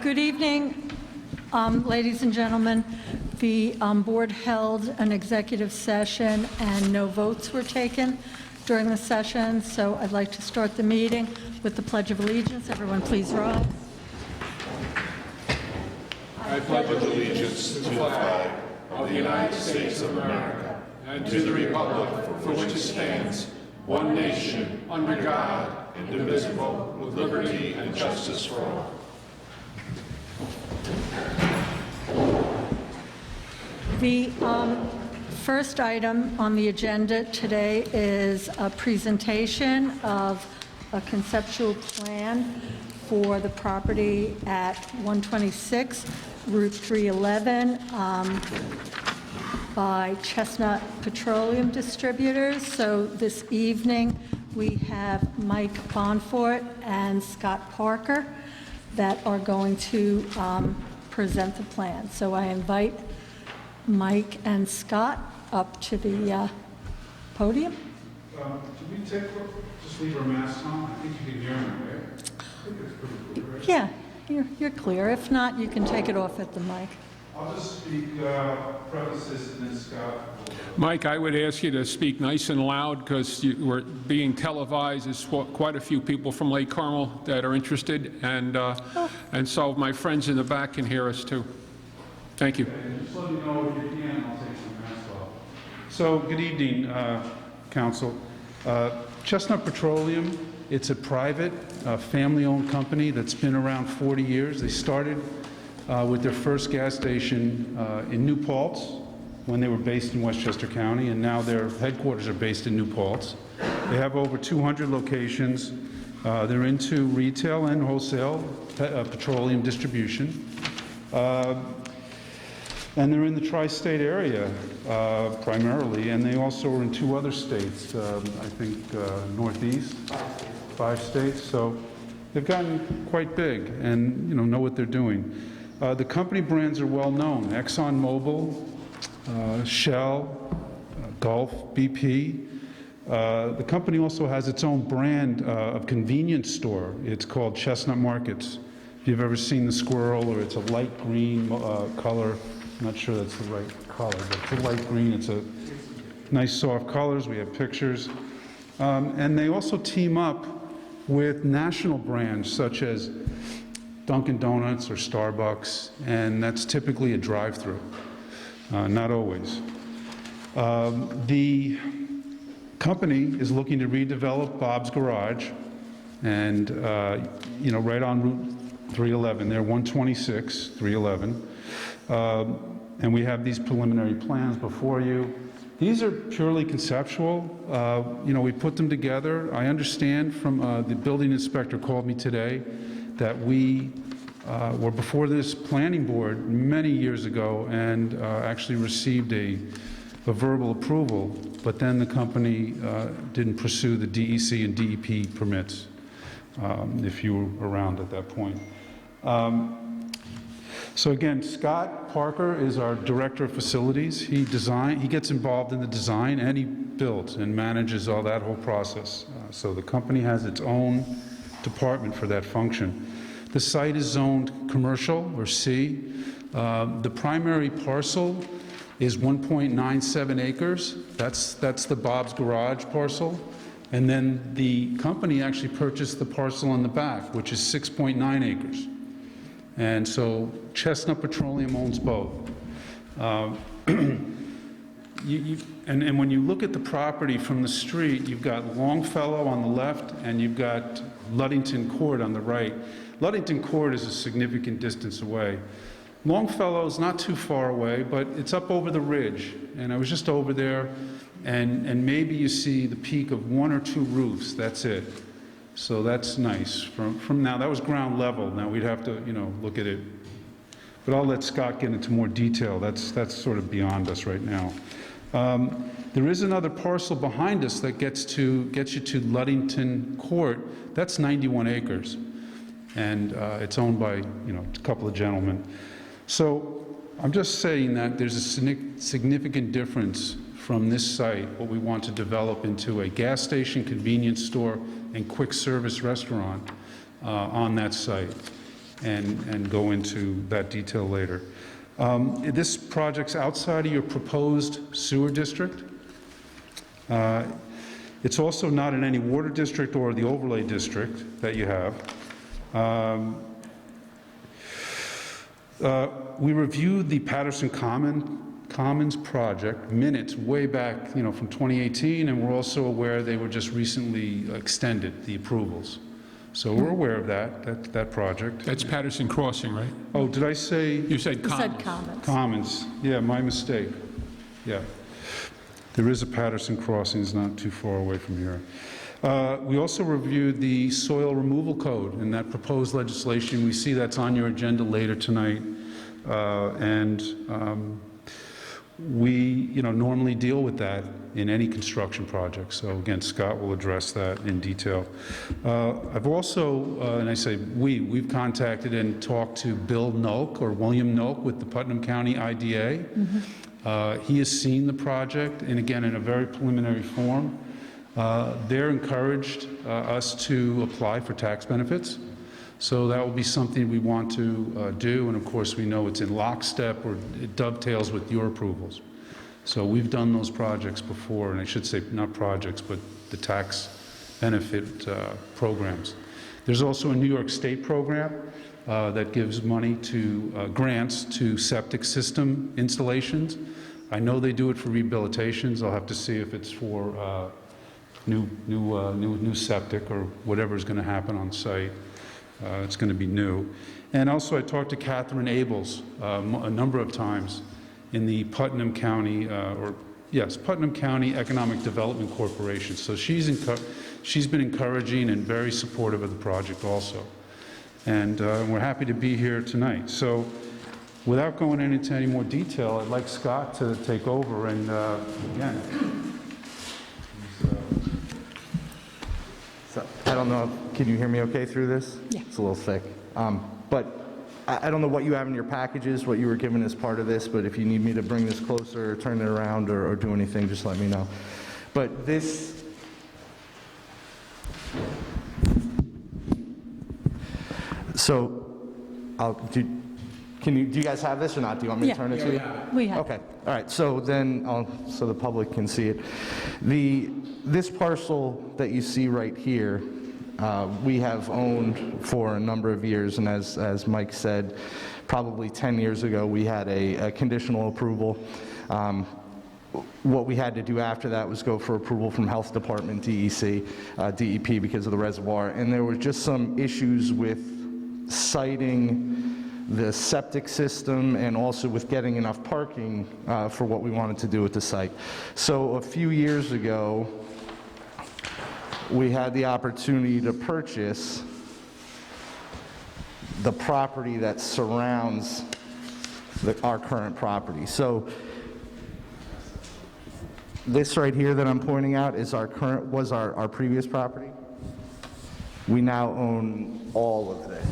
Good evening, ladies and gentlemen. The board held an executive session and no votes were taken during the session, so I'd like to start the meeting with the Pledge of Allegiance. Everyone please rise. I pledge allegiance to the flag of the United States of America and to the republic for which it stands, one nation, under God, indivisible, with liberty and justice for all. The first item on the agenda today is a presentation of a conceptual plan for the property at 126 Route 311 by Chestnut Petroleum Distributors. So this evening we have Mike Bonfort and Scott Parker that are going to present the plan. So I invite Mike and Scott up to the podium. Can we just leave our masks on? I think you can hear them, right? I think it's pretty clear, right? Yeah, you're clear. If not, you can take it off at the mic. I'll just speak, preface this, and then Scott. Mike, I would ask you to speak nice and loud because we're being televised. There's quite a few people from Lake Carmel that are interested, and so my friends in the back can hear us too. Thank you. Okay, just let me know if you can, I'll take some masks off. So, good evening, Council. Chestnut Petroleum, it's a private, family-owned company that's been around 40 years. They started with their first gas station in New Paltz when they were based in Westchester County, and now their headquarters are based in New Paltz. They have over 200 locations. They're into retail and wholesale petroleum distribution. And they're in the tri-state area primarily, and they also are in 2 other states, I think Northeast, 5 states. So they've gotten quite big and know what they're doing. The company brands are well known: ExxonMobil, Shell, Gulf, BP. The company also has its own brand of convenience store. It's called Chestnut Markets. If you've ever seen the squirrel, or it's a light green color. I'm not sure that's the right color, but it's a light green. It's a nice soft colors. We have pictures. And they also team up with national brands such as Dunkin' Donuts or Starbucks, and that's typically a drive-through, not always. The company is looking to redevelop Bob's Garage, and right on Route 311, there, 126, 311. And we have these preliminary plans before you. These are purely conceptual. We put them together. I understand from the building inspector called me today that we were before this planning board many years ago and actually received a verbal approval, but then the company didn't pursue the DEC and DEP permits, if you were around at that point. So again, Scott Parker is our director of facilities. He gets involved in the design, and he builds and manages all that whole process. So the company has its own department for that function. The site is zoned commercial, or C. The primary parcel is 1.97 acres. That's the Bob's Garage parcel. And then the company actually purchased the parcel in the back, which is 6.9 acres. And so Chestnut Petroleum owns both. And when you look at the property from the street, you've got Longfellow on the left and you've got Ludington Court on the right. Ludington Court is a significant distance away. Longfellow is not too far away, but it's up over the ridge. And I was just over there, and maybe you see the peak of 1 or 2 roofs. That's it. So that's nice. From now, that was ground level. Now we'd have to, look at it. But I'll let Scott get into more detail. That's sort of beyond us right now. There is another parcel behind us that gets you to Ludington Court. That's 91 acres, and it's owned by a couple of gentlemen. So I'm just saying that there's a significant difference from this site, what we want to develop into a gas station, convenience store, and quick service restaurant on that site. and go into that detail later. This project's outside of your proposed sewer district. It's also not in any water district or the overlay district that you have. We reviewed the Patterson Commons project minutes way back, from 2018, and we're also aware they were just recently extended, the approvals. So we're aware of that project. That's Patterson Crossing, right? Oh, did I say? You said You said Commons. comments. Commons, yeah, my mistake. Yeah. There is a Patterson Crossing, it's not too far away from here. We also reviewed the soil removal code and that proposed legislation. We see that's on your agenda later tonight. We, normally deal with that in any construction project. So again, Scott will address that in detail. I've also, and I say we've contacted and talked to Bill Nolk or William Nolk with the Putnam County IDA. He has seen the project, and again, in a very preliminary form. They're encouraged us to apply for tax benefits. So that will be something we want to do, and of course we know it's in lockstep or it dovetails with your approvals. So we've done those projects before, and I should say not projects, but the tax benefit programs. There's also a New York State program that gives money to grants to septic system installations. I know they do it for rehabilitations. I'll have to see if it's for new septic or whatever is going to happen on site. It's going to be new. And also, I talked to Catherine Abels a number of times in the Putnam County, Putnam County Economic Development Corporation. So she's been encouraging and very supportive of the project also. And we're happy to be here tonight. So without going into any more detail, I'd like Scott to take over and again. So, I don't know, can you hear me okay through this? Yeah. It's a little thick. But I don't know what you have in your packages, what you were given as part of this, but if you need me to bring this closer or turn it around or do anything, just let me know. But this, so, do you guys have this or not? Do you want me to Yeah. turn it to you? We have. Okay, all right, so then, so the public can see it. This parcel that you see right here, we have owned for a number of years, and as Mike said, probably 10 years ago, we had a conditional approval. What we had to do after that was go for approval from Health Department, DEP, because of the reservoir, and there were just some issues with siting the septic system and also with getting enough parking for what we wanted to do with the site. So a few years ago, we had the opportunity to purchase the property that surrounds our current property. So this right here that I'm pointing out is was our previous property. We now own all of this.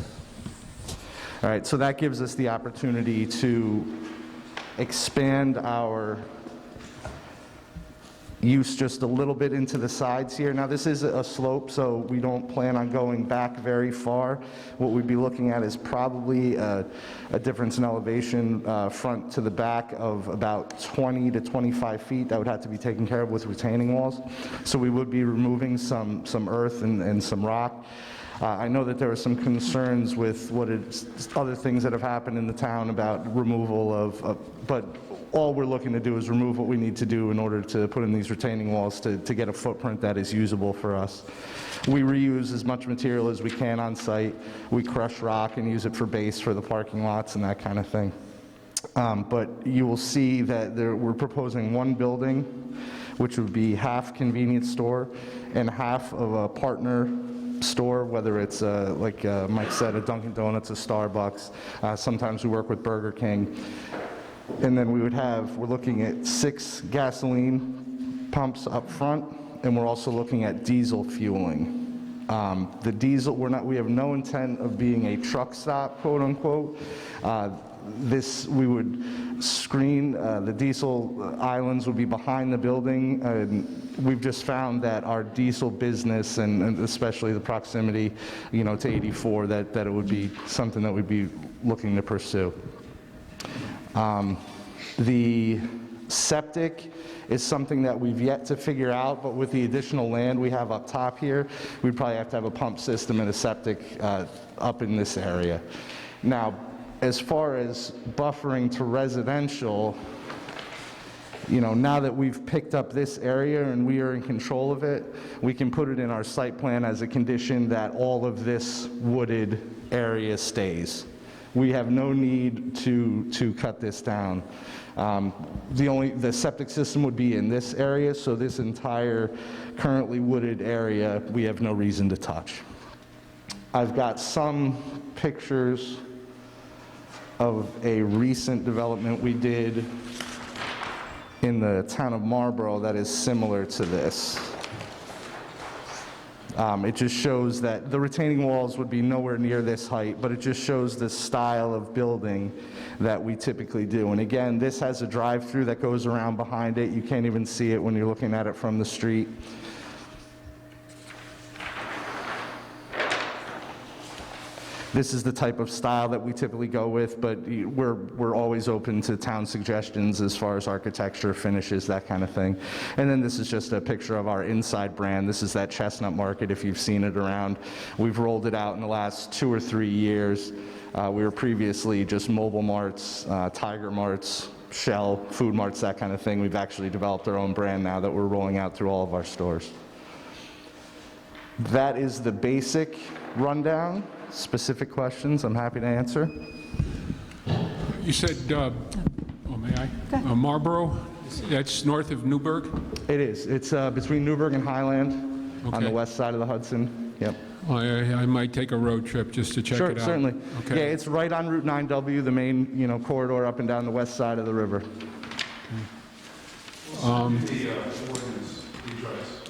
All right, so that gives us the opportunity to expand our use just a little bit into the sides here. Now this is a slope, so we don't plan on going back very far. What we'd be looking at is probably a difference in elevation front to the back of about 20 to 25 feet. That would have to be taken care of with retaining walls. So we would be removing some earth and some rock. I know that there are some concerns with other things that have happened in the town about removal but all we're looking to do is remove what we need to do in order to put in these retaining walls to get a footprint that is usable for us. We reuse as much material as we can on site. We crush rock and use it for base for the parking lots and that kind of thing. But you will see that we're proposing one building, which would be half convenience store and half of a partner store, whether it's like Mike said, a Dunkin' Donuts, a Starbucks. Sometimes we work with Burger King. And then we're looking at 6 gasoline pumps up front, and we're also looking at diesel fueling The diesel, we have no intent of being a truck stop, quote unquote. We would screen, the diesel islands would be behind the building. And we've just found that our diesel business, and especially the proximity, to 84, that it would be something that we'd be looking to pursue. The septic is something that we've yet to figure out, but with the additional land we have up top here, we'd probably have to have a pump system and a septic up in this area. Now, as far as buffering to residential, now that we've picked up this area and we are in control of it, we can put it in our site plan as a condition that all of this wooded area stays. We have no need to cut this down. The septic system would be in this area, so this entire currently wooded area, we have no reason to touch. I've got some pictures of a recent development we did in the town of Marlborough that is similar to this. It just shows that the retaining walls would be nowhere near this height, but it just shows the style of building that we typically do. And again, this has a drive-through that goes around behind it. You can't even see it when you're looking at it from the street. This is the type of style that we typically go with, but we're always open to town suggestions as far as architecture, finishes, that kind of thing. And then this is just a picture of our inside brand. This is that Chestnut Market, if you've seen it around. We've rolled it out in the last 2 or 3 years. We were previously just mobile marts, Tiger Marts, Shell, food marts, that kind of thing. We've actually developed our own brand now that we're rolling out through all of our stores. That is the basic rundown. Specific questions, I'm happy to answer. You said, may I? Marlborough, that's north of Newburgh? It is. It's between Newburgh and Highland on Okay. the west side of the Hudson. Yep. I might take a road trip just to check Sure, it out. certainly. Okay. Yeah, it's right on Route 9W, the main corridor up and down the west side of the river.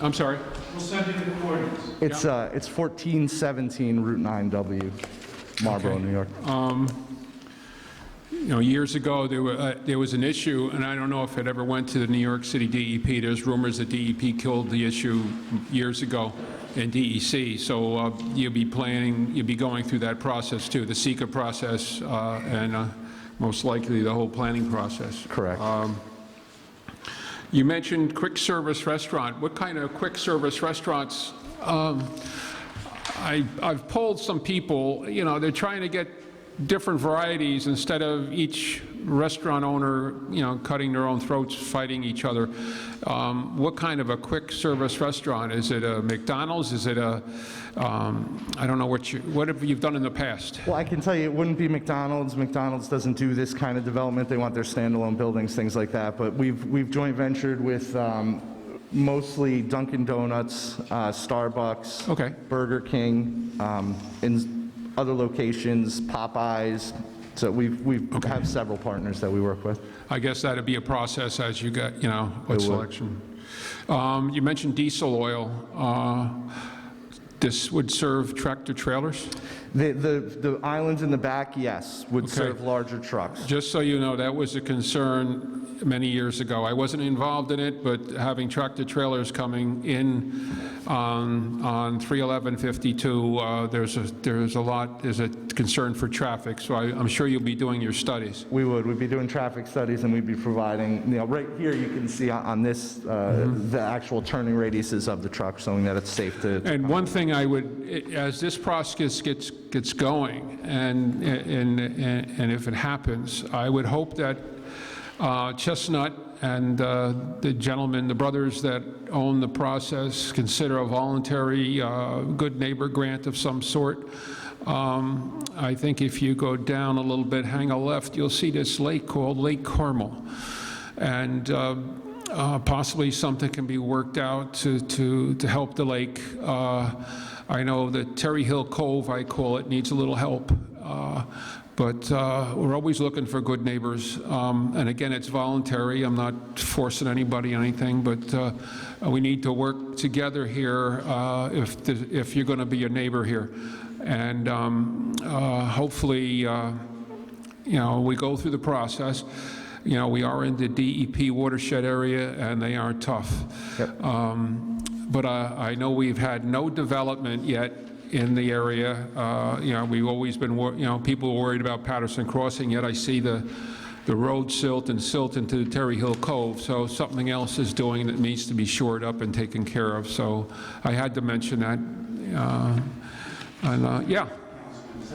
I'm sorry? We'll send you the coordinates. It's 1417 Route 9W, Marlboro, Okay. New York. Years ago, there was an issue, and I don't know if it ever went to the New York City DEP. There's rumors that DEP killed the issue years ago in DEC, so you'll be going through that process too, the SECA process, and most likely the whole planning process. Correct. You mentioned quick service restaurant. What kind of quick service restaurants? I've polled some people, they're trying to get different varieties instead of each restaurant owner, cutting their own throats, fighting each other. What kind of a quick service restaurant? Is it a McDonald's? Is it a, I don't know what have you done in the past? Well, I can tell you it wouldn't be McDonald's. McDonald's doesn't do this kind of development. They want their standalone buildings, things like that. But we've joint ventured with mostly Dunkin' Donuts, Starbucks, Okay. Burger King, in other locations, Popeyes. So we have several partners that we work with. I guess that'd be a process as you get, what would. selection. You mentioned diesel oil. This would serve tractor trailers? The islands in the back, yes, would Okay. serve larger trucks. Just so you know, that was a concern many years ago. I wasn't involved in it, but having tractor trailers coming in on 31152, there's a concern for traffic. So I'm sure you'll be doing your studies. We'd be doing traffic studies, and we'd be providing, right here you can see on this, the actual turning radiuses of the truck, showing that it's safe to. And one thing as this process gets going, and if it happens, I would hope that Chestnut and the brothers that own the process consider a voluntary good neighbor grant of some sort. I think if you go down a little bit, hang a left, you'll see this lake called Lake Carmel. And possibly something can be worked out to help the lake. I know that Terry Hill Cove, I call it, needs a little help. But we're always looking for good neighbors. And again, it's voluntary. I'm not forcing anybody anything, but we need to work together here if you're going to be a neighbor here. And hopefully, we go through the process. We are in the DEP watershed area, and they are tough. Yep. But I know we've had no development yet in the area. We've always been, people are worried about Patterson Crossing, yet I see the road silt into the Terry Hill Cove, so something else is doing that needs to be shored up and taken care of. So I had to mention that. Yeah. Is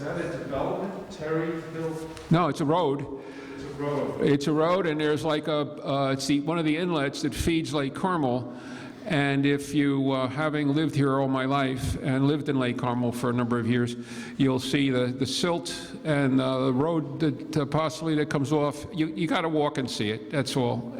that a development, Terry Hill? No, it's a road. It's a road. It's a road, and there's like it's one of the inlets that feeds Lake Carmel. And if you, having lived here all my life and lived in Lake Carmel for a number of years, you'll see the silt and the road that possibly that comes off. You got to walk and see it. That's all.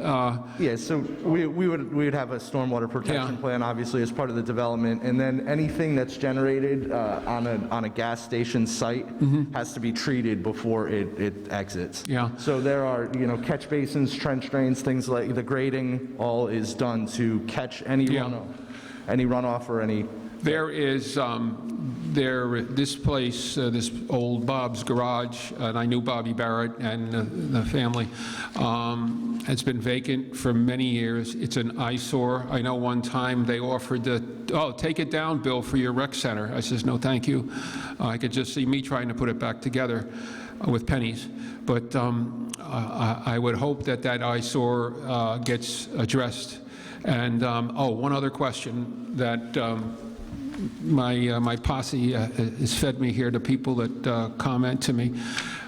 Yeah, so we would have a stormwater protection plan, obviously, as part of the development, and then anything that's generated on a gas station site has to be treated before it exits. Yeah. So there are, catch basins, trench drains, things like the grading, all is done to catch any runoff or any. There is this place, this old Bob's Garage, and I knew Bobby Barrett and the family. It's been vacant for many years. It's an eyesore. I know one time they offered to, take it down, Bill, for your rec center. I says, no, thank you. I could just see me trying to put it back together with pennies. But I would hope that eyesore gets addressed. And, one other question that my posse has fed me here, to people that comment to me.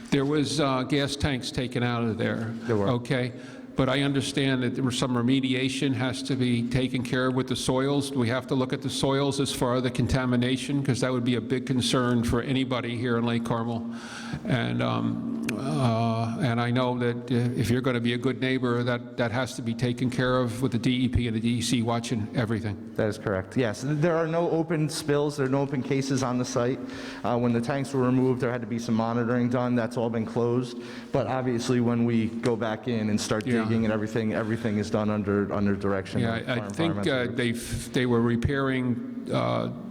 There was gas tanks taken out of there. There were. Okay. But I understand that there was some remediation has to be taken care of with the soils. Do we have to look at the soils as far as the contamination? Because that would be a big concern for anybody here in Lake Carmel. And I know that if you're going to be a good neighbor, that has to be taken care of with the DEP and the DEC watching everything. That is correct, yes. There are no open spills, there are no open cases on the site. When the tanks were removed, there had to be some monitoring done. That's all been closed. But obviously, when we go back in and start digging and everything is done under direction. Yeah, of I our think environmental they were repairing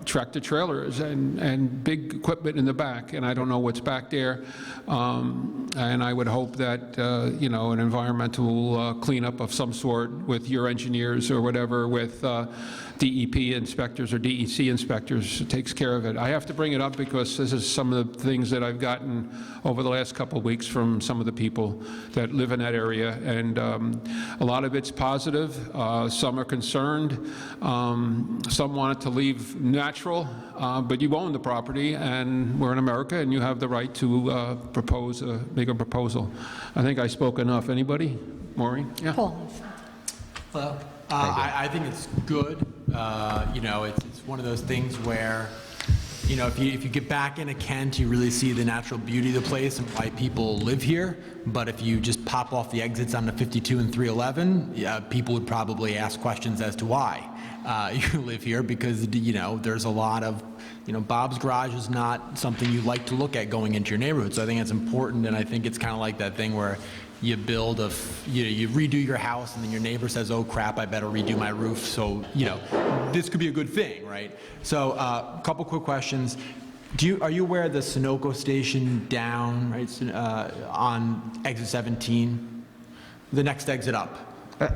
tractor trailers and big equipment in the back, and I don't know what's back there. And I would hope that, an environmental cleanup of some sort with your engineers or whatever, with DEP inspectors or DEC inspectors takes care of it. I have to bring it up because this is some of the things that I've gotten over the last couple of weeks from some of the people that live in that area, and a lot of it's positive. Some are concerned. Some want it to leave natural, but you own the property, and we're in America, and you have the right to make a proposal. I think I spoke enough. Anybody? Maureen? Yeah. Paul. Hello. I think it's good. It's one of those things where, if you get back into Kent, you really see the natural beauty of the place and why people live here. But if you just pop off the exits onto 52 and 311, people would probably ask questions as to why you live here, because, there's a lot of, Bob's Garage is not something you like to look at going into your neighborhood. So I think it's important, and I think it's kind of like that thing where you build you redo your house, and then your neighbor says, oh crap, I better redo my roof. So, this could be a good thing, right? So a couple quick questions. Are you aware of the Sunoco station down, right, on exit 17? The next exit up.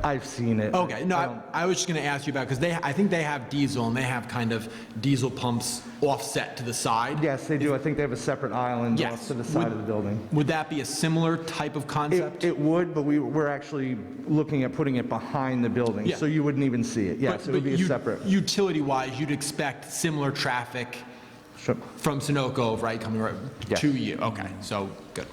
I've seen it. Okay, no, I was just going to ask you about, because I think they have diesel, and they have kind of diesel pumps offset to the side. Yes, they do. I think they have a separate island off to the side of the building. Would that be a similar type of concept? It would, but we're actually looking at putting it behind the building, Yeah. so you wouldn't even see it. Yes, it would be a separate. Utility-wise, you'd expect similar traffic from Sunoco, right, coming right to you. Okay, so good.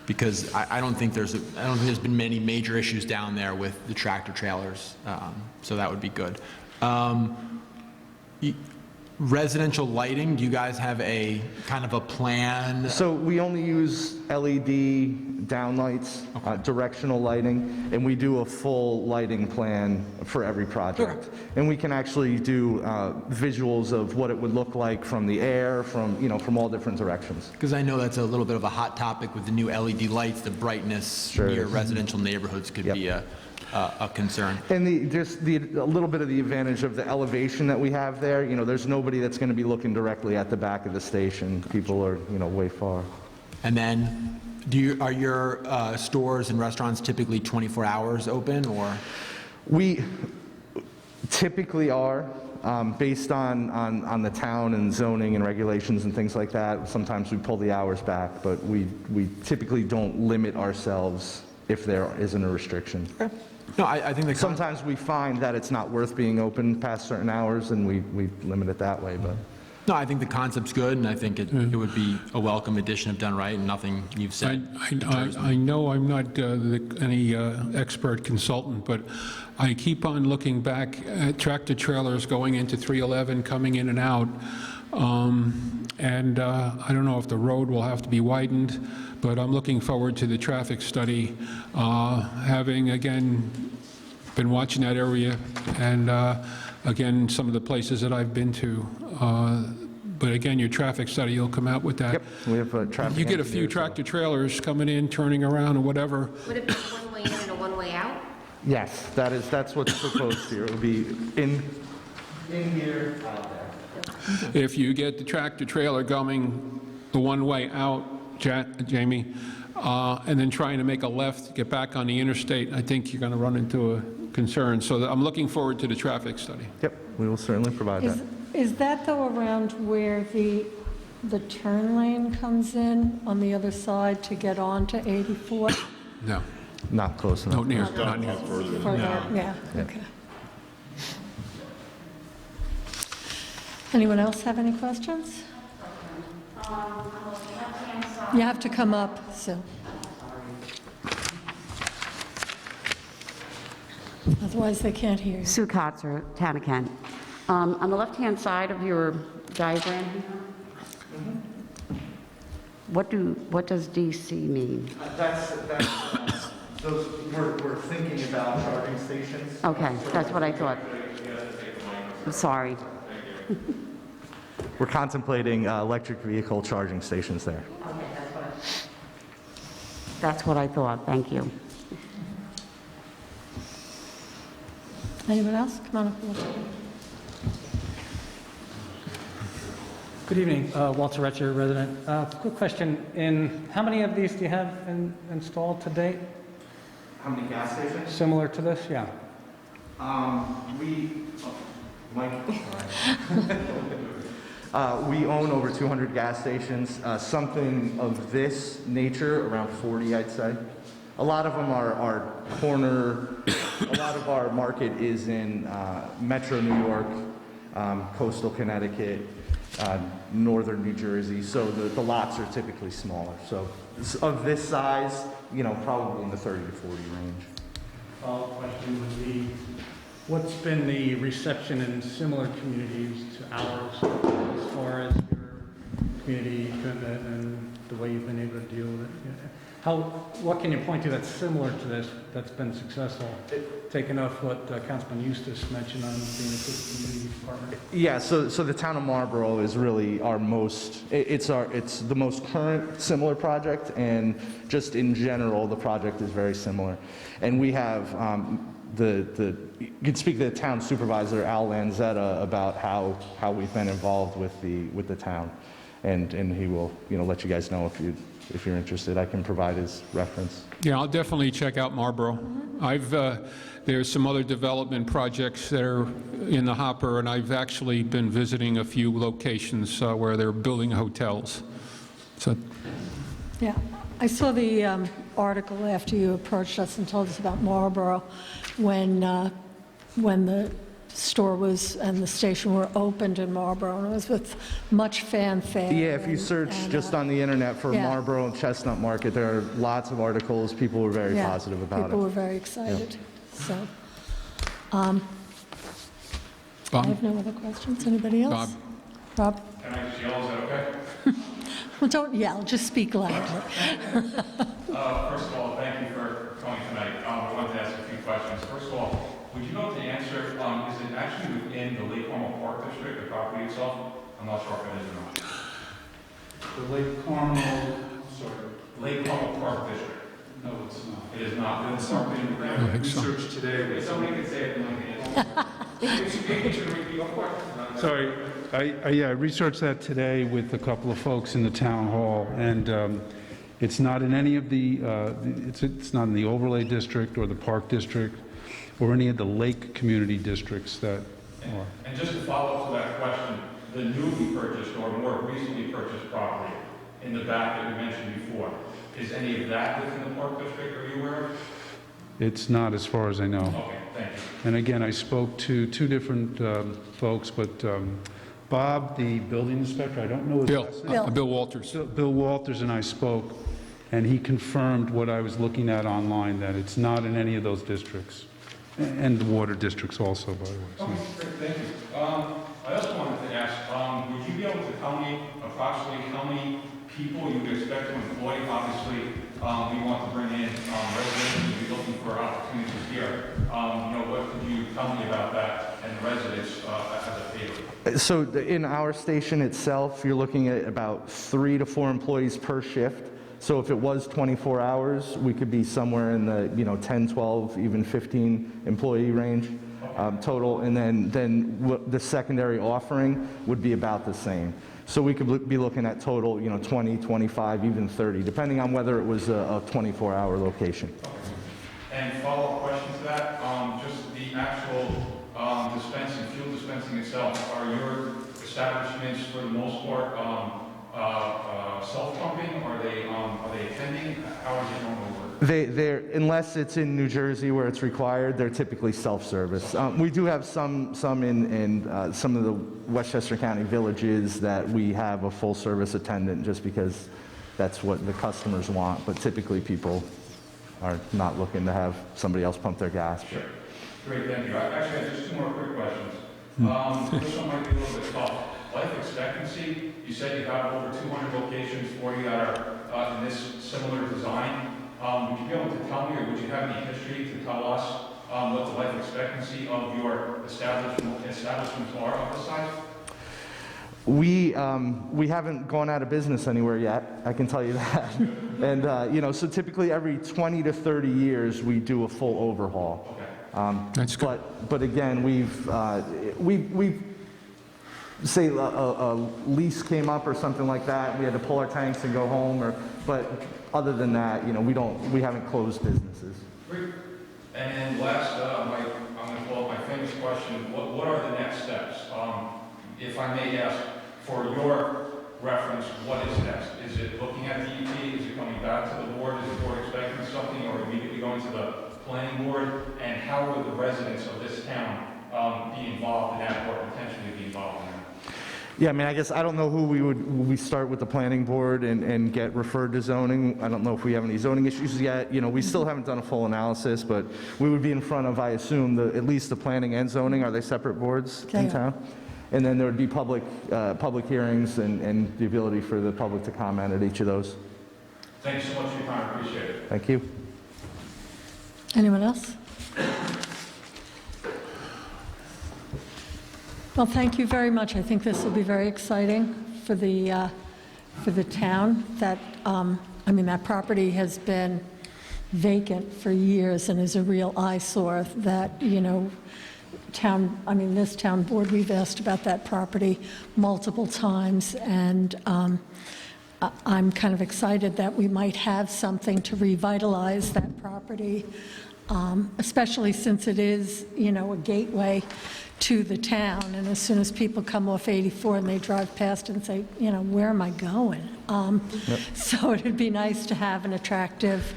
Because I don't think there's been many major issues down there with the tractor trailers, so that would be good. residential lighting, do you guys have a kind of a plan? So we only use LED downlights, directional lighting, and we do a full lighting plan for every project. And we can actually do visuals of what it would look like from the air, from all different directions. Because I know that's a little bit of a hot topic with the new LED lights, the brightness Sure near is. residential neighborhoods could be a concern. And a little bit of the advantage of the elevation that we have there, there's nobody that's going to be looking directly at the back of the station. People are, way far. And then, are your stores and restaurants typically 24 hours open, or? We typically are, based on the town and zoning and regulations and things like that. Sometimes we pull the hours back, but we typically don't limit ourselves if there isn't a restriction. No, I think that Sometimes we find that it's not worth being open past certain hours, and we limit it that way, but. No, I think the concept's good, and I think it would be a welcome addition if done right, and nothing you've said. I know I'm not any expert consultant, but I keep on looking back at tractor trailers going into 311, coming in and out. And I don't know if the road will have to be widened, but I'm looking forward to the traffic study. Having, again, been watching that area, and again, some of the places that I've been to. But again, your traffic study will come out with that. Yep, we have a traffic. You get a few engineer, so- tractor trailers coming in, turning around, or whatever. Would it be one way in and a one way out? Yes, that's what's proposed here. It will be in here, out there. If you get the tractor trailer going the one way out, Jamie, and then trying to make a left, get back on the interstate, I think you're going to run into a concern. So I'm looking forward to the traffic study. Yep, we will certainly provide that. Is that though around where the turn lane comes in on the other side to get on to 84? No, Not close enough. not near, not near. Further, yeah, okay. Anyone else have any questions? You have to come up, Sue. Otherwise, they can't hear you. Sue Kotzer, Town of Kent. On the left-hand side of your diagram here, what does DC mean? We're thinking about charging stations. Okay, that's what I thought. I'm sorry. We're contemplating electric vehicle charging stations there. That's what I thought, thank you. Anyone else? Come on up, Walter. Good evening, Walter Retcher, resident. Quick question, how many of these do you have installed to date? How many gas stations? Similar to this, yeah. We own over 200 gas stations, something of this nature, around 40, I'd say. A lot of them are corner, a lot of our market is in Metro New York, coastal Connecticut, northern New Jersey, so the lots are typically smaller. So of this size, probably in the 30 to 40 range. Follow-up question would be, what's been the reception in similar communities to ours as far as your community and the way you've been able to deal with it? What can you point to that's similar to this that's been successful? Taking off what Councilman Eustace mentioned on being a good community partner. Yeah, so the town of Marlborough is really our it's the most current similar project, and just in general, the project is very similar. And we have you can speak to the town supervisor, Al Lanzetta, about how we've been involved with the town, and he will let you guys know if you're interested. I can provide his reference. Yeah, I'll definitely check out Marlboro. There's some other development projects that are in the hopper, and I've actually been visiting a few locations where they're building hotels. So, Yeah, I saw the article after you approached us and told us about Marlboro when the store and the station were opened in Marlboro, and it was with much fanfare. Yeah, if you search just on the internet for Yeah. Marlboro and Chestnut Market, there are lots of articles. People were very Yeah, positive about People were it. very excited, so. I Bob? have no other questions. Anybody else? Bob? Rob? Can I just yell, is that okay? Well, don't yell, just speak loudly. First of all, thank you for coming tonight. I wanted to ask a few questions. First of all, would you be able to answer, is it actually within the Lake Carmel Park District, the property itself? I'm not sure if it is or not. The Lake Carmel, sorry, Lake Carmel Park District. no, it's not. It is not. It's I don't think so. Research today. Somebody could say it in like an Sorry, I researched that today with a couple of folks in the town hall, and it's not in any of the, it's not in the overlay district or the park district or any of the lake community districts that are. And just to follow up to that question, the newly purchased or more recently purchased property in the back that you mentioned before, is any of that within the park district? Are you aware of? It's not, as far as I know. Okay, thank you. And again, I spoke to two different folks, but Bob, the building inspector, I don't know his last name. Bill Walters. Bill Walters and I spoke, and he confirmed what I was looking at online, that it's not in any of those districts, and the water districts also, by the way. So- Okay, great, thank you. I also wanted to ask, would you be able to tell me approximately how many people you would expect to employ? Obviously, we want to bring in residents, we'll be looking for opportunities here. What could you tell me about that and residents as a favor? So in our station itself, you're looking at about 3 to 4 employees per shift. So if it was 24 hours, we could be somewhere in the 10, 12, even 15 employee range total. And then the secondary offering would be about the same. So we could be looking at total 20, 25, even 30, depending on whether it was a 24-hour location. And follow-up question to that, just the actual dispensing, fuel dispensing itself, are your establishments for the most part self-pumping? Are they attending? How is it normally work? They're, unless it's in New Jersey where it's required, they're typically self-service. We do have some in some of the Westchester County villages that we have a full-service attendant just because that's what the customers want, but typically people are not looking to have somebody else pump their gas. Sure. Great, thank you. I actually have just 2 more quick questions. This one might be a little bit tough. Life expectancy, you said you have over 200 locations for you that are in this similar design. Would you be able to tell me, or would you have any history to tell us what the life expectancy of your establishments are of this size? We haven't gone out of business anywhere yet, I can tell you that. And, so typically every 20 to 30 years, we do a full overhaul. Okay. That's good. But again, we've say a lease came up or something like that, we had to pull our tanks and go home, but other than that, we haven't closed businesses. Great. And then last, I'm going to call it my famous question, what are the next steps? If I may ask, for your reference, what is next? Is it looking at DEP? Is it coming back to the board? Is the board expecting something, or immediately going to the planning board? And how would the residents of this town be involved in that, or potentially be involved in that? Yeah, I mean, I guess I don't know who we start with the planning board and get referred to zoning. I don't know if we have any zoning issues yet. We still haven't done a full analysis, but we would be in front of, I assume, at least the planning and zoning. Are they separate boards in town? And then there would be public hearings and the ability for the public to comment at each of those. Thanks so much for your time. Appreciate it. Thank you. Anyone else? Well, thank you very much. I think this will be very exciting for the town. That property has been vacant for years and is a real eyesore that, this town board, we've asked about that property multiple times, and I'm kind of excited that we might have something to revitalize that property, especially since it is, a gateway to the town, and as soon as people come off 84 and they drive past and say, where am I going? So it'd be nice to have an attractive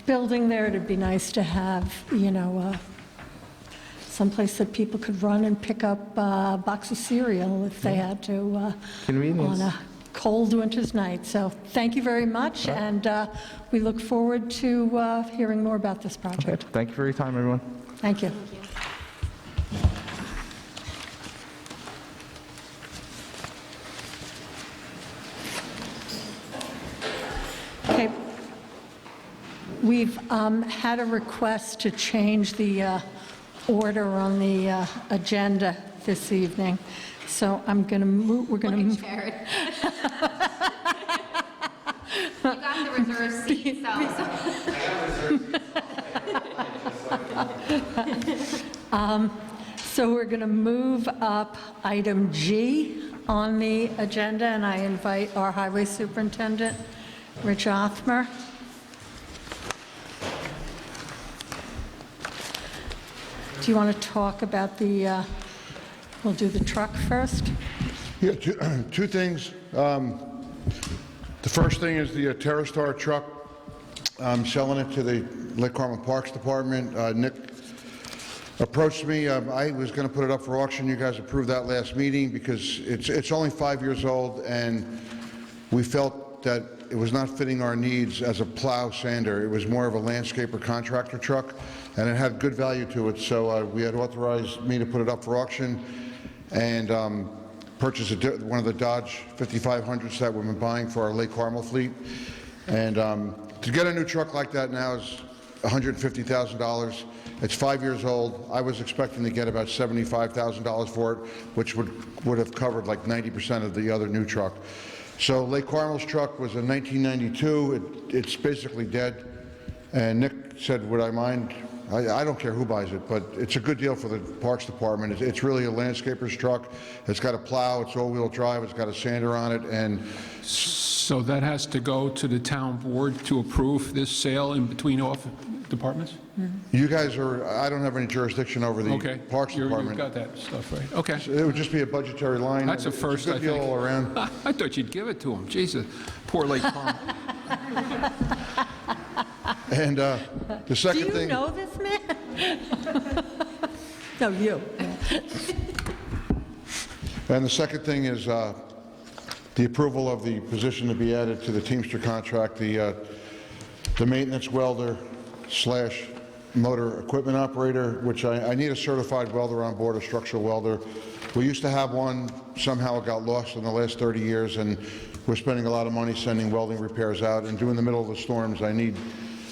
building there. It'd be nice to have, someplace that people could run and pick up a box of cereal if they had to Convenience. on a cold winter's night. So thank you very much, and we look forward to hearing more about this project. Okay. Thank you for your time, everyone. Thank you. Okay. We've had a request to change the order on the agenda this evening, so I'm going to move, we're going to Look move. at Jared. You got the reserved seat, so. So we're going to move up item G on the agenda, and I invite our Highway Superintendent, Rich Othmer. Do you want to talk about the, we'll do the truck first? Yeah, two things. The first thing is the TerraStar truck. I'm selling it to the Lake Carmel Parks Department. Nick approached me. I was going to put it up for auction. You guys approved that last meeting because it's only 5 years old, and we felt that it was not fitting our needs as a plow sander. It was more of a landscaper contractor truck, and it had good value to it. So we had authorized me to put it up for auction and purchase one of the Dodge 5500s that we've been buying for our Lake Carmel fleet. And to get a new truck like that now is $150,000. It's 5 years old. I was expecting to get about $75,000 for it, which would have covered like 90% of the other new truck. So Lake Carmel's truck was a 1992. It's basically dead. And Nick said, would I mind? I don't care who buys it, but it's a good deal for the Parks Department. It's really a landscaper's truck. It's got a plow, it's all-wheel drive, it's got a sander on it, and So that has to go to the town board to approve this sale in between off departments? you guys are, I don't have any jurisdiction over the Okay. Parks You've Department. got that stuff right. Okay. It would just be a budgetary line. That's a It's first, I good deal think. all around. I thought you'd give it to him. Jesus, poor Lake Carmel. And the Do second you thing... know this man? No, you. And the second thing is the approval of the position to be added to the Teamster contract, the maintenance welder slash motor equipment operator, which I need a certified welder on board, a structural welder. We used to have one, somehow it got lost in the last 30 years, and we're spending a lot of money sending welding repairs out, and during the middle of the storms, I need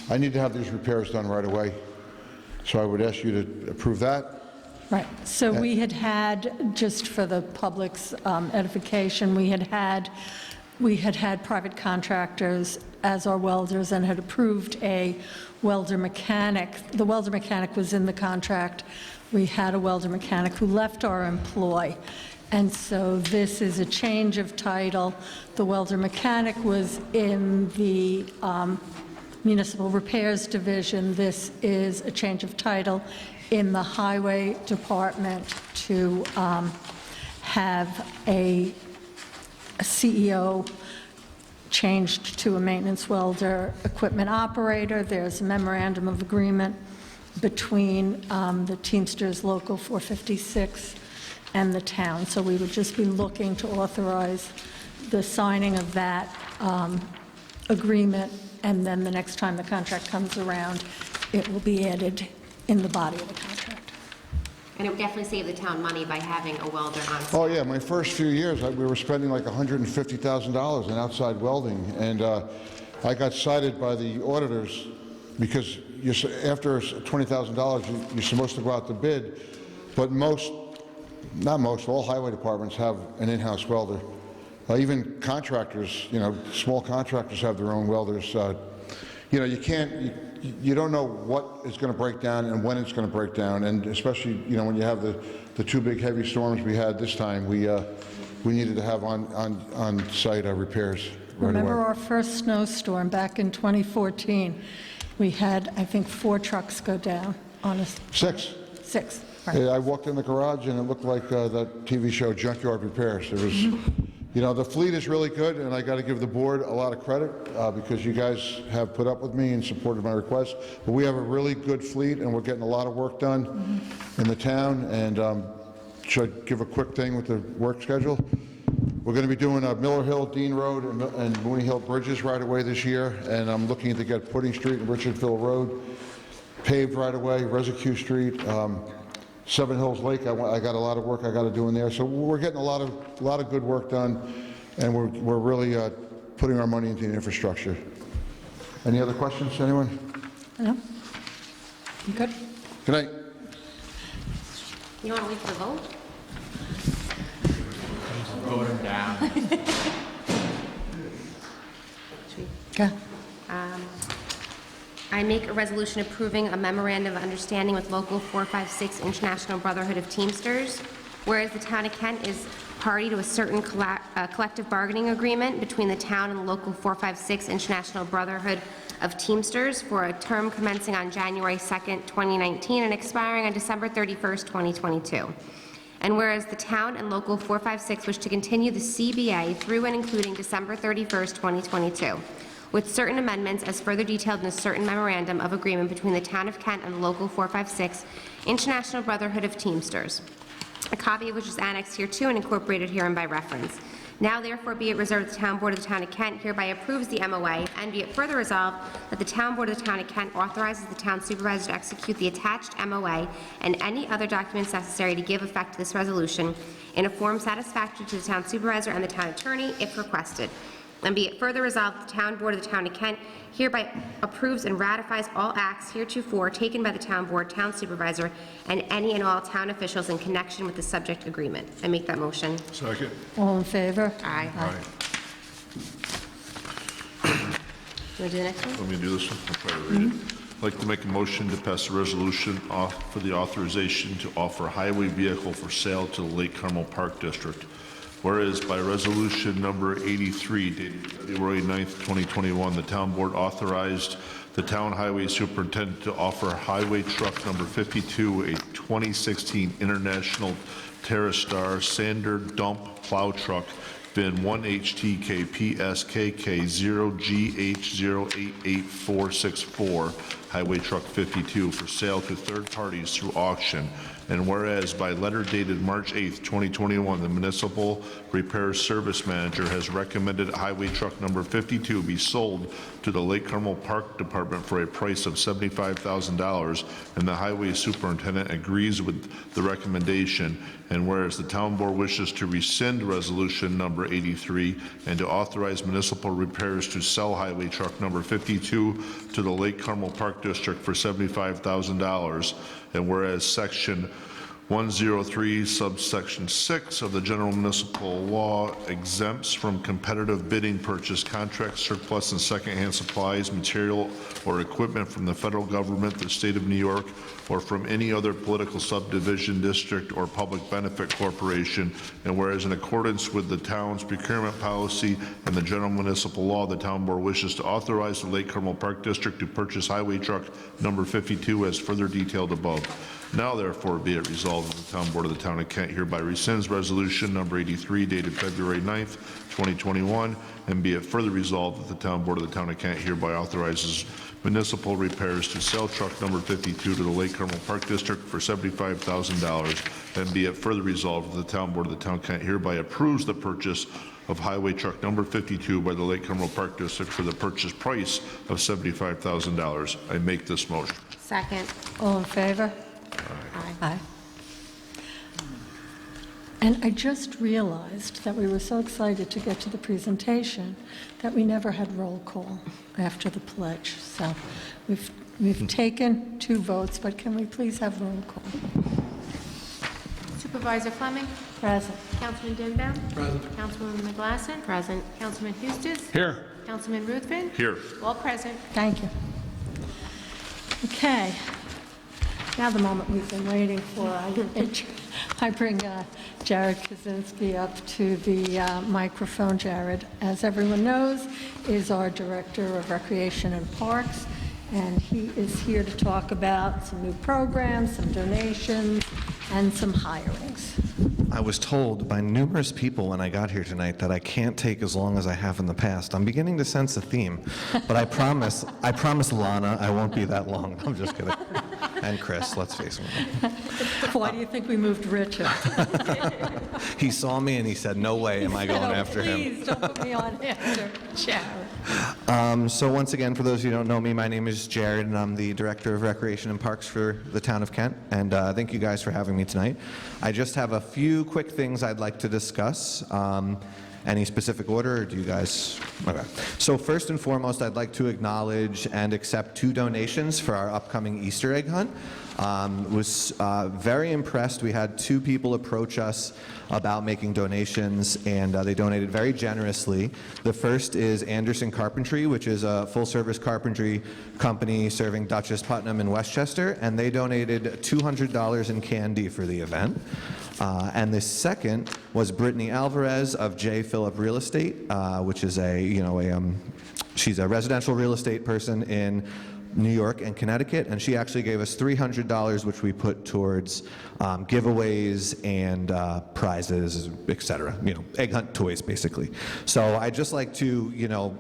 to have these repairs done right away. So I would ask you to approve that. Right, so we had, just for the public's edification, we had had private contractors as our welders and had approved a welder mechanic. The welder mechanic was in the contract. We had a welder mechanic who left our employ. And so this is a change of title. The welder mechanic was in the Municipal Repairs Division. This is a change of title in the Highway Department to have a CEO changed to a maintenance welder equipment operator. There's a memorandum of agreement between the Teamsters Local 456 and the town. So we would just be looking to authorize the signing of that agreement, and then the next time the contract comes around, it will be added in the body of the contract. And it would definitely save the town money by having a welder on site. Oh, yeah, my first few years, we were spending like $150,000 in outside welding, and I got cited by the auditors because after $20,000, you're supposed to go out to bid, but all highway departments have an in-house welder. Even contractors, small contractors have their own welders. You don't know what is going to break down and when it's going to break down, and especially, when you have the two big heavy storms we had this time, we needed to have on-site repairs right Remember away. our first snowstorm back in 2014? We had, I think, 4 trucks go down on a... 6. 6, right. I walked in the garage and it looked like that TV show Junkyard Repairs. It was, the fleet is really good, and I got to give the board a lot of credit because you guys have put up with me and supported my request. But we have a really good fleet, and we're getting a lot of work done in the town. And should I give a quick thing with the work schedule? We're going to be doing Miller Hill, Dean Road, and Mooney Hill bridges right away this year, and I'm looking to get Pudding Street and Richardville Road paved right away, Residue Street, Seven Hills Lake. I got a lot of work I got to do in there, so we're getting a lot of good work done, and we're really putting our money into the infrastructure. Any other questions, anyone? No? You good? Good night. You want to wait for the vote? Vote him down. Okay. I make a resolution approving a memorandum of understanding with Local 456 International Brotherhood of Teamsters, whereas the town of Kent is party to a certain collective bargaining agreement between the town and the Local 456 International Brotherhood of Teamsters for a term commencing on January 2nd, 2019 and expiring on December 31st, 2022. And whereas the town and Local 456 wish to continue the CBA through and including December 31st, 2022, with certain amendments as further detailed in a certain memorandum of agreement between the town of Kent and the Local 456 International Brotherhood of Teamsters, a copy of which is annexed hereto and incorporated herein by reference. Now therefore be it reserved the Town Board of the Town of Kent hereby approves the MOA, and be it further resolved that the Town Board of the Town of Kent authorizes the Town Supervisor to execute the attached MOA and any other documents necessary to give effect to this resolution in a form satisfactory to the Town Supervisor and the Town Attorney if requested. And be it further resolved that the Town Board of the Town of Kent hereby approves and ratifies all acts heretofore taken by the Town Board, Town Supervisor, and any and all town officials in connection with the subject agreement. I make that motion. Second. All in favor? Aye. Aye. Do you want to do the next one? Let me do this one. I'll try to read it. I'd like to make a motion to pass a resolution for the authorization to offer a highway vehicle for sale to the Lake Carmel Park District. Whereas by resolution number 83 dated February 9th, 2021, the town board authorized the town highway superintendent to offer highway truck number 52, a 2016 International TerraStar Sander Dump Plow Truck, VIN 1HTK PSKK 0GH088464, highway truck 52, for sale to third parties through auction. And whereas by letter dated March 8th, 2021, the Municipal Repair Service Manager has recommended highway truck number 52 be sold to the Lake Carmel Park Department for a price of $75,000, and the highway superintendent agrees with the recommendation. And whereas the town board wishes to rescind resolution number 83 and to authorize municipal repairs to sell highway truck number 52 to the Lake Carmel Park District for $75,000, and whereas section 103 subsection 6 of the general municipal law exempts from competitive bidding purchase, contract, surplus, and secondhand supplies, material, or equipment from the federal government, the state of New York, or from any other political subdivision, district, or public benefit corporation. And whereas in accordance with the town's procurement policy and the general municipal law, the town board wishes to authorize the Lake Carmel Park District to purchase highway truck number 52 as further detailed above. Now therefore be it resolved that the town board of the town of Kent hereby rescinds resolution number 83 dated February 9th, 2021, and be it further resolved that the town board of the town of Kent hereby authorizes municipal repairs to sell truck number 52 to the Lake Carmel Park District for $75,000, and be it further resolved that the town board of the town of Kent hereby approves the purchase of highway truck number 52 by the Lake Carmel Park District for the purchase price of $75,000. I make this motion. Second. All in favor? Aye. And I just realized that we were so excited to get to the presentation that we never had roll call after the pledge. So we've taken 2 votes, but can we please have roll call? Supervisor Fleming? Present. Councilman Dindal? Present. Councilwoman McGlasson? Present. Councilman Eustis? Here. Councilman Ruthven? Here. All present. Thank you. Okay. Now the moment we've been waiting for. I bring Jared Kaczynski up to the microphone. Jared, as everyone knows, is our Director of Recreation and Parks, and he is here to talk about some new programs, some donations, and some hirings. I was told by numerous people when I got here tonight that I can't take as long as I have in the past. I'm beginning to sense a theme, but I promise Lana, I won't be that long. I'm just kidding. And Chris, let's face it. Why do you think we moved Richard? He saw me and he said, "No way am I going after him." Please don't put me on after Jared. So once again, for those of you who don't know me, my name is Jared, and I'm the Director of Recreation and Parks for the town of Kent. And thank you guys for having me tonight. I just have a few quick things I'd like to discuss. Any specific order, or do you guys? Okay. So first and foremost, I'd like to acknowledge and accept 2 donations for our upcoming Easter egg hunt. Was very impressed. We had 2 people approach us about making donations, and they donated very generously. The first is Anderson Carpentry, which is a full-service carpentry company serving Dutchess, Putnam, and Westchester, and they donated $200 in candy for the event. And the second was Brittany Alvarez of J. Phillip Real Estate, which is she's a residential real estate person in New York and Connecticut, and she actually gave us $300, which we put towards giveaways and prizes, etc. Egg hunt toys, basically. So I'd just like to,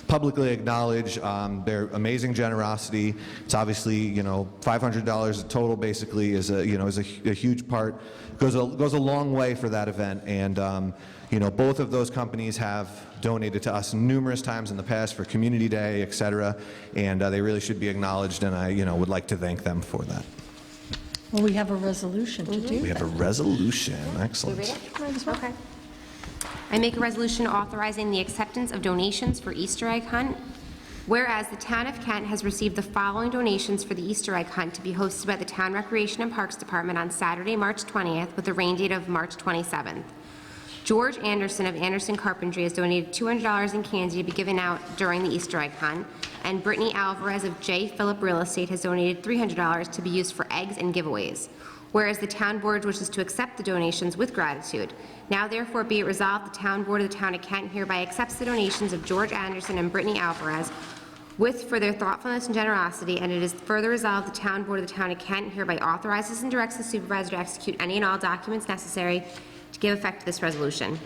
publicly acknowledge their amazing generosity. It's obviously, $500 total basically is a huge part. Goes a long way for that event, and both of those companies have donated to us numerous times in the past for Community Day, etc., and they really should be acknowledged, and I, would like to thank them for that. Well, we have a resolution to do We have a that. resolution. You Excellent. read it? Okay. I make a resolution authorizing the acceptance of donations for Easter egg hunt. Whereas the Town of Kent has received the following donations for the Easter egg hunt to be hosted by the Town Recreation and Parks Department on Saturday, March 20th, with a rain date of March 27th. George Anderson of Anderson Carpentry has donated $200 in candy to be given out during the Easter egg hunt, and Brittany Alvarez of J. Phillip Real Estate has donated $300 to be used for eggs and giveaways. Whereas the Town Board wishes to accept the donations with gratitude. Now therefore be it resolved, the Town Board of the Town of Kent hereby accepts the donations of George Anderson and Brittany Alvarez for their thoughtfulness and generosity, and it is further resolved, the Town Board of the Town of Kent hereby authorizes and directs the supervisor to execute any and all documents necessary to give effect to this resolution.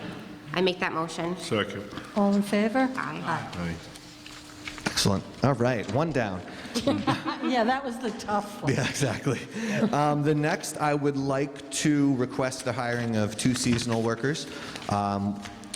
I make that motion. Second. All in favor? Aye. Excellent. All right, one down. Yeah, that was the tough one. Yeah, exactly. The next, I would like to request the hiring of 2 seasonal workers,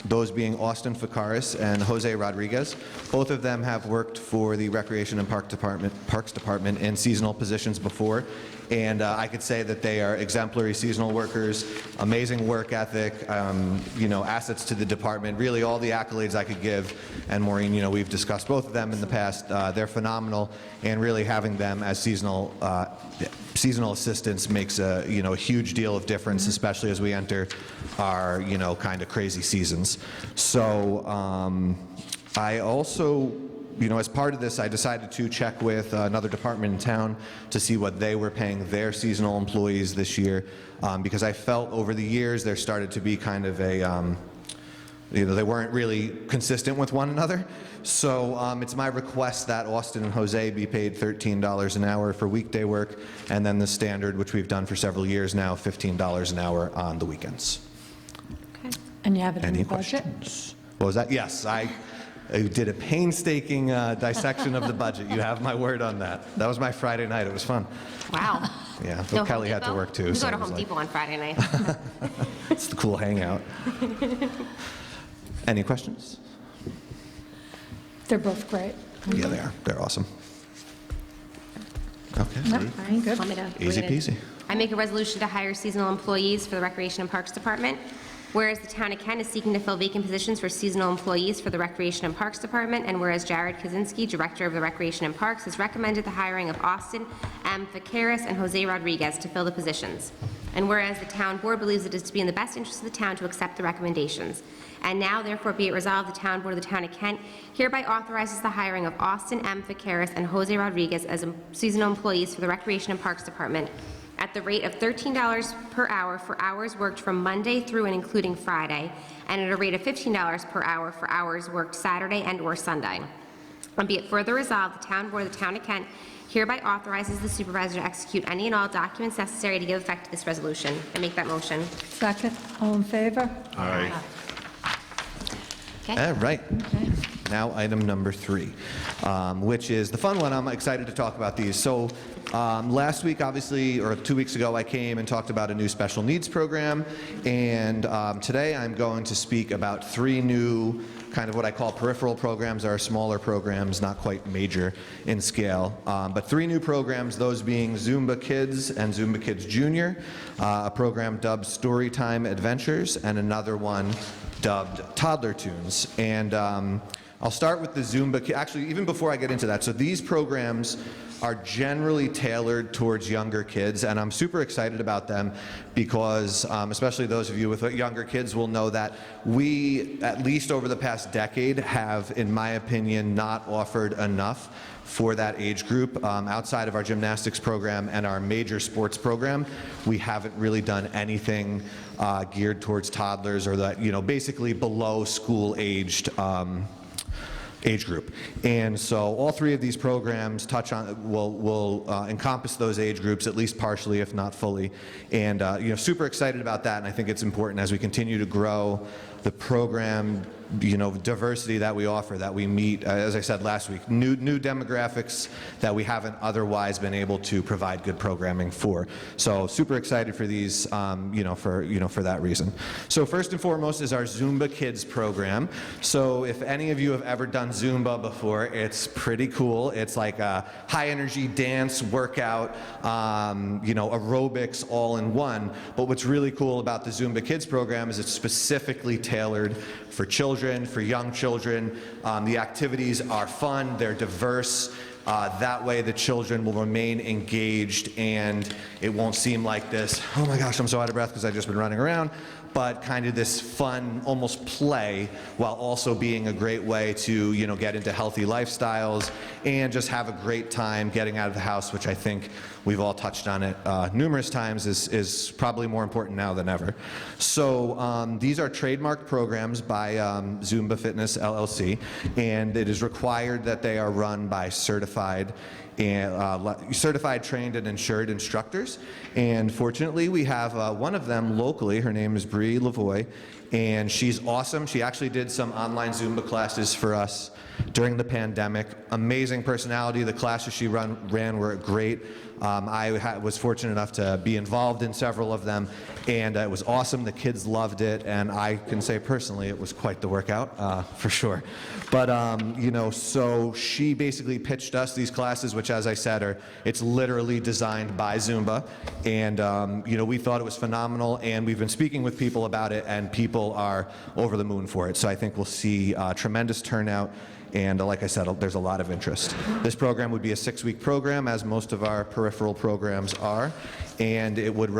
those being Austin Ficaris and Jose Rodriguez. Both of them have worked for the Recreation and Parks Department in seasonal positions before, and I could say that they are exemplary seasonal workers, amazing work ethic, assets to the department, really all the accolades I could give. And Maureen, we've discussed both of them in the past. They're phenomenal, and really having them as seasonal assistants makes a huge deal of difference, especially as we enter our kind of crazy seasons. So I also, as part of this, I decided to check with another department in town to see what they were paying their seasonal employees this year, because I felt over the years there started to be kind of a, they weren't really consistent with one another. So it's my request that Austin and Jose be paid $13 an hour for weekday work, and then the standard, which we've done for several years now, $15 an hour on the weekends. Okay. And you have it in Any the budget? questions? What was that? Yes, I did a painstaking dissection of the budget. You have my word on that. That was my Friday night. It was fun. Wow. Yeah, No but Kelly Home had to Depot? work too. We so go to it was Home like- Depot on Friday night. It's the cool hangout. Any questions? They're both great. Yeah, they are. They're awesome. Okay, Yep, good. Want me to read easy it? peasy. I make a resolution to hire seasonal employees for the Recreation and Parks Department. Whereas the Town of Kent is seeking to fill vacant positions for seasonal employees for the Recreation and Parks Department, and whereas Jared Kaczynski, Director of the Recreation and Parks, has recommended the hiring of Austin M. Ficaris and Jose Rodriguez to fill the positions. And whereas the Town Board believes it is to be in the best interest of the town to accept the recommendations. And now, therefore, be it resolved, the Town Board of the Town of Kent hereby authorizes the hiring of Austin M. Ficaris and Jose Rodriguez as seasonal employees for the Recreation and Parks Department at the rate of $13 per hour for hours worked from Monday through and including Friday, and at a rate of $15 per hour for hours worked Saturday and/or Sunday. And be it further resolved, the Town Board of the Town of Kent hereby authorizes the supervisor to execute any and all documents necessary to give effect to this resolution. I make that motion. Second, all in favor? Aye. Okay? All right. Okay. Now, item number 3, which is the fun one. I'm excited to talk about these. So last week, obviously, or 2 weeks ago, I came and talked about a new special needs program. And today, I'm going to speak about 3 new kind of what I call peripheral programs, are smaller programs, not quite major in scale. But 3 new programs, those being Zumba Kids and Zumba Kids Junior, a program dubbed Storytime Adventures, and another one dubbed Toddler Tunes. And I'll start with the Zumba. Actually, even before I get into that, so these programs are generally tailored towards younger kids, and I'm super excited about them because, especially those of you with younger kids will know that we, at least over the past decade, have, in my opinion, not offered enough for that age group. Outside of our gymnastics program and our major sports program, we haven't really done anything geared towards toddlers or that, basically below school-aged age group. And so all three of these programs will encompass those age groups, at least partially, if not fully. And super excited about that, and I think it's important as we continue to grow the program, diversity that we offer, that we meet, as I said last week, new demographics that we haven't otherwise been able to provide good programming for. So super excited for these, for that reason. So first and foremost is our Zumba Kids program. So if any of you have ever done Zumba before, it's pretty cool. It's like a high energy dance workout, aerobics all in one. But what's really cool about the Zumba Kids program is it's specifically tailored for children, for young children. The activities are fun, they're diverse. That way the children will remain engaged and it won't seem like this, oh my gosh, I'm so out of breath because I've just been running around, but kind of this fun, almost play, while also being a great way to, get into healthy lifestyles and just have a great time getting out of the house, which I think we've all touched on it numerous times, is probably more important now than ever. So these are trademarked programs by Zumba Fitness LLC, and it is required that they are run by certified, trained, and insured instructors. And fortunately, we have one of them locally. Her name is Bree Lavoie, and she's awesome. She actually did some online Zumba classes for us during the pandemic. Amazing personality. The classes she ran were great. I was fortunate enough to be involved in several of them, and it was awesome. The kids loved it, and I can say personally it was quite the workout, for sure. But, so she basically pitched us these classes, which, as I said, it's literally designed by Zumba, and, we thought it was phenomenal, and we've been speaking with people about it, and people are over the moon for it. So I think we'll see tremendous turnout. And like I said, there's a lot of interest. This program would be a 6-week program, as most of our peripheral programs are, and it would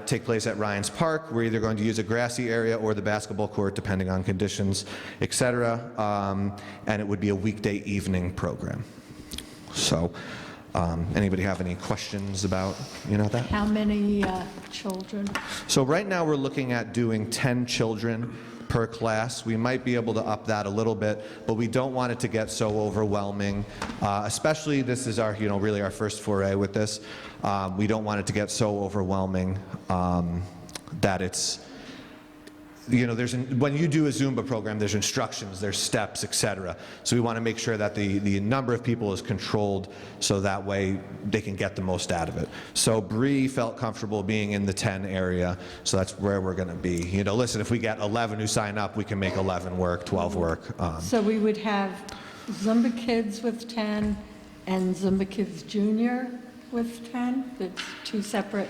take place at Ryan's Park. We're either going to use a grassy area or the basketball court, depending on conditions, etc. And it would be a weekday evening program. So, anybody have any questions about that? How many children? So right now we're looking at doing 10 children per class. We might be able to up that a little bit, but we don't want it to get so overwhelming. Especially, this is our, really our first foray with this. We don't want it to get so overwhelming that it's, when you do a Zumba program, there's instructions, there's steps, etc. So we want to make sure that the number of people is controlled, so that way they can get the most out of it. So Bree felt comfortable being in the 10 area, so that's where we're going to be. Listen, if we get 11 who sign up, we can make 11 work, 12 work. So we would have Zumba Kids with 10 and Zumba Kids Junior with 10? It's two separate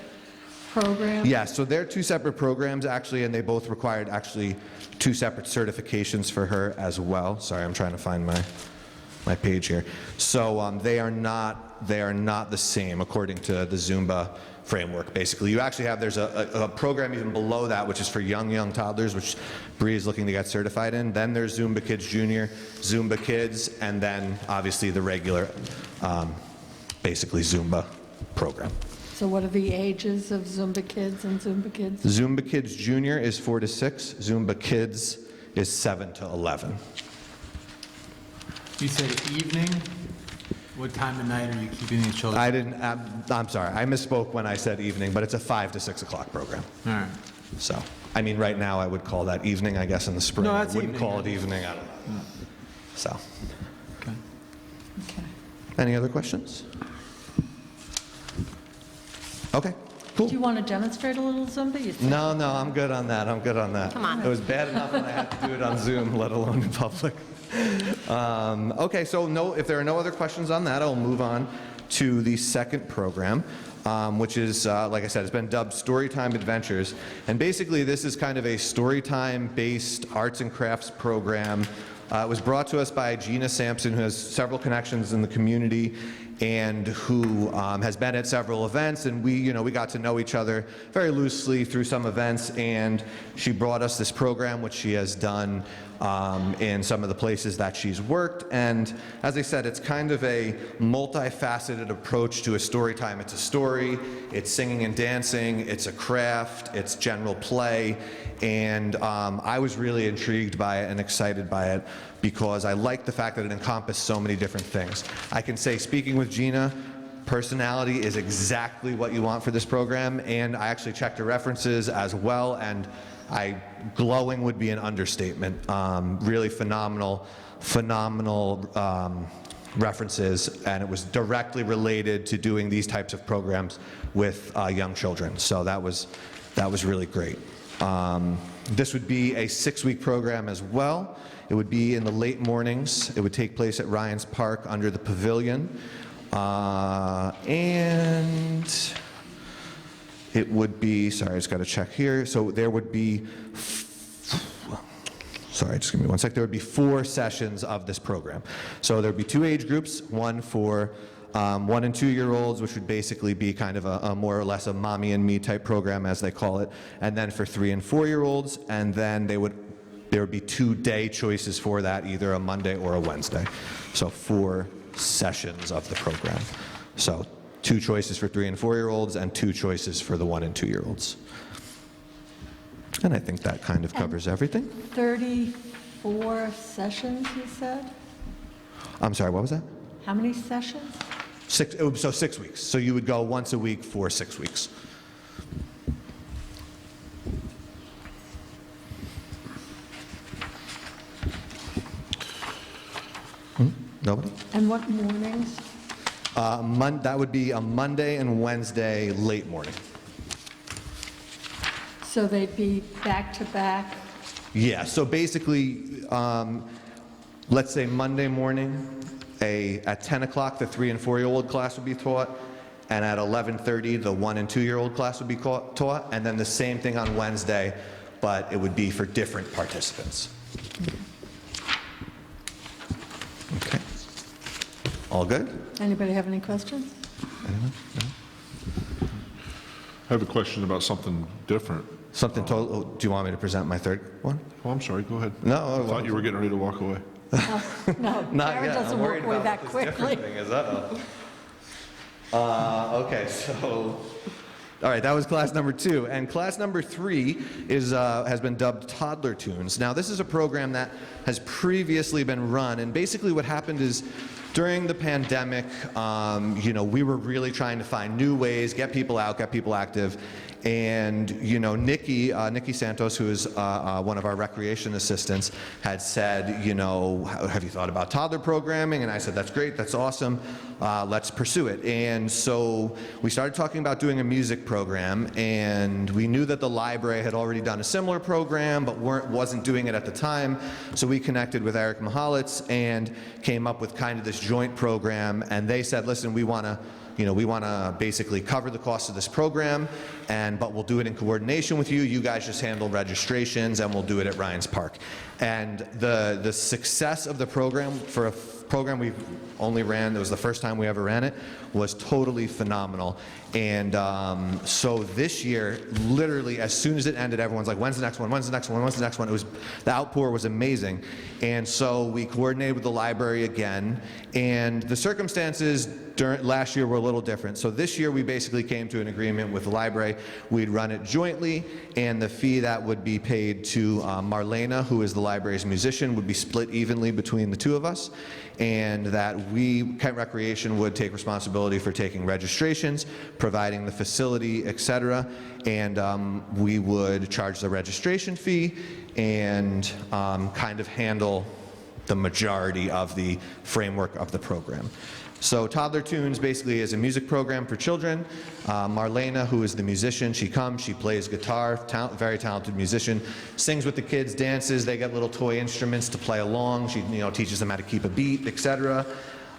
programs? Yeah, so they're two separate programs, actually, and they both required, actually, two separate certifications for her as well. Sorry, I'm trying to find my page here. So they are not the same according to the Zumba framework. Basically, you actually have, there's a program even below that, which is for young toddlers, which Bree is looking to get certified in. Then there's Zumba Kids Junior, Zumba Kids, and then obviously the regular, basically Zumba program. So what are the ages of Zumba Kids and Zumba Kids? Zumba Kids Junior is 4 to 6. Zumba Kids is 7 to 11. You said evening? What time of night are you keeping these children? I'm sorry, I misspoke when I said evening, but it's a 5 to 6 o'clock program. All right. So, right now I would call that evening, I guess in the spring. No, that's I wouldn't evening, call it yeah. evening, I don't know. So, Okay. Okay. any other questions? Okay, cool. Do you want to demonstrate a little Zumba? You think? No, I'm good on that. Come on. It was bad enough when I had to do it on Zoom, let alone in public. Okay, so if there are no other questions on that, I'll move on to the second program, which is, like I said, it's been dubbed Storytime Adventures. And basically, this is kind of a storytime-based arts and crafts program. It was brought to us by Gina Sampson, who has several connections in the community and who has been at several events, and we got to know each other very loosely through some events, and she brought us this program, which she has done in some of the places that she's worked. And as I said, it's kind of a multifaceted approach to a story time. It's a story, it's singing and dancing, it's a craft, it's general play, and I was really intrigued by it and excited by it because I like the fact that it encompassed so many different things. I can say, speaking with Gina, personality is exactly what you want for this program, and I actually checked her references as well, and glowing would be an understatement. Really phenomenal references, and it was directly related to doing these types of programs with young children. So that was really great. This would be a 6-week program as well. It would be in the late mornings. It would take place at Ryan's Park under the pavilion. And it would be, sorry, I just got to check here. So there would be, sorry, just give me one sec. There would be 4 sessions of this program. So there would be 2 age groups, one for 1 and 2-year-olds, which would basically be kind of a more or less a mommy and me type program, as they call it, and then for 3 and 4-year-olds, and then there would be 2 day choices for that, either a Monday or a Wednesday. So 4 sessions of the program. So 2 choices for 3 and 4-year-olds and 2 choices for the 1 and 2-year-olds. And I think that kind of covers everything. 34 sessions, you said? I'm sorry, what was that? How many sessions? 6 weeks. So you would go once a week for 6 weeks. Nobody? And what mornings? That would be a Monday and Wednesday late morning. So they'd be back to back? Yeah, so basically, let's say Monday morning, at 10 o'clock, the 3 and 4-year-old class would be taught, and at 11:30, the 1 and 2-year-old class would be taught, and then the same thing on Wednesday, but it would be for different participants. Okay. All good? Anybody have any questions? Anyone? No? I have a question about something different. Something total, do you want me to present my third one? Oh, I'm sorry, go ahead. No, I thought you were getting ready to walk away. No, Not Karen yet. doesn't I'm walk worried away about that what this different quickly. thing is. Okay, so, all right, that was class number 2. And class number 3 has been dubbed Toddler Tunes. Now, this is a program that has previously been run, and basically what happened is during the pandemic, we were really trying to find new ways, get people out, get people active. And, Nikki Santos, who is one of our recreation assistants, had said, have you thought about toddler programming? And I said, that's great, that's awesome, let's pursue it. And so we started talking about doing a music program, and we knew that the library had already done a similar program, but wasn't doing it at the time. So we connected with Eric Mahalitz and came up with kind of this joint program, and they said, listen, we want to basically cover the cost of this program, but we'll do it in coordination with you. You guys just handle registrations, and we'll do it at Ryan's Park. And the success of the program, for a program we only ran, it was the first time we ever ran it, was totally phenomenal. And so this year, literally, as soon as it ended, everyone's like, when's the next one, when's the next one, when's the next one? The outpour was amazing. And so we coordinated with the library again, and the circumstances last year were a little different. So this year we basically came to an agreement with the library. We'd run it jointly, and the fee that would be paid to Marlena, who is the library's musician, would be split evenly between the 2 of us, and that Kent Recreation would take responsibility for taking registrations, providing the facility, etc., and we would charge the registration fee and kind of handle the majority of the framework of the program. So Toddler Tunes basically is a music program for children. Marlena, who is the musician, she comes, she plays guitar, very talented musician, sings with the kids, dances, they get little toy instruments to play along, she teaches them how to keep a beat, etc.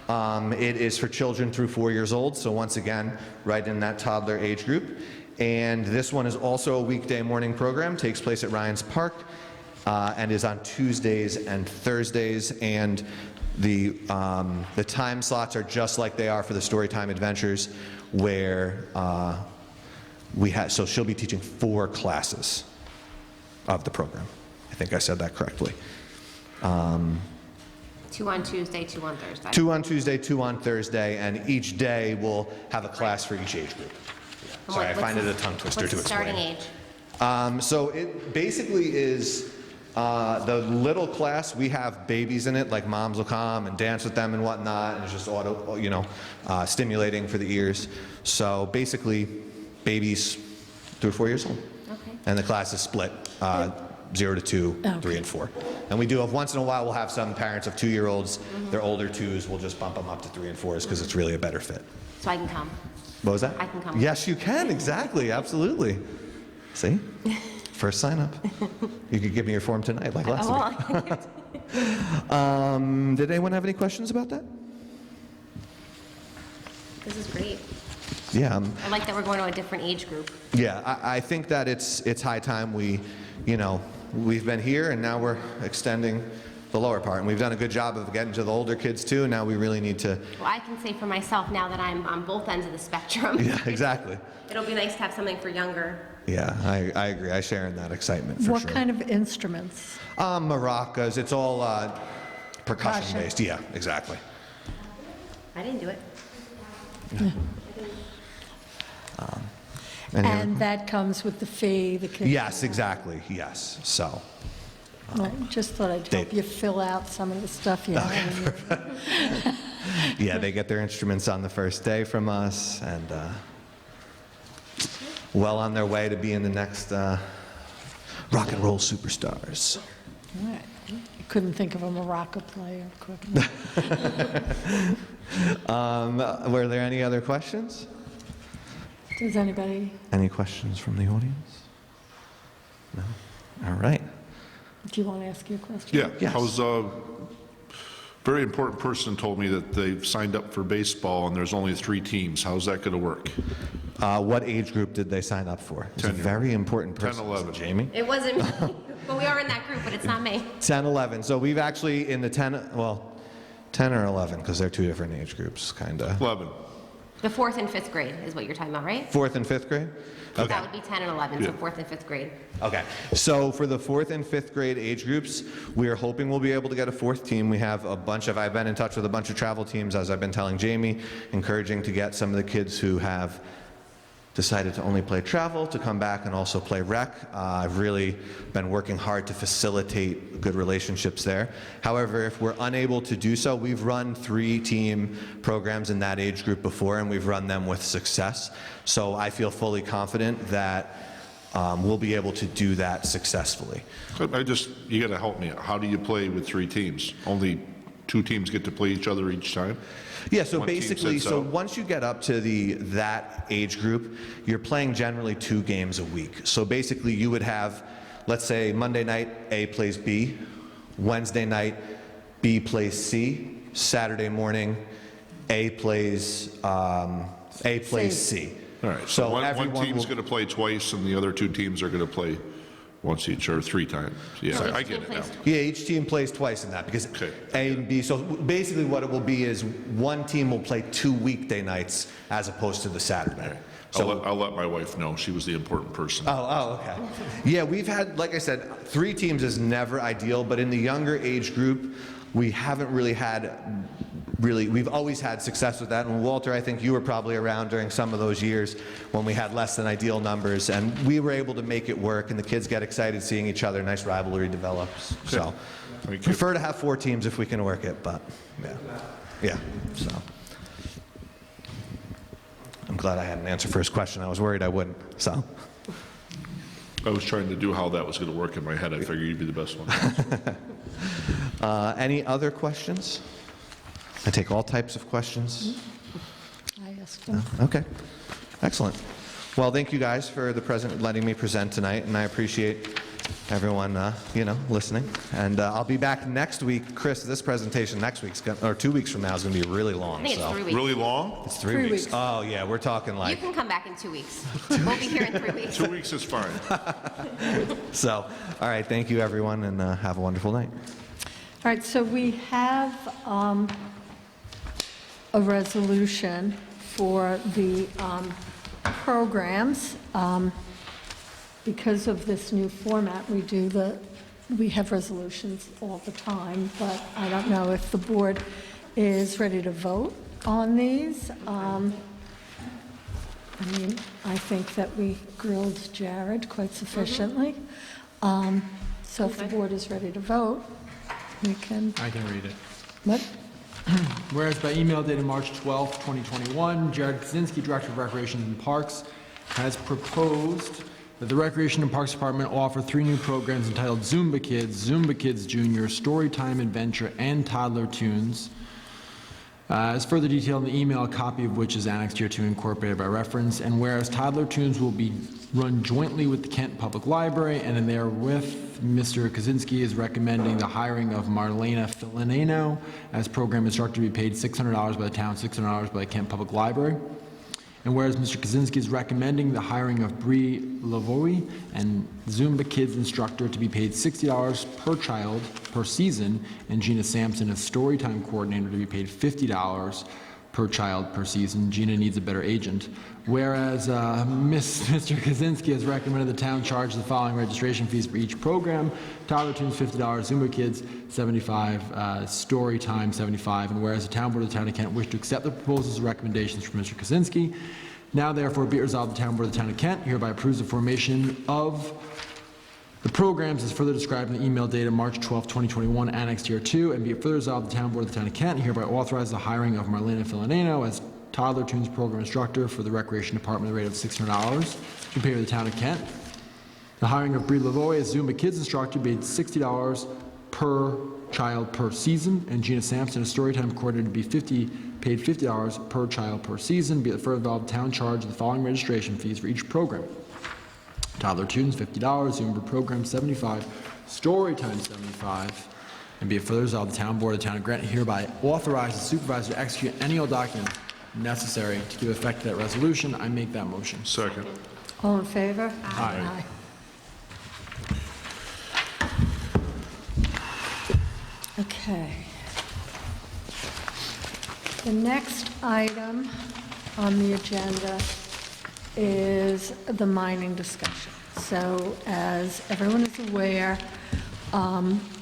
It is for children through 4 years old, so once again, right in that toddler age group. And this one is also a weekday morning program, takes place at Ryan's Park, and is on Tuesdays and Thursdays. And the time slots are just like they are for the Storytime Adventures, where so she'll be teaching 4 classes of the program. I think I said that correctly. 2 on Tuesday, 2 on Thursday. 2 on Tuesday, 2 on Thursday, and each day will have a class for each age group. Sorry, I find it a tongue twister to explain. What's the starting age? So it basically is the little class. We have babies in it, like moms will come and dance with them and whatnot, and it's just stimulating for the ears. So basically, babies through 4 years old. Okay. And the class is split 0 to 2, 3 and 4. And we do have, once in a while, we'll have some parents of 2-year-olds, their older 2s, we'll just bump them up to 3 and 4s because it's really a better fit. So I can come. What was that? I can come. Yes, you can, exactly, absolutely. See? First sign up. You could give me your form tonight, like last week. Did anyone have any questions about that? This is great. Yeah. I like that we're going to a different age group. Yeah, I think that it's high time we've been here and now we're extending the lower part. And we've done a good job of getting to the older kids too, and now we really need to... Well, I can say for myself now that I'm on both ends of the spectrum. Yeah, exactly. It'll be nice to have something for younger. Yeah, I agree. I share in that excitement for What sure. kind of instruments? Maracas, it's all percussion based. Yeah, exactly. I didn't do it. And that comes with the fee, the kids? Yes, exactly, yes. So, I just thought I'd help you fill out some of the stuff you have. yeah, they get their instruments on the first day from us, and well on their way to being the next rock and roll superstars. All right. You couldn't think of a maraca player quick. Were there any other questions? Does anybody? Any questions from the audience? No? All right. Do you want to ask your question? Yeah, Yes. I was a very important person told me that they've signed up for baseball and there's only 3 teams. How's that going to work? What age group did they sign up for? It's a 10-year-old. very important person. 10, 11. Jamie? It wasn't me, but we are in that group, but it's not me. 10, 11. So we've actually in the 10 or 11, because they're 2 different age groups, kind of. 11. The 4th and 5th grade is what you're talking about, right? 4th and 5th grade? Okay. That would be 10 and 11, so Yeah. 4th and 5th grade. Okay. So for the 4th and 5th grade age groups, we are hoping we'll be able to get a 4th team. We have I've been in touch with a bunch of travel teams, as I've been telling Jamie, encouraging to get some of the kids who have decided to only play travel to come back and also play rec. I've really been working hard to facilitate good relationships there. However, if we're unable to do so, we've run 3-team programs in that age group before, and we've run them with success. So I feel fully confident that we'll be able to do that successfully. You got to help me. How do you play with 3 teams? Only 2 teams get to play each other each time? Yeah, so One team basically, sits so out. once you get up to that age group, you're playing generally 2 games a week. So basically, you would have, let's say, Monday night, A plays B, Wednesday night, B plays C, Saturday morning, A plays C. All right, so one everyone team's will- going to play twice and the other 2 teams are going to play once each or 3 times. Yeah, I get it now. Yeah, each team plays twice in that because Okay. A and B. So basically, what it will be is one team will play 2 weekday nights as opposed to the Saturday. I'll let my wife know. She was the important person. Oh, okay. Yeah, we've had, like I said, 3 teams is never ideal, but in the younger age group, we haven't we've always had success with that. And Walter, I think you were probably around during some of those years when we had less than ideal numbers, and we were able to make it work, and the kids get excited seeing each other, nice rivalry develops. So, Thank you. prefer to have 4 teams if we can work it, but, yeah, so. I'm glad I had an answer for his question. I was worried I wouldn't, so. I was trying to do how that was going to work in my head. I figured you'd be the best one. Any other questions? I take all types of questions. I asked them. Okay, excellent. Well, thank you guys for letting me present tonight, and I appreciate everyone, listening. And I'll be back next week. Chris, this presentation next week's, or 2 weeks from now, is going to be really long. I think it's 3 weeks. Really long? It's 3 3 weeks. weeks. Oh, yeah, we're talking You like, can come back in 2 weeks. We'll be here in 3 weeks. 2 weeks is fine. so, all right, thank you, everyone, and have a wonderful night. All right, so we have a resolution for the programs. Because of this new format, we have resolutions all the time, but I don't know if the board is ready to vote on these. I think that we grilled Jared quite sufficiently. So if the board is ready to vote, we can, I can read it. what? Whereas by email dated March 12, 2021, Jared Kaczynski, Director of Recreation and Parks, has proposed that the Recreation and Parks Department offer 3 new programs entitled Zumba Kids Junior, Storytime Adventure, and Toddler Tunes. As further detailed in the email, a copy of which is annexed here to incorporated by reference. And whereas Toddler Tunes will be run jointly with the Kent Public Library, and in therewith, Mr. Kaczynski is recommending the hiring of Marlena Filinano as program instructor to be paid $600 by the town, $600 by the Kent Public Library. And whereas Mr. Kaczynski is recommending the hiring of Bree Lavoie and Zumba Kids instructor to be paid $60 per child per season, and Gina Sampson as storytime coordinator to be paid $50 per child per season. Gina needs a better agent. Whereas Mr. Kaczynski has recommended the town charge the following registration fees for each program: Toddler Tunes $50, Zumba Kids $75, Storytime $75. And whereas the town board of the town of Kent wish to accept the proposals and recommendations from Mr. Kaczynski, now therefore be it resolved the town board of the town of Kent hereby approves the formation of the programs as further described in the email dated March 12, 2021, annexed here too, and be it further resolved the town board of the town of Kent hereby authorizes the hiring of Marlena Filinano as Toddler Tunes program instructor for the Recreation Department at the rate of $600 to pay to the town of Kent. The hiring of Bree Lavoie as Zumba Kids instructor paid $60 per child per season, and Gina Sampson as Storytime coordinator to be paid $50 per child per season. Be it further resolved, town charge the following registration fees for each program: Toddler Tunes $50, Zumba program $75, Storytime $75. And be it further resolved, the town board of the town of Grant hereby authorizes the supervisor to execute any all documents necessary to give effect to that resolution. I make that motion. Second. All in favor? Aye. Okay. The next item on the agenda is the mining discussion. So as everyone is aware,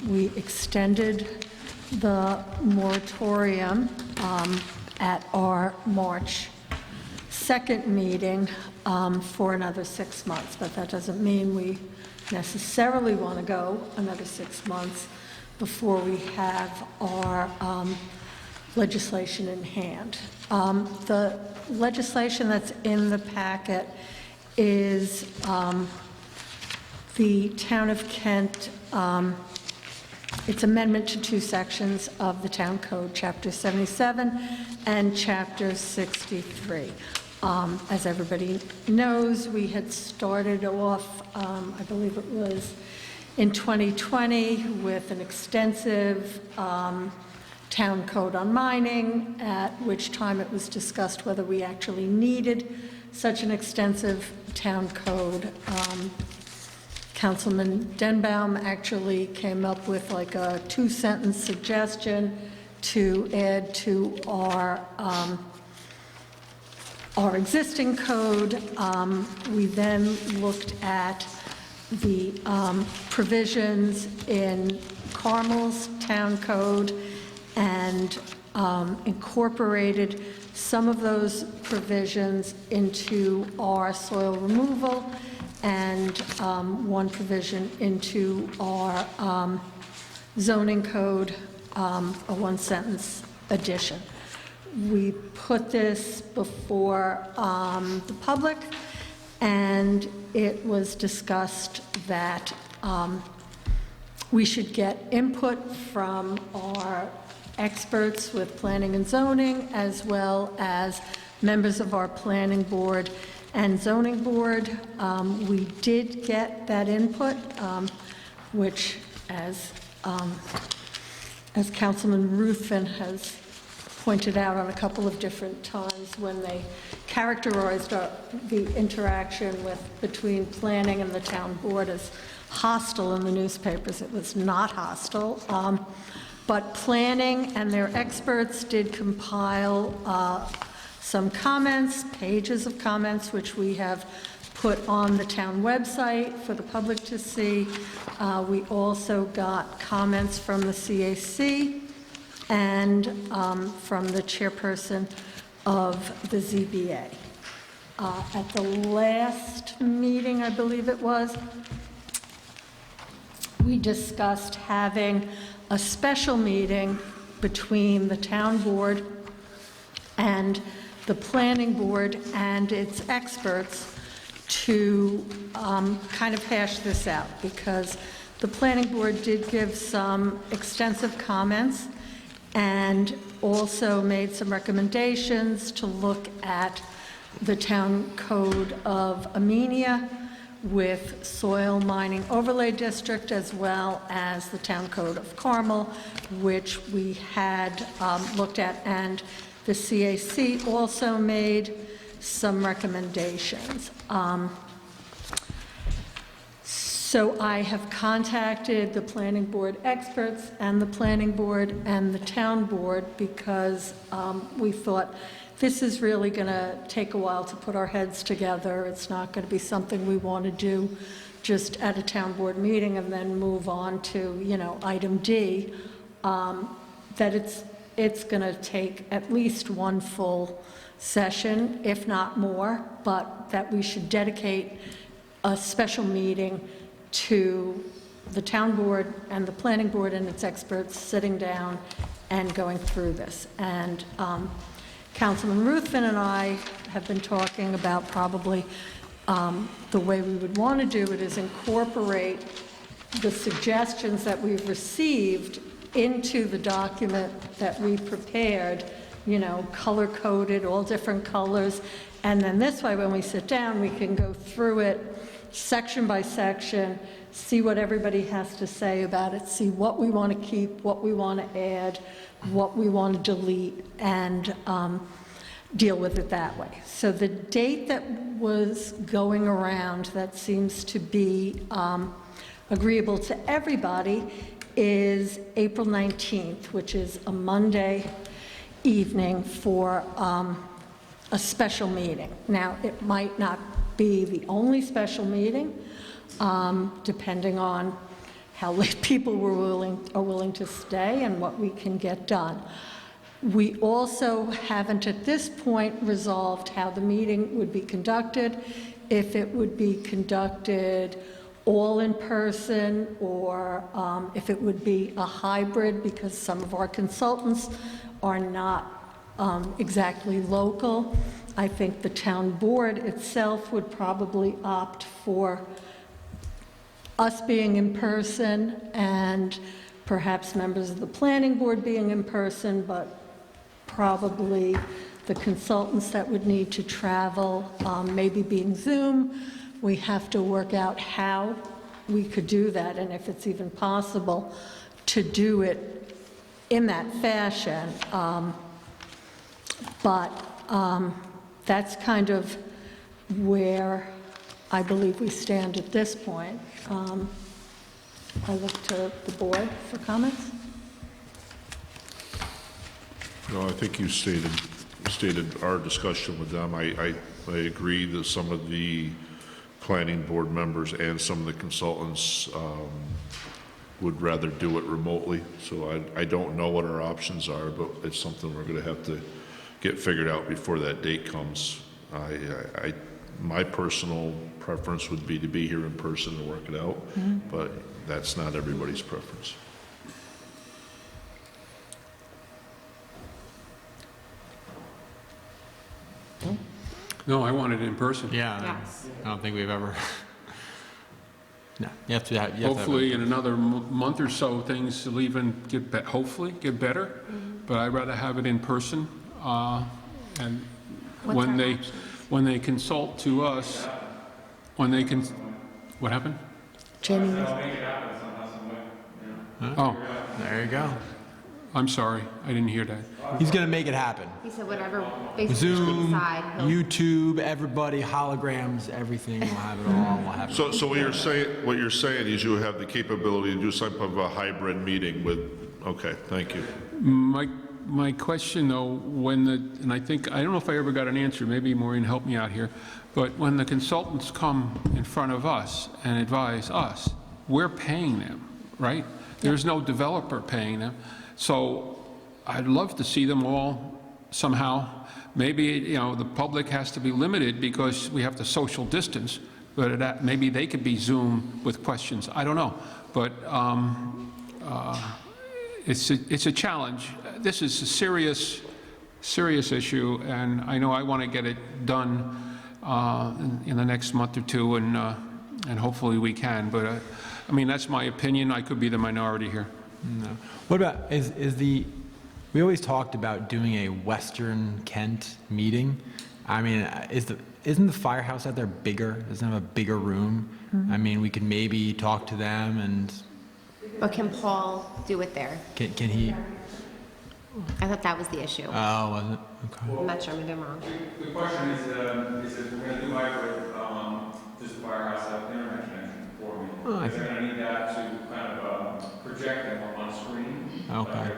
we extended the moratorium at our March 2nd meeting for another 6 months, but that doesn't mean we necessarily want to go another 6 months before we have our legislation in hand. The legislation that's in the packet is the Town of Kent, it's amendment to 2 sections of the Town Code, Chapter 77 and Chapter 63. As everybody knows, we had started off, I believe it was in 2020, with an extensive town code on mining, at which time it was discussed whether we actually needed such an extensive town code. Councilman Denbaum actually came up with like a 2-sentence suggestion to add to our existing code. We then looked at the provisions in Carmel's town code and incorporated some of those provisions into our soil removal and one provision into our zoning code, a 1-sentence addition. We put this before the public, and it was discussed that we should get input from our experts with planning and zoning, as well as members of our planning board, and Zoning Board. We did get that input, which, as Councilman Ruthven has pointed out on a couple of different times when they characterized the interaction between planning and the town board as hostile in the newspapers. It was not hostile. But planning and their experts did compile some comments, pages of comments, which we have put on the town website for the public to see. We also got comments from the CAC and from the chairperson of the ZBA. At the last meeting, I believe it was, we discussed having a special meeting between the town board and the planning board and its experts to kind of hash this out, because the planning board did give some extensive comments and also made some recommendations to look at the town code of Amenia with soil mining overlay district, as well as the town code of Carmel, which we had looked at, and the CAC also made some recommendations. So I have contacted the planning board experts and the planning board and the town board because we thought this is really going to take a while to put our heads together. It's not going to be something we want to do just at a town board meeting and then move on to, you know, item D. That it's going to take at least one full session, if not more, but that we should dedicate a special meeting to the town board and the planning board and its experts sitting down and going through this. And Councilman Ruthven and I have been talking about probably the way we would want to do it is incorporate the suggestions that we've received into the document that we prepared, you know, color-coded, all different colors. And then this way, when we sit down, we can go through it section by section, see what everybody has to say about it, see what we want to keep, what we want to add, what we want to delete, and deal with it that way. So the date that was going around that seems to be agreeable to everybody is April 19th, which is a Monday evening for a special meeting. Now, it might not be the only special meeting, depending on how late people are willing to stay and what we can get done. We also haven't at this point resolved how the meeting would be conducted, if it would be conducted all in person or if it would be a hybrid, because some of our consultants are not exactly local. I think the town board itself would probably opt for us being in person and perhaps members of the planning board being in person, but probably the consultants that would need to travel, maybe being Zoom. We have to work out how we could do that and if it's even possible to do it in that fashion. That's kind of where I believe we stand at this point. I look to the board for comments. No, I think you stated our discussion with them. I agree that some of the planning board members and some of the consultants would rather do it remotely. So I don't know what our options are, but it's something we're going to have to get figured out before that date comes. My personal preference would be to be here in person and work it out, but that's not everybody's preference. No, I want it in person. Yeah, Yes. I don't think we've ever. No, you have to have. Hopefully, in another month or so, things will even hopefully get better. But I'd rather have it in person. And What's when our they, options? when they consult to us, what happened? Jamie, Oh, There you go. I'm sorry, I didn't hear that. He's going to make it happen. He said whatever basically Zoom, decide. he'll- YouTube, everybody, holograms, everything. We'll have it all. We'll have it. So what you're saying is you have the capability to do some type of a hybrid meeting with, okay, thank you. My question, though, and I don't know if I ever got an answer, maybe Maureen helped me out here, but when the consultants come in front of us and advise us, we're paying them, right? There's no developer paying them. So I'd love to see them all somehow. Maybe, the public has to be limited because we have to social distance, but maybe they could be Zoom with questions. I don't know. But it's a challenge. This is a serious issue, and I know I want to get it done in the next month or two, and hopefully we can. But I mean, that's my opinion. I could be the minority here. No. What about, we always talked about doing a Western Kent meeting. I mean, isn't the firehouse out there bigger? Doesn't it have a bigger room? I mean, we could maybe talk to them and... But can Paul do it there? Can he? I thought that was the issue. Oh, was it? Okay. I'm not sure, maybe I'm wrong. The question is if we're going to do hybrid, does the firehouse have internet connection for me? Oh, I Is it going to need that to kind of project them on screen? Okay. Like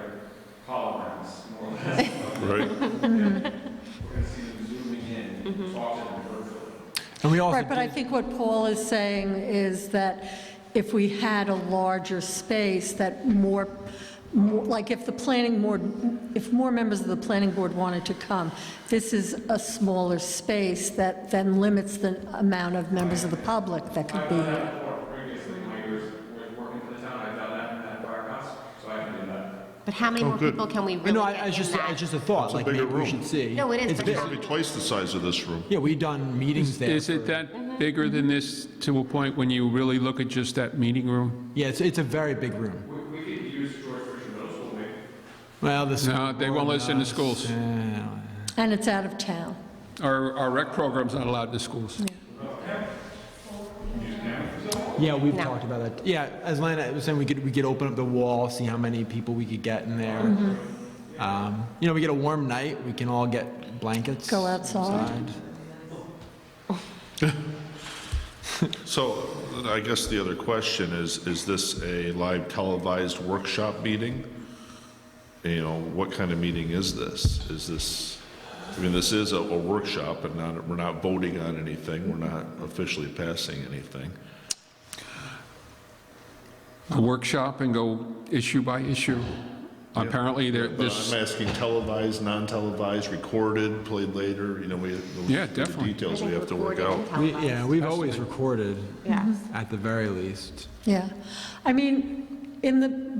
holograms, more or less. Right? We're going to see them zooming in, talk to them virtually. And we also right, but I think what Paul is saying is that if we had a larger space, that more like if more members of the planning board wanted to come, this is a smaller space that then limits the amount of members of the public that could be here. Previously, in my years working for the town, I've done that in that firehouse, so I can do that. But how many more good. people can we really No, get it's in that? just a thought. Like bigger maybe we room. should see. No, it is, It's but big. how- Probably twice the size of this room. Yeah, we've done meetings there. Is it that bigger than this to a point when you really look at just that meeting room? Yeah, it's a very big room. We could use George Christian Middle School, maybe. Well, this. No, they won't listen to schools. And it's out of town. Our rec program's not allowed to schools. Yeah, we've No. talked about that. Yeah, as Lana was saying, we could open up the wall, see how many people we could get in there. We get a warm night, we can all get blankets. Go outside. So I guess the other question is this a live televised workshop meeting? What kind of meeting is this? This is a workshop, and we're not voting on anything. We're not officially passing anything. A workshop and go issue by issue. Apparently, But I'm asking televised, non-televised, recorded, played later, Yeah, definitely. details we have to work Recorded out. and televised. We've always recorded, Yes. at the very least. Yeah. I mean,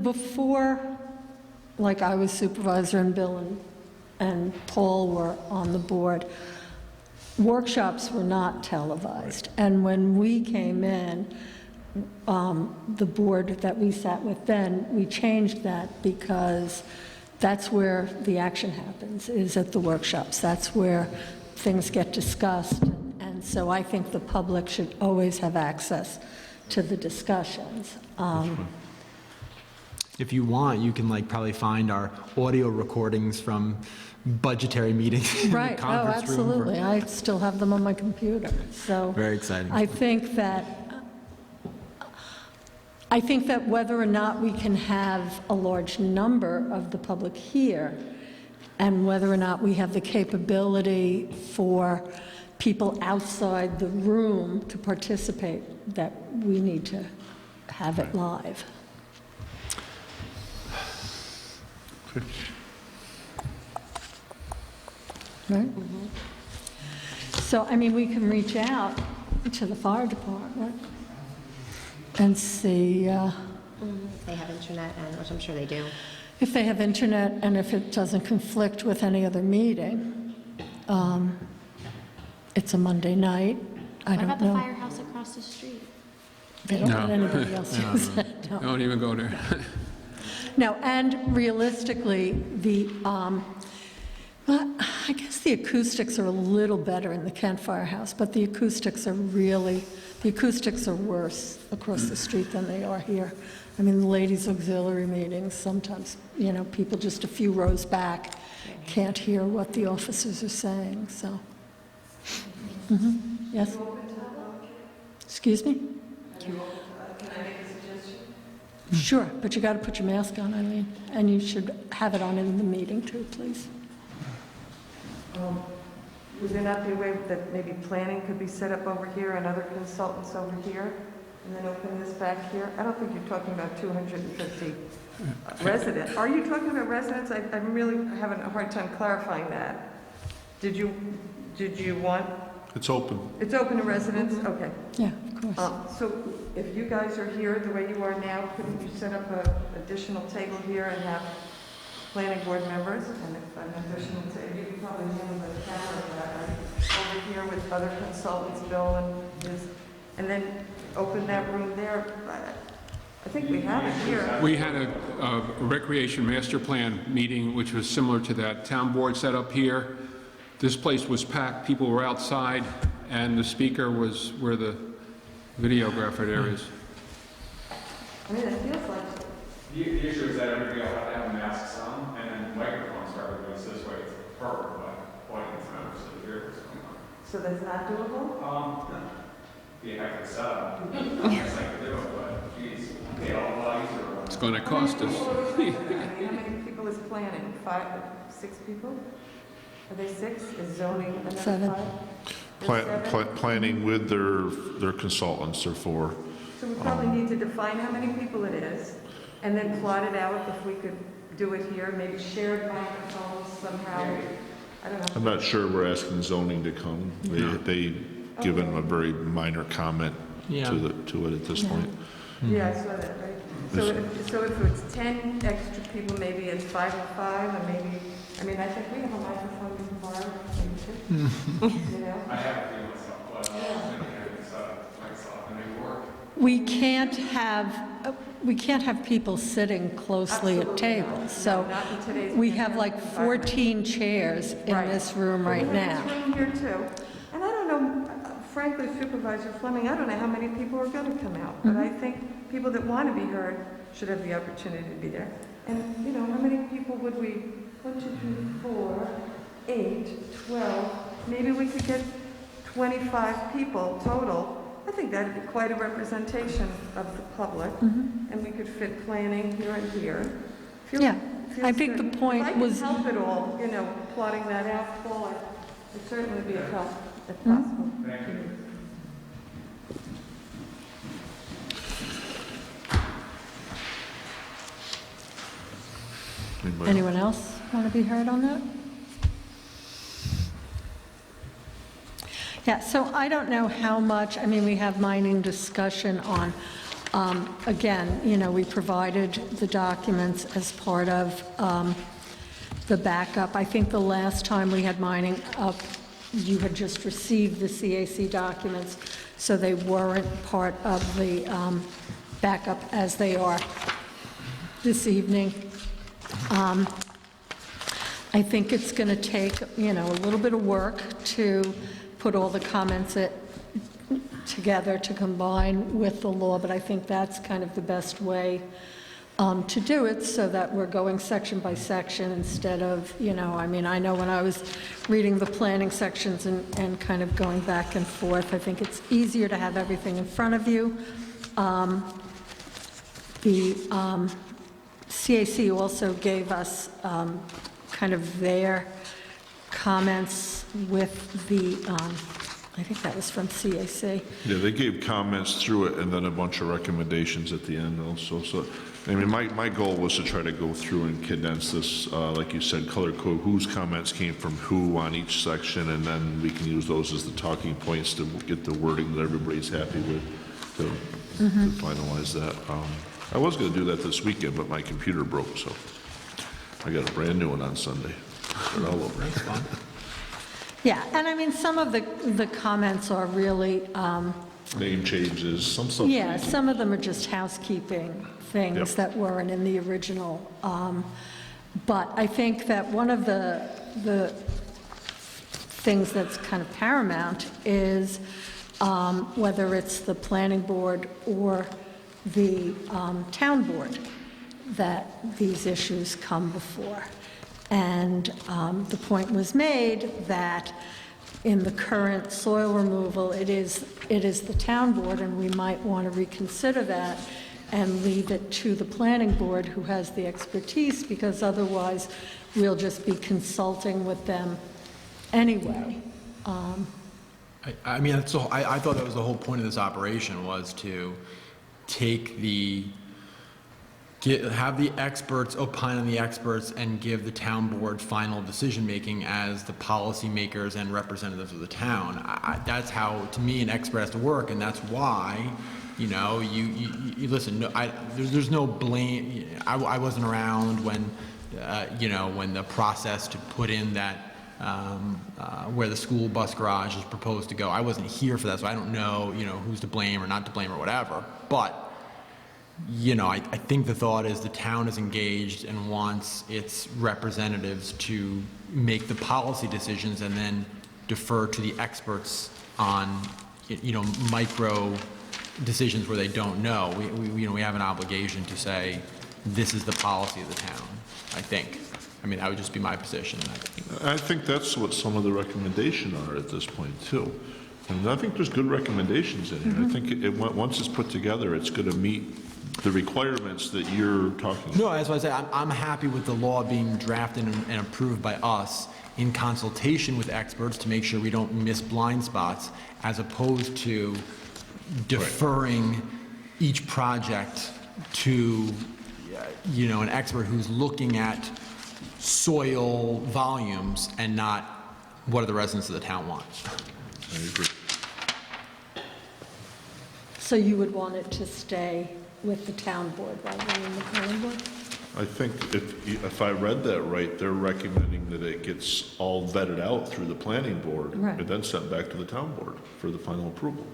before, like I was supervisor and Bill and Paul were on the board, workshops were not televised. And when we came in, the board that we sat with then, we changed that because that's where the action happens, is at the workshops. That's where things get discussed. And so I think the public should always have access to the discussions. If you want, you can probably find our audio recordings from budgetary meetings in the Right, oh, conference room. absolutely. I still have them on my computer, so. Very exciting. I think that whether or not we can have a large number of the public here, and whether or not we have the capability for people outside the room to participate, that we need to have it live. Right? So, I mean, we can reach out to the fire department and see If they have internet, which I'm sure they do. if they have internet and if it doesn't conflict with any other meeting. It's a Monday night. I What about don't the know. firehouse across the street? They don't No. let anybody else use it. No. Don't even go there. No, and realistically, I guess the acoustics are a little better in the Kent Firehouse, but the acoustics are worse across the street than they are here. I mean, the ladies' auxiliary meetings, sometimes, people just a few rows back can't hear what the officers are saying, so. Yes? Excuse me? Can I make a suggestion? Sure, but you got to put your mask on, Eileen, and you should have it on in the meeting too, please. Would there not be a way that maybe planning could be set up over here and other consultants over here, and then open this back here? I don't think you're talking about 250 residents. Are you talking about residents? I'm really having a hard time clarifying that. Did you want? It's open. It's open to residents? Okay. Yeah, of course. So if you guys are here the way you are now, couldn't you set up an additional table here and have planning board members? And if an additional table, you can probably handle the camera of that, right? Over here with other consultants, Bill and his, and then open that room there. I think we have it here. We had a recreation master plan meeting, which was similar to that. Town board set up here. This place was packed, people were outside, and the speaker was where the videographer area is. I mean, it feels like, The issue is that everybody will have to have masks on, and then microphones for everybody, so this way it's perfect, but audience members to hear what's going on. so that's not doable? No. Be a heck of a setup. Yes, I could do it, but geez, they all lot easier. It's going to cost us. How many people is planning? 5, 6 people? Are they 6? Is zoning another 7. 5? Planning with their consultants are 4. So we probably need to define how many people it is, and then plot it out if we could do it here, maybe shared microphones somehow. I don't know. I'm not sure we're asking zoning to come. They give them a very minor comment Yeah. to it at this point. Yeah, I saw that, right? So if it's 10 extra people, maybe it's 5 and 5, and maybe, I mean, I think we have a microphone in the bar, maybe too. You know? I have a few myself, but I was thinking of this myself, and they work. We can't have people sitting closely at tables, so Not in today's we have like pandemic 14 chairs in Right. this room right We have now. this room here too. And I don't know, frankly, Supervisor Fleming, I don't know how many people are going to come out, but I think people that want to be heard should have the opportunity to be there. And, how many people would we, 1, 2, 3, 4, 8, 12, maybe we could get 25 people total. I think that'd be quite a representation of the public, and we could fit planning here and here. Yeah, I Feels think good. the point was- If I could help at all, plotting that out, Paul, it'd certainly be a help if possible. Thank you. Anybody? Anyone else want to be heard on that? Yeah, so I don't know how much, we have mining discussion on, again, we provided the documents as part of the backup. I think the last time we had mining up, you had just received the CAC documents, so they weren't part of the backup as they are this evening. I think it's going to take, a little bit of work to put all the comments together to combine with the law, but I think that's kind of the best way to do it, so that we're going section by section instead of, I know when I was reading the planning sections and kind of going back and forth, I think it's easier to have everything in front of you. The CAC also gave us kind of their comments with the, I think that was from CAC. Yeah, they gave comments through it and then a bunch of recommendations at the end also. So, my goal was to try to go through and condense this, like you said, color code, whose comments came from who on each section, and then we can use those as the talking points to get the wording that everybody's happy with to finalize that. I was going to do that this weekend, but my computer broke, so I got a brand new one on Sunday. Start all over. That's fun. Yeah, and some of the comments are really, Name changes, some stuff. yeah, some of them are just housekeeping things Yep. that weren't in the original. But I think that one of the things that's kind of paramount is whether it's the planning board or the town board that these issues come before. And the point was made that in the current soil removal, it is the town board, and we might want to reconsider that and leave it to the planning board who has the expertise, because otherwise we'll just be consulting with them anyway. I mean, that's I thought that was the whole point of this operation, was to take have the experts opine on the experts and give the town board final decision-making as the policymakers and representatives of the town. That's how, to me, an expert has to work, and that's why, you know, you listen, no, there's no blame. I wasn't around when, you know, when the process to put in that, where the school bus garage is proposed to go. I wasn't here for that, so I don't know, you know, who's to blame or not to blame or whatever. But, you know, I think the thought is the town is engaged and wants its representatives to make the policy decisions and then defer to the experts on, you know, micro decisions where they don't know. You know, we have an obligation to say, this is the policy of the town, I think. I mean, that would just be my position. I think that's what some of the recommendations are at this point, too. And I think there's good recommendations in here. I think once it's put together, it's going to meet the requirements that you're talking about. No, that's why I say I'm happy with the law being drafted and approved by us in consultation with experts to make sure we don't miss blind spots, as opposed to deferring each project to, you know, an expert who's looking at soil volumes and not what do the residents of the town want. I agree. So you would want it to stay with the town board rather than the planning board? I think if I read that right, they're recommending that it gets all vetted out through the planning board Right. and then sent back to the town board for the final approval.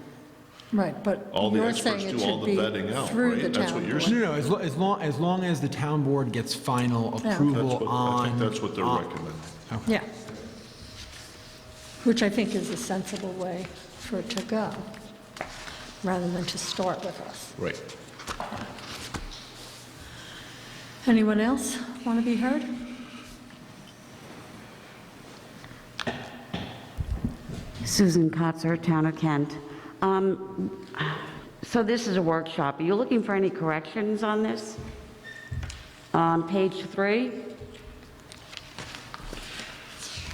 Right, but All the you're experts saying it do all should the be vetting out, through right? the That's town what you're board. saying. No, as long as the town board gets final Yeah. approval I think on. that's what they're recommending. Yeah. Which I think is a sensible way for it to go, rather than to start with us. Right. Anyone else want to be heard? Susan Kotzer, Town of Kent. So this is a workshop. Are you looking for any corrections on this? Page 3?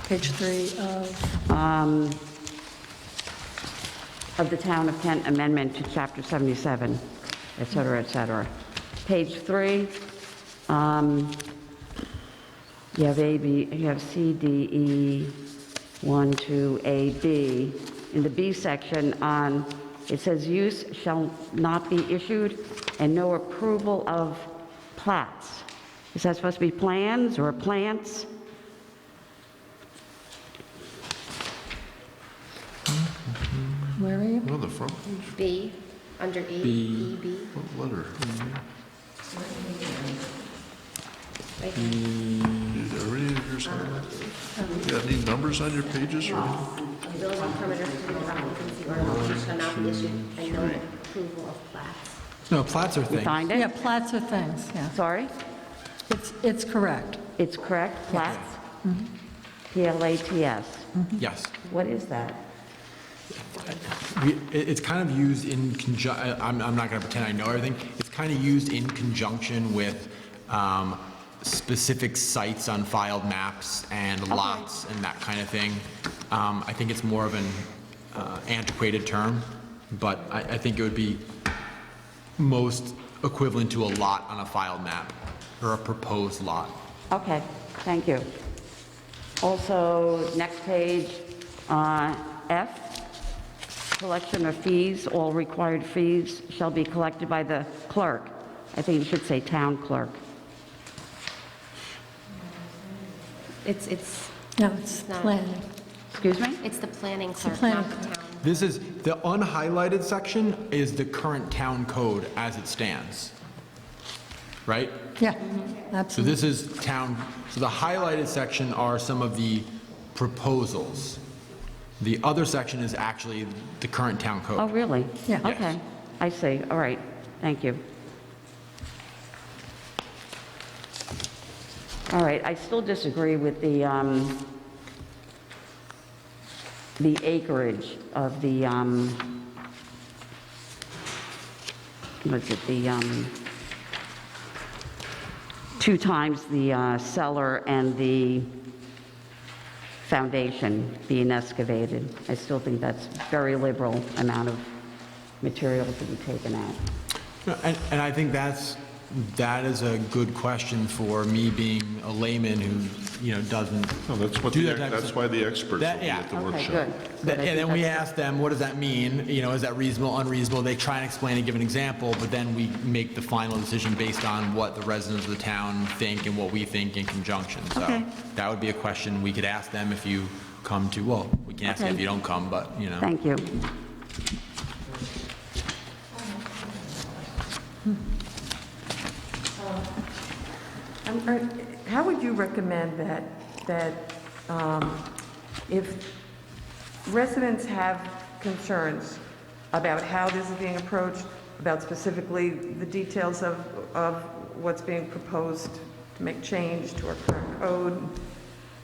Page 3 Of the Town of Kent Amendment to Chapter 77, et cetera, et cetera. Page 3, you have A, B, you have C, D, E, 1, 2, A, B. In the B section, it says use shall not be issued and no approval of plats. Is that supposed to be plans or plants? where are you? On the front page? B, under E, E, B. What letter? Right. Are any of yours highlighted? You got any numbers on your pages or anything? Building permit or certificate of occupancy or location shall not be issued and no approval of plats. No, plats are You things. find Yeah, it? plats are things, yeah. Sorry? It's correct. It's correct, plats? P-L-A-T-S. Yes. What is that? It's kind of used in conjunction, I'm not going to pretend I know everything. It's kind of used in conjunction with specific sites on filed maps and lots and that kind of thing. I think it's more of an antiquated term, but I think it would be most equivalent to a lot on a filed map or a proposed lot. Okay, thank you. Also, next page, F, collection of fees, all required fees shall be collected by the clerk. I think you should say town clerk. No, it's not. planning. Excuse me? It's the planning clerk, planning not the town. This is, the unhighlighted section is the current town code as it stands, right? Yeah, So absolutely. this is town, so the highlighted section are some of the proposals. The other section is actually the current town Oh, code. really? Yeah. Okay, I see, all right, thank you. All right, I still disagree with the acreage of the, what's it, the, 2 times the cellar and the foundation being excavated. I still think that's very liberal amount of material to be taken out. No, and I think that is a good question for me being a layman who, doesn't No, that's what do the, that type of that's stuff. why the experts will That- be yeah. at the Okay, workshop. good. Good, I And then think we that's- ask them, what does that mean? Is that reasonable, unreasonable? They try and explain and give an example, but then we make the final decision based on what the residents of the town think and what we think in conjunction. So Okay. that would be a question we could ask them if you come to, well, we can ask you Okay. if you don't come, but, Thank you. How would you recommend that if residents have concerns about how this is being approached, about specifically the details of what's being proposed to make change to our current code,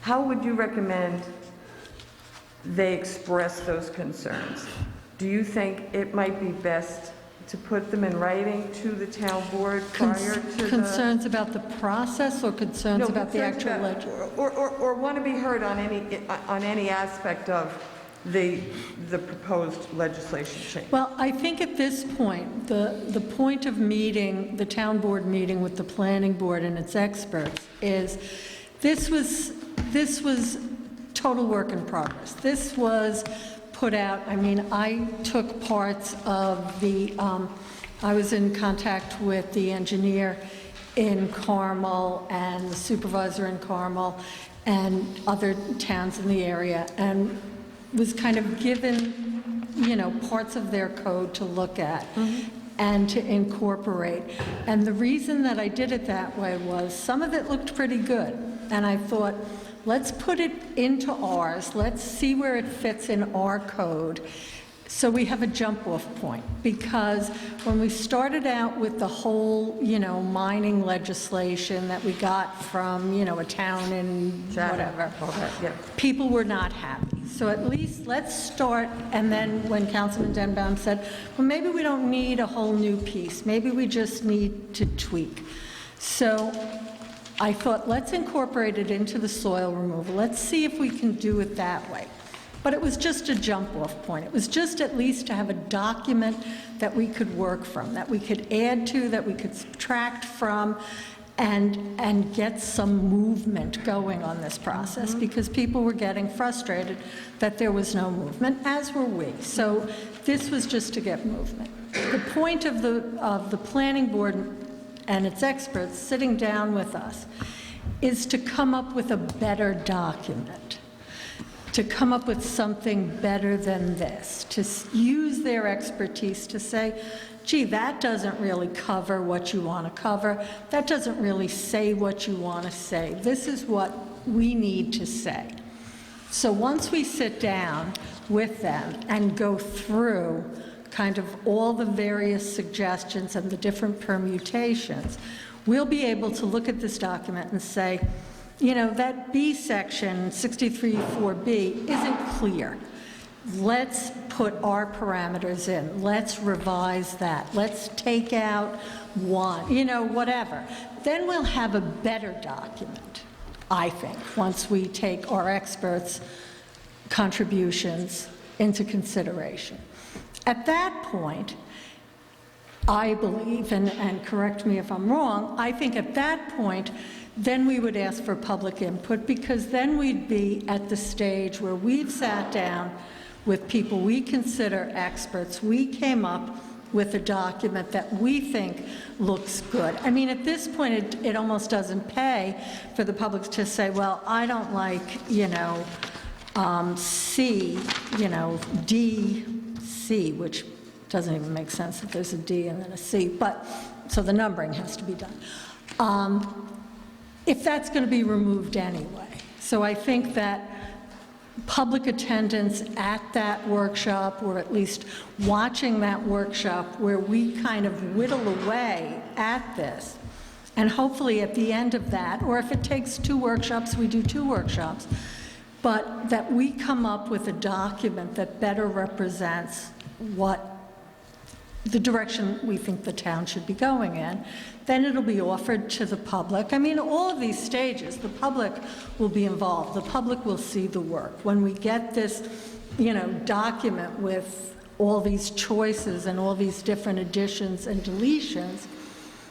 how would you recommend they express those concerns? Do you think it might be best to put them in writing to the town board prior to the... Concerns about the process or concerns No, about the concerns actual about- legend? Or want to be heard on any aspect of the proposed legislation change? Well, I think at this point, the point of meeting, the town board meeting with the planning board and its experts is, this was total work in progress. This was put out, I mean, I took parts of the, I was in contact with the engineer in Carmel and the supervisor in Carmel and other towns in the area, and was kind of given, parts of their code to look at and to incorporate. And the reason that I did it that way was some of it looked pretty good. And I thought, let's put it into ours. Let's see where it fits in our code so we have a jump-off point. Because when we started out with the whole, mining legislation that we got from, a town in whatever, All that, yeah. people were not happy. So at least let's start, and then when Councilman Denbaum said, well, maybe we don't need a whole new piece. Maybe we just need to tweak. So I thought, let's incorporate it into the soil removal. Let's see if we can do it that way. But it was just a jump-off point. It was just at least to have a document that we could work from, that we could add to, that we could subtract from, and get some movement going on this process, because people were getting frustrated that there was no movement, as were we. So this was just to get movement. The point of the planning board and its experts sitting down with us is to come up with a better document, to come up with something better than this, to use their expertise to say, gee, that doesn't really cover what you want to cover, that doesn't really say what you want to say, this is what we need to say. So once we sit down with them and go through kind of all the various suggestions and the different permutations, we'll be able to look at this document and say, that B section, 63(4)B, isn't clear. Let's put our parameters in. Let's revise that. Let's take out one, whatever. Then we'll have a better document, I think, once we take our experts' contributions into consideration. At that point, I believe, and correct me if I'm wrong, I think at that point, then we would ask for public input, because then we'd be at the stage where we've sat down with people we consider experts. We came up with a document that we think looks good. I mean, at this point, it almost doesn't pay for the public to say, well, I don't like, C, D, C, which doesn't even make sense that there's a D and then a C, but, so the numbering has to be done. If that's going to be removed anyway. So I think that public attendance at that workshop, or at least watching that workshop, where we kind of whittle away at this. And hopefully at the end of that, or if it takes 2 workshops, we do 2 workshops, but that we come up with a document that better represents what the direction we think the town should be going in. Then it'll be offered to the public. I mean, all of these stages, the public will be involved. The public will see the work. When we get this, document with all these choices and all these different additions and deletions,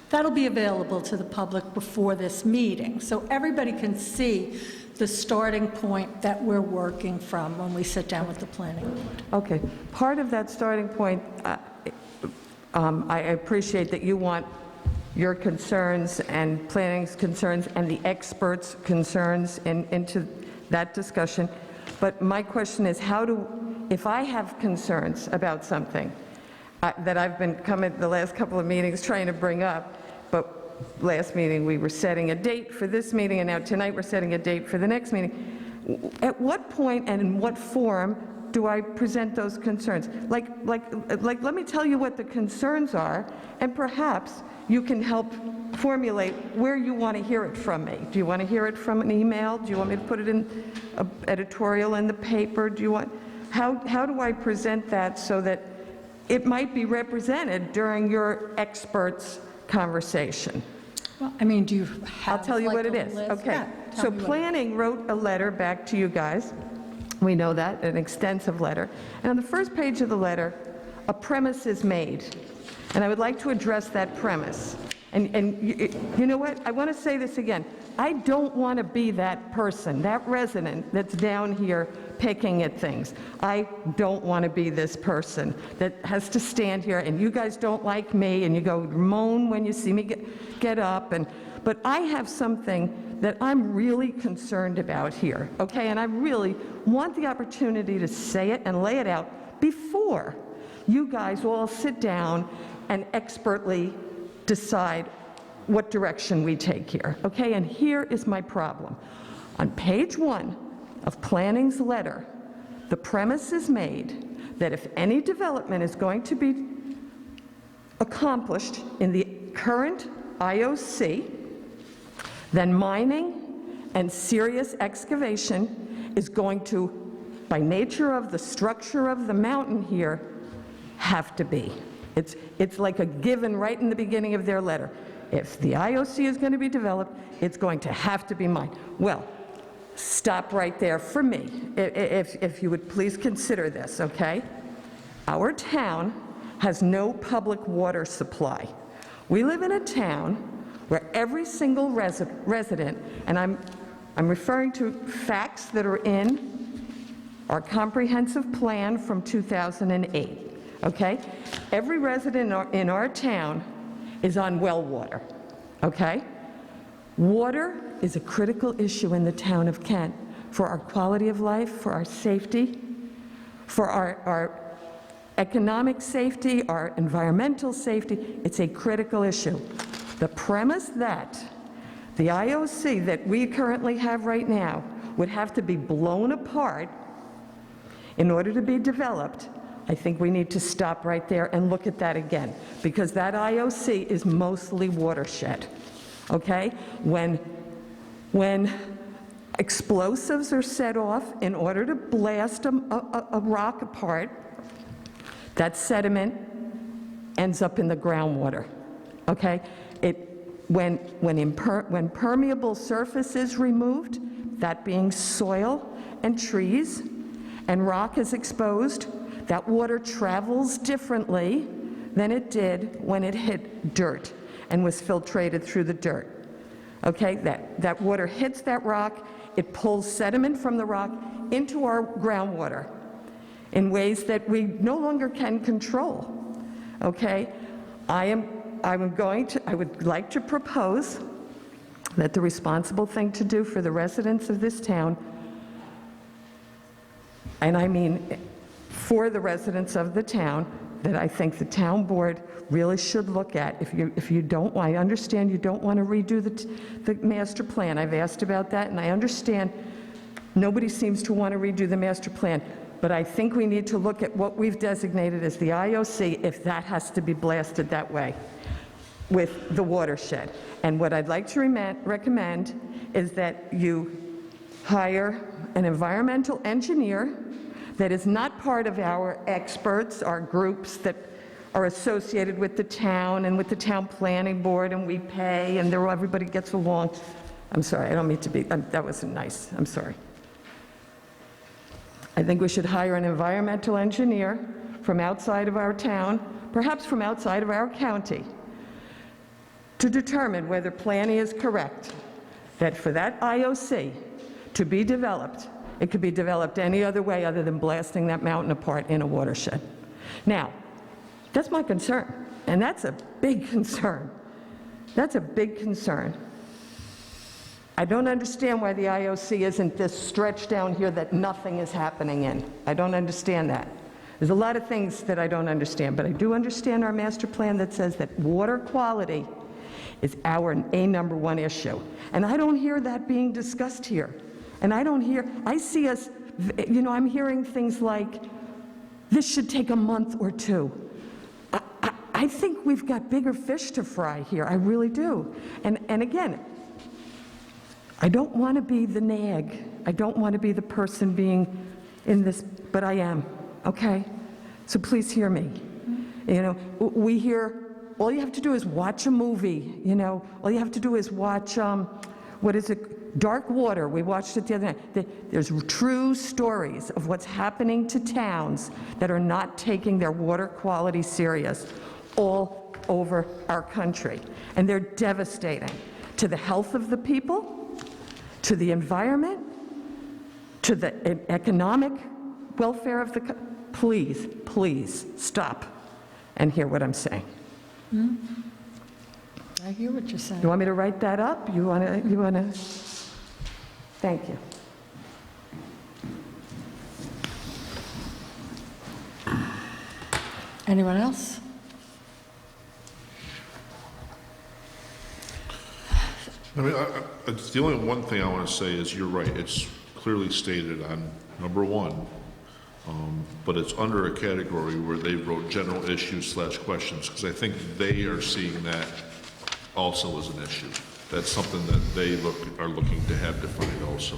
that'll be available to the public before this meeting. So everybody can see the starting point that we're working from when we sit down with the planning board. Okay, part of that starting point, I appreciate that you want your concerns and planning's concerns and the experts' concerns into that discussion. But my question is, if I have concerns about something that I've been coming the last couple of meetings trying to bring up, but last meeting we were setting a date for this meeting, and now tonight we're setting a date for the next meeting, at what point and in what form do I present those concerns? Like, let me tell you what the concerns are, and perhaps you can help formulate where you want to hear it from me. Do you want to hear it from an email? Do you want me to put it in an editorial in the paper? How do I present that so that it might be represented during your experts' conversation? Well, I mean, do you have? I'll tell you like, what it a is. list? Okay. Yeah, tell So me what it is. planning wrote a letter back to you guys. We know that, an extensive letter. And on the first page of the letter, a premise is made. And I would like to address that premise. And you know what? I want to say this again. I don't want to be that person, that resident that's down here picking at things. I don't want to be this person that has to stand here and you guys don't like me and you go moan when you see me get up. But I have something that I'm really concerned about here, okay? And I really want the opportunity to say it and lay it out before you guys all sit down and expertly decide what direction we take here, okay? And here is my problem. On page 1 of planning's letter, the premise is made that if any development is going to be accomplished in the current IOC, then mining and serious excavation is going to, by nature of the structure of the mountain here, have to be. It's like a given right in the beginning of their letter. If the IOC is going to be developed, it's going to have to be mined. Well, stop right there for me, if you would please consider this, okay? Our town has no public water supply. We live in a town where every single resident, and I'm referring to facts that are in our comprehensive plan from 2008, okay? Every resident in our town is on well water, okay? Water is a critical issue in the town of Kent for our quality of life, for our safety, for our economic safety, our environmental safety. It's a critical issue. The premise that the IOC that we currently have right now would have to be blown apart in order to be developed, I think we need to stop right there and look at that again, because that IOC is mostly watershed, okay? When explosives are set off in order to blast a rock apart, that sediment ends up in the groundwater, okay? When permeable surface is removed, that being soil and trees, and rock is exposed, that water travels differently than it did when it hit dirt and was filtrated through the dirt. Okay, that water hits that rock, it pulls sediment from the rock into our groundwater in ways that we no longer can control. Okay, I would like to propose that the responsible thing to do for the residents of this town, and I mean for the residents of the town, that I think the town board really should look at. If you don't, I understand you don't want to redo the master plan. I've asked about that, and I understand Nobody seems to want to redo the master plan, but I think we need to look at what we've designated as the IOC, if that has to be blasted that way with the watershed. And what I'd like to recommend is that you hire an environmental engineer that is not part of our experts, our groups that are associated with the town and with the town planning board, and we pay, and everybody gets along. I'm sorry, I don't mean to be, that wasn't nice, I'm sorry. I think we should hire an environmental engineer from outside of our town, perhaps from outside of our county, to determine whether planning is correct, that for that IOC to be developed, it could be developed any other way other than blasting that mountain apart in a watershed. Now, that's my concern, and that's a big concern. That's a big concern. I don't understand why the IOC isn't this stretch down here that nothing is happening in. I don't understand that. There's a lot of things that I don't understand, but I do understand our master plan that says that water quality is our number one issue. And I don't hear that being discussed here. And I see us, I'm hearing things like, this should take a month or two. I think we've got bigger fish to fry here, I really do. And again, I don't want to be the nag. I don't want to be the person being in this, but I am, okay? So please hear me. We hear, all you have to do is watch a movie, all you have to do is watch, Dark Water, we watched it the other night. There's true stories of what's happening to towns that are not taking their water quality serious all over our country. And they're devastating to the health of the people, to the environment, to the economic welfare of the Please, please stop and hear what I'm saying. I hear what you're saying. You want me to write that up? You want to? Thank you. Anyone else? I mean, it's the only one thing I want to say is you're right. It's clearly stated on number 1, but it's under a category where they wrote general issues/questions, because I think they are seeing that also as an issue. That's something that they are looking to have defined also.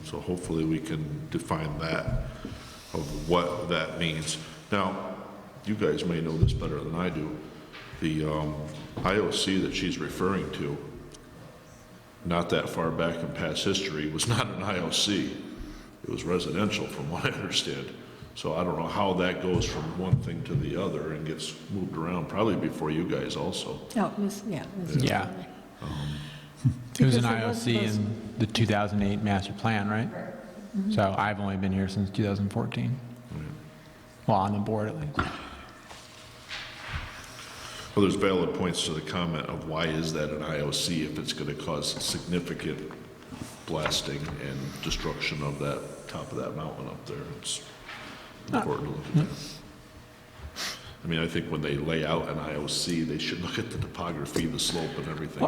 So hopefully we can define that, of what that means. Now, you guys may know this better than I do. The IOC that she's referring to, not that far back in past history, was not an IOC. It was residential, from what I understand. So I don't know how that goes from one thing to the other and gets moved around, probably before you guys also. Oh, it was. Yeah. It was an IOC in the 2008 master plan, right? So I've only been here since 2014. Well, on the board at least. Well, there's valid points to the comment of why is that an IOC if it's going to cause significant blasting and destruction of that top of that mountain up there. It's important to look at that. I mean, I think when they lay out an IOC, they should look at the topography, the slope, and everything.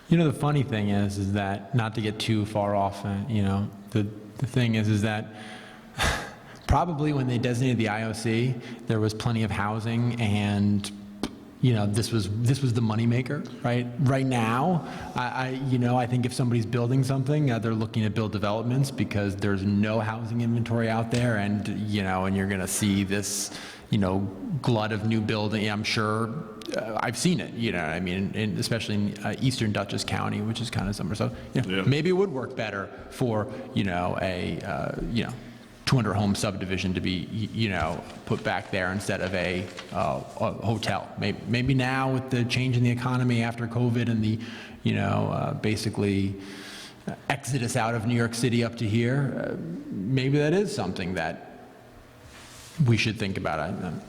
The funny thing is that, not to get too far off, the thing is that probably when they designated the IOC, there was plenty of housing, and this was the moneymaker, right? Right now, I think if somebody's building something, they're looking to build developments because there's no housing inventory out there, and and you're going to see this, glut of new building. I'm sure I've seen it. I mean, especially in eastern Dutchess County, which is kind of similar. So maybe it would work better for a 200 home subdivision to be, put back there instead of a hotel. Maybe now with the change in the economy after COVID and the, basically exodus out of New York City up to here, maybe that is something that we should think about.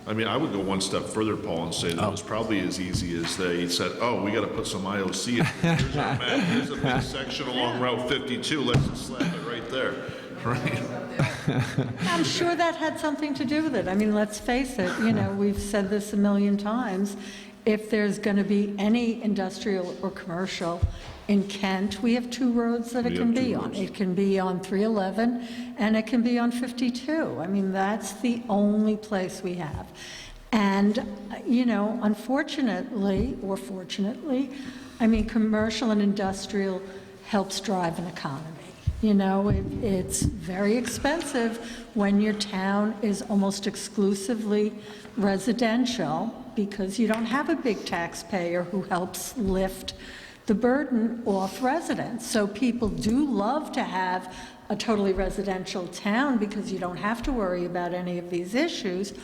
I mean, I would go one step further, Paul, and say that it was probably as easy as they said, oh, we got to put some IOC in. Here's our map. Here's a big section along Route 52. Let's just slap it right there. Right? I'm sure that had something to do with it. I mean, let's face it, we've said this a million times. if there's going to be any industrial or commercial in Kent, we have 2 roads that it can be on. It can be on 311 and it can be on 52. I mean, that's the only place we have. And, you know, unfortunately, or fortunately, I mean, commercial and industrial helps drive an economy. You know, it's very expensive when your town is almost exclusively residential because you don't have a big taxpayer who helps lift the burden off residents. So people do love to have a totally residential town because you don't have to worry about any of these issues.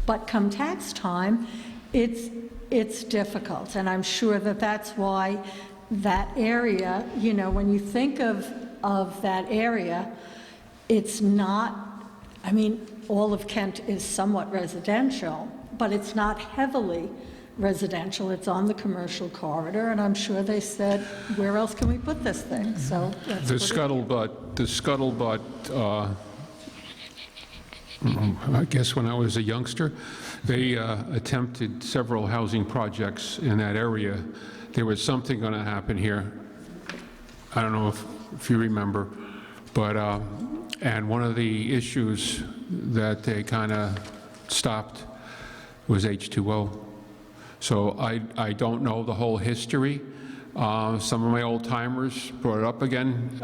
But come tax time, it's difficult. And I'm sure that that's why that area, you know, when you think of that area, it's not, I mean, all of Kent is somewhat residential, but it's not heavily residential. It's on the commercial corridor, and I'm sure they said, where else can we put this thing? So that's The scuttlebutt, I guess when I was a youngster, they attempted several housing projects in that area. There was something going to happen here. I don't know if you remember, but, and one of the issues that they kind of stopped was H2O. So I don't know the whole history. Some of my old timers brought it up again.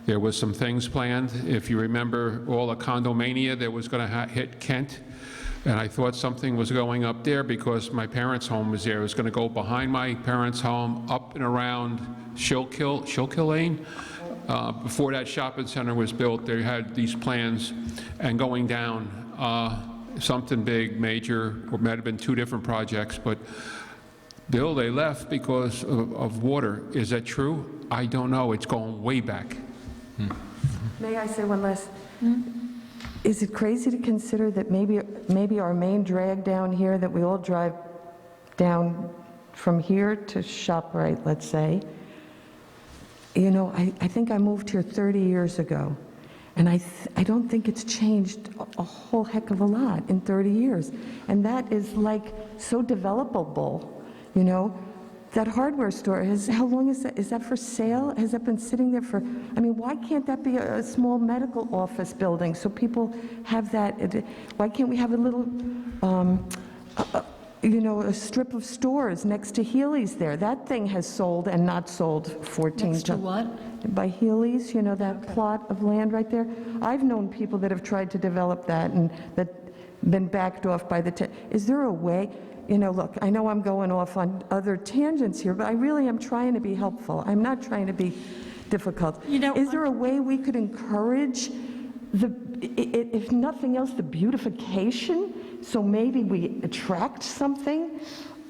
There was some things planned. If you remember all the condomania that was going to hit Kent, and I thought something was going up there because my parents' home was there. It was going to go behind my parents' home, up and around Schuylkill Lane. Before that shopping center was built, they had these plans, and going down, something big, major, or might have been 2 different projects, but Bill, they left because of water. Is that true? I don't know. It's going way back. May I say one last? Is it crazy to consider that maybe our main drag down here, that we all drive down from here to ShopRite, let's say, you know, I think I moved here 30 years ago, and I don't think it's changed a whole heck of a lot in 30 years. And that is like so developable, you know? That hardware store, how long is that? Is that for sale? Has that been sitting there for, I mean, why can't that be a small medical office building so people have that? Why can't we have a little, you know, a strip of stores next to Healy's there? That thing has sold and not sold 14 Next to times. what? By Healy's, you know, that plot of land right there. I've known people that have tried to develop that and that been backed off by the, is there a way? You know, look, I know I'm going off on other tangents here, but I really am trying to be helpful. I'm not trying to be difficult. You know, is there a way we could encourage if nothing else, the beautification? So maybe we attract something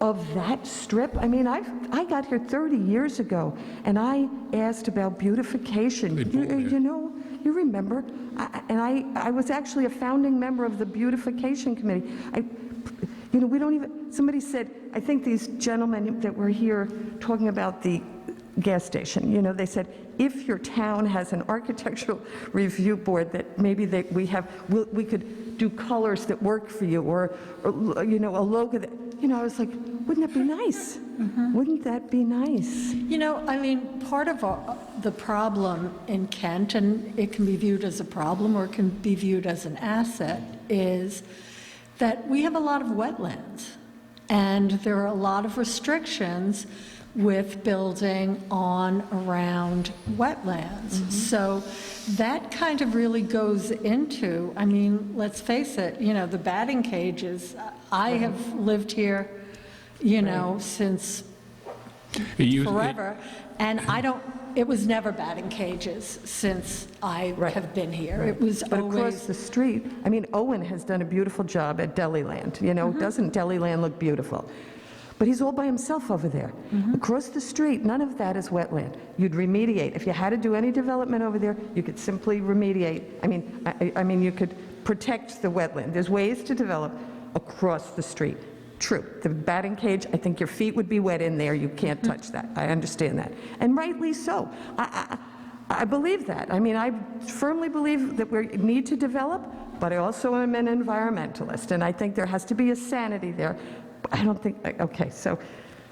of that strip? I mean, I got here 30 years ago, and I asked about beautification. You know, you remember, I was actually a founding member of the beautification committee. You know, we don't even, somebody said, I think these gentlemen that were here talking about the gas station, you know, they said, if your town has an architectural review board that maybe we could do colors that work for you, or you know, a logo that, you know, I was like, wouldn't that be nice? Wouldn't that be nice? You know, I mean, part of the problem in Kent, and it can be viewed as a problem or it can be viewed as an asset, is that we have a lot of wetlands, and there are a lot of restrictions with building on around wetlands. So that kind of really goes into, I mean, let's face it, you know, the batting cages. I have lived here, you know, since forever, and it was never batting cages since I have been here. It was But always across the street, I mean, Owen has done a beautiful job at Deliland. You know, doesn't Deliland look beautiful? But he's all by himself over there. Across the street, none of that is wetland. You'd remediate. If you had to do any development over there, you could simply remediate. I mean, you could protect the wetland. There's ways to develop across the street. True. The batting cage, I think your feet would be wet in there. You can't touch that. I understand that. And rightly so. I believe that. I mean, I firmly believe that we need to develop, but I also am an environmentalist, and I think there has to be a sanity there. I don't think, okay, so,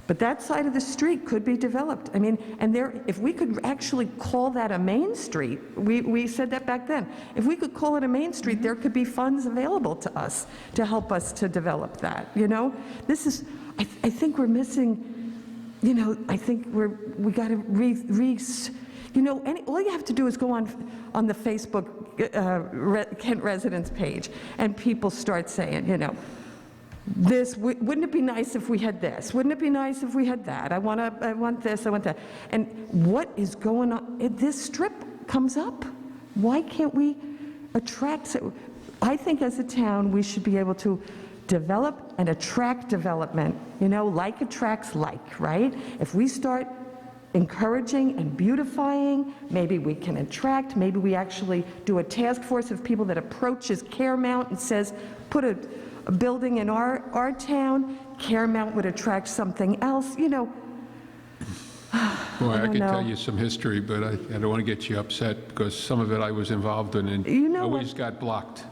but that side of the street could be developed. I mean, and there, if we could actually call that a main street, we said that back then. If we could call it a main street, there could be funds available to us to help us to develop that, you know? This is, I think we're missing, you know, I think we got to you know, all you have to do is go on the Facebook Kent residents page, and people start saying, you know, this, wouldn't it be nice if we had this? Wouldn't it be nice if we had that? I want this, I want that. And what is going on? This strip comes up. Why can't we attract? I think as a town, we should be able to develop and attract development. You know, like attracts like, right? If we start encouraging and beautifying, maybe we can attract, maybe we actually do a task force of people that approaches Carmel and says, put a building in our town, Carmel would attract something else, you know. Boy, I could know. tell you some history, but I don't want to get you upset, because some of it I was involved in and You know always what? got blocked.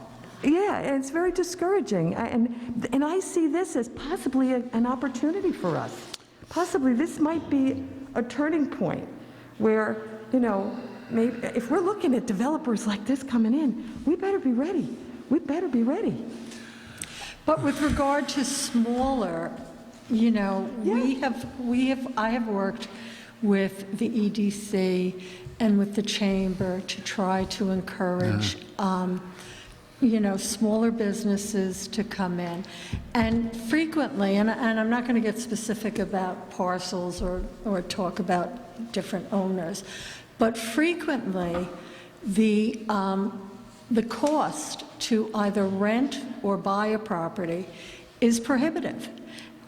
Yeah, and it's very discouraging. And I see this as possibly an opportunity for us. Possibly this might be a turning point where, you know, maybe if we're looking at developers like this coming in, we better be ready. We better be ready. But with regard to smaller, you know, I have worked with the EDC and with the chamber to try to encourage, you know, smaller businesses to come in. And frequently, and I'm not going to get specific about parcels or talk about different owners, but frequently the cost to either rent or buy a property is prohibitive.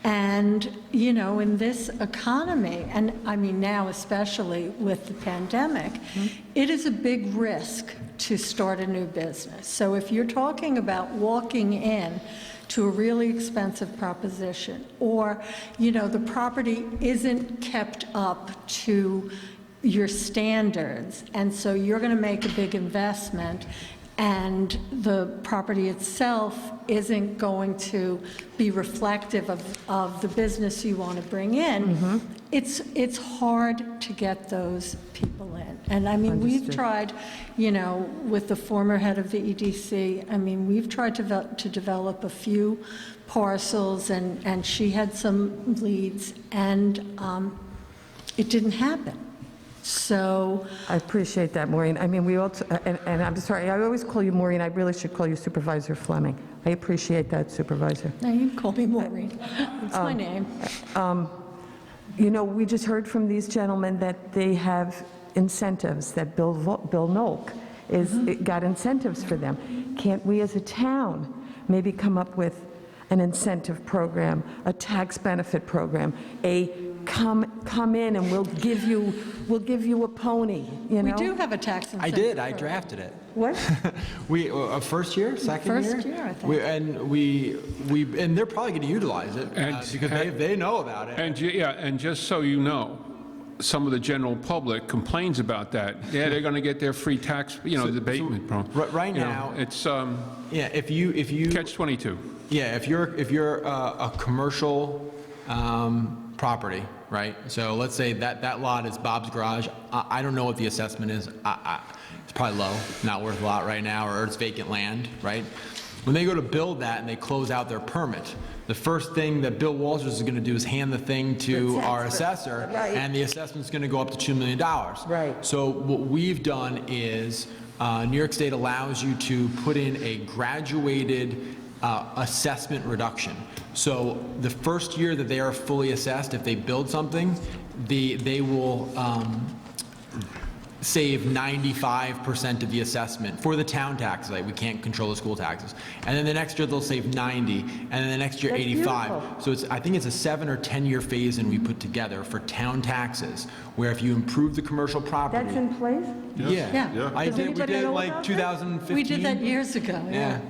And, you know, in this economy, and I mean now especially with the pandemic, it is a big risk to start a new business. So if you're talking about walking in to a really expensive proposition, or, you know, the property isn't kept up to your standards, and so you're going to make a big investment, and the property itself isn't going to be reflective of the business you want to bring in, it's hard to get those people in. And I mean, we've tried, you know, with the former head of the EDC, I mean, we've tried to develop a few parcels, and she had some leads, and it didn't happen. So I appreciate that, Maureen. I mean, we all, and I'm sorry, I always call you Maureen. I really should call you Supervisor Fleming. I appreciate that, Supervisor. now you can call me Maureen. It's my name. You know, we just heard from these gentlemen that they have incentives, that Bill Nolk got incentives for them. Can't we as a town maybe come up with an incentive program, a tax benefit program, a come in and we'll give you a pony, you know? We do have a tax incentive. I did, I program. drafted it. What? We, first year, second year? First year, I think. And they're probably going to utilize it because they know about it. And just so you know, some of the general public complains about that. Yeah, they're going to get their free tax, you know, the abatement program. Right You know, now, it's yeah, if you catch-22. Yeah, if you're a commercial property, right? So let's say that lot is Bob's Garage. I don't know what the assessment is. It's probably low, not worth a lot right now, or it's vacant land, right? When they go to build that and they close out their permit, the first thing that Bill Walters is going to do is hand the thing to our assessor, and the assessment's going to go up to $2 million. Right. So what we've done is New York State allows you to put in a graduated assessment reduction. So the first year that they are fully assessed, if they build something, they will save 95% of the assessment for the town taxes. Like, we can't control the school taxes. And then the next year they'll save 90, and then the next year That's 85. beautiful. So I think it's a 7 or 10 year phase in we put together for town taxes, where if you improve the commercial property. That's in place? Yeah. Yeah. We Does anybody did know like about that? 2015. We did that years ago, Yeah.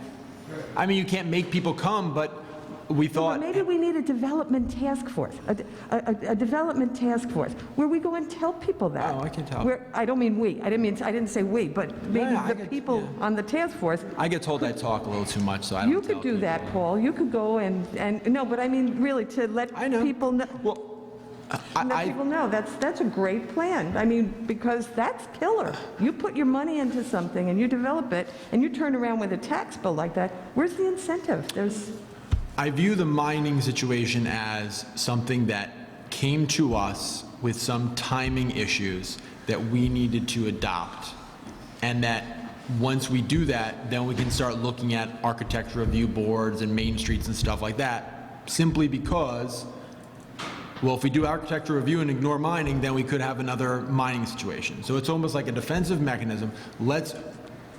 I mean, you can't make people come, but we But thought, maybe we need a development task force, a development task force, where we go and tell people that. Oh, I can tell. I don't mean we, I didn't say we, but maybe Yeah, I the get- people yeah. on the task force. I get told I talk a little too much, so I don't You tell could do people. that, Paul, you could go and, no, but I mean, really, to let I know. people know. Well, Let people know, that's a great plan. I mean, because that's killer. You put your money into something and you develop it, and you turn around with a tax bill like that, where's the incentive? I view the mining situation as something that came to us with some timing issues that we needed to adopt. And that once we do that, then we can start looking at architecture review boards and main streets and stuff like that, simply because, well, if we do architecture review and ignore mining, then we could have another mining situation. So it's almost like a defensive mechanism. Let's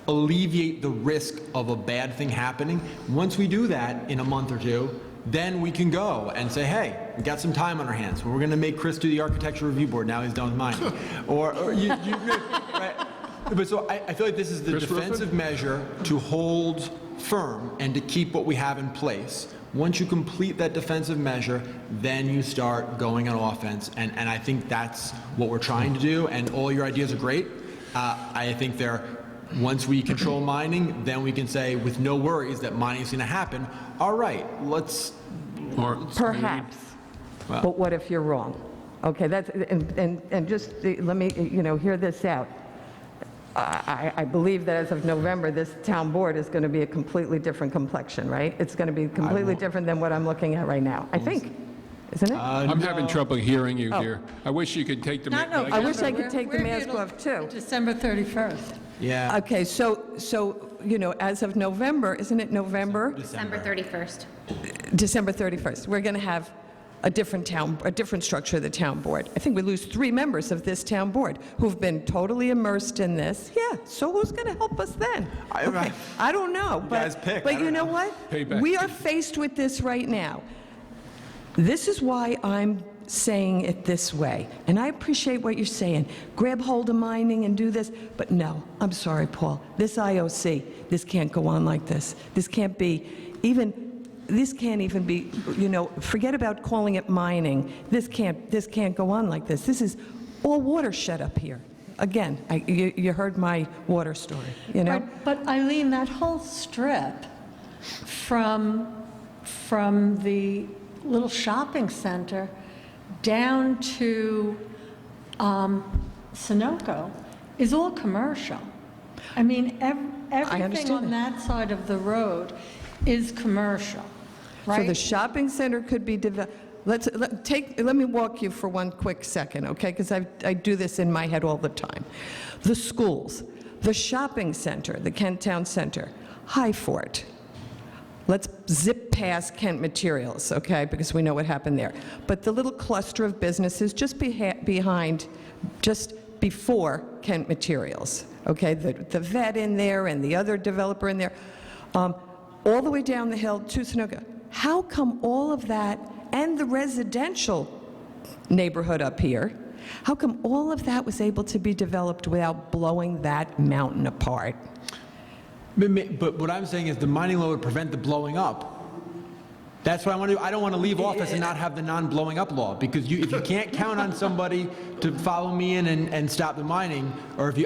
alleviate the risk of a bad thing happening. Once we do that in a month or two, then we can go and say, hey, we got some time on our hands. We're going to make Chris do the architecture review board. Now he's done with mining. or you right? But so I feel like this is the Chris defensive measure to hold firm and to keep what we have in place. Once you complete that defensive measure, then you start going on offense. And I think that's what we're trying to do. And all your ideas are great. I think once we control mining, then we can say with no worries that mining is going to happen. All right, let's. Perhaps. But what if you're wrong? Okay, that's, and just let me, hear this out. I believe that as of November, this town board is going to be a completely different complexion, right? It's going to be completely different than what I'm looking at right now, I think, isn't it? I'm having trouble hearing you, dear. I wish you could take the... I wish I could take the mask off, too. December 31st. Yeah. Okay, so, as of November, isn't it November? December 31st. December 31st, we're going to have a different structure of the town board. I think we lose 3 members of this town board who've been totally immersed in this. Yeah, so who's going to help us then? Okay, I don't know, guys pick. but I you don't know know. what? Payback. We are faced with this right now. This is why I'm saying it this way, and I appreciate what you're saying. Grab hold of mining and do this, but no, I'm sorry, Paul. This IOC, this can't go on like this. This can't even be, forget about calling it mining. This can't go on like this. This is all watershed up here. Again, you heard my water story, Right, but Eileen, that whole strip from the little shopping center down to Sunoco is all commercial. I mean, everything understand on that side of the road is commercial, right? So the shopping center could be developed. Let me walk you for one quick second, okay? Because I do this in my head all the time. The schools, the shopping center, the Kent Town Center, High Fort. Let's zip past Kent Materials, okay? Because we know what happened there. But the little cluster of businesses just before Kent Materials, okay? The vet in there and the other developer in there, all the way down the hill to Sunoco. How come all of that and the residential neighborhood up here, how come all of that was able to be developed without blowing that mountain apart? But what I'm saying is the mining law would prevent the blowing up. That's what I want to do. I don't want to leave office and not have the non-blowing up law, because if you can't count on somebody to follow me in and stop the mining, or if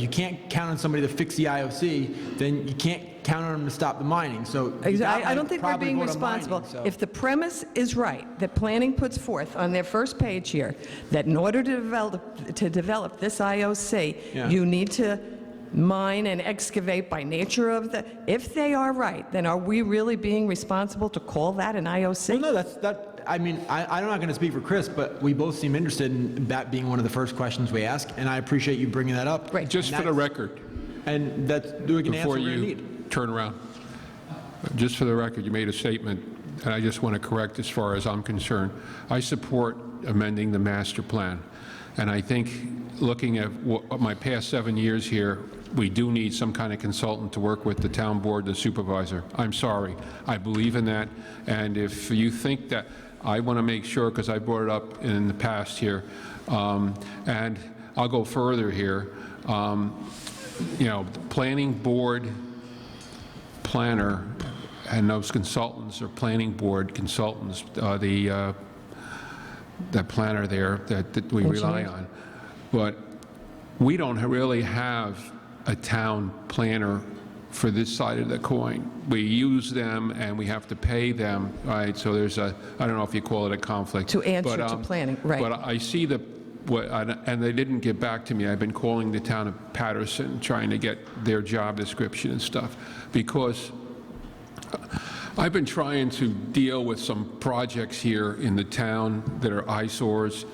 you can't count on somebody to fix the IOC, then you can't count on them to stop the mining. So I don't think we're being responsible. If the premise is right, that planning puts forth on their first page here, that in order to develop this IOC, you need to mine and excavate by nature of if they are right, then are we really being responsible to call that an IOC? Well, no, I'm not going to speak for Chris, but we both seem interested in that being one of the first questions we ask, and I appreciate you bringing that up. Right. Just for the record, and that's we can answer before what we you need. turn around, just for the record, you made a statement, and I just want to correct as far as I'm concerned. I support amending the master plan, and I think looking at my past 7 years here, we do need some kind of consultant to work with the town board, the supervisor. I'm sorry. I believe in that. And if you think that, I want to make sure, because I brought it up in the past here, and I'll go further here. The planning board planner and those consultants are planning board consultants, that planner there that we rely on. But we don't really have a town planner for this side of the coin. We use them and we have to pay them, right? So there's a, I don't know if you call it a conflict. To answer to planning, right. But I see and they didn't get back to me. I've been calling the town of Patterson, trying to get their job description and stuff, because I've been trying to deal with some projects here in the town that are eyesores,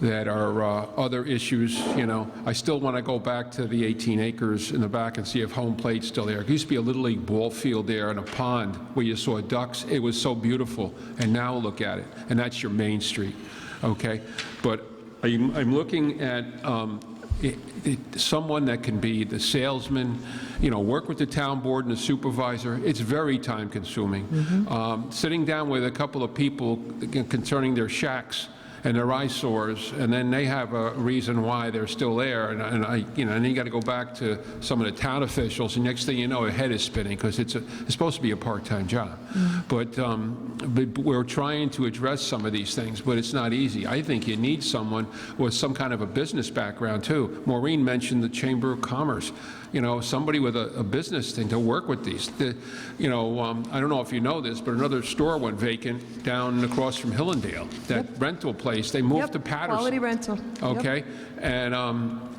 that are other issues, you know. I still want to go back to the 18 acres in the back and see if home plate's still there. There used to be a Little League ball field there and a pond where you saw ducks. It was so beautiful, and now look at it, and that's your Main Street, okay? But I'm looking at someone that can be the salesman, you know, work with the town board and the supervisor. It's very time-consuming. Sitting down with a couple of people concerning their shacks and their eyesores, and then they have a reason why they're still there, and then you got to go back to some of the town officials, and next thing you know, a head is spinning, because it's supposed to be a part-time job. But we're trying to address some of these things, but it's not easy. I think you need someone with some kind of a business background too. Maureen mentioned the Chamber of Commerce. You know, somebody with a business thing to work with these. I don't know if you know this, but another store went vacant down across from Hillendale. That rental place, they moved to Patterson. Quality rental. Okay, and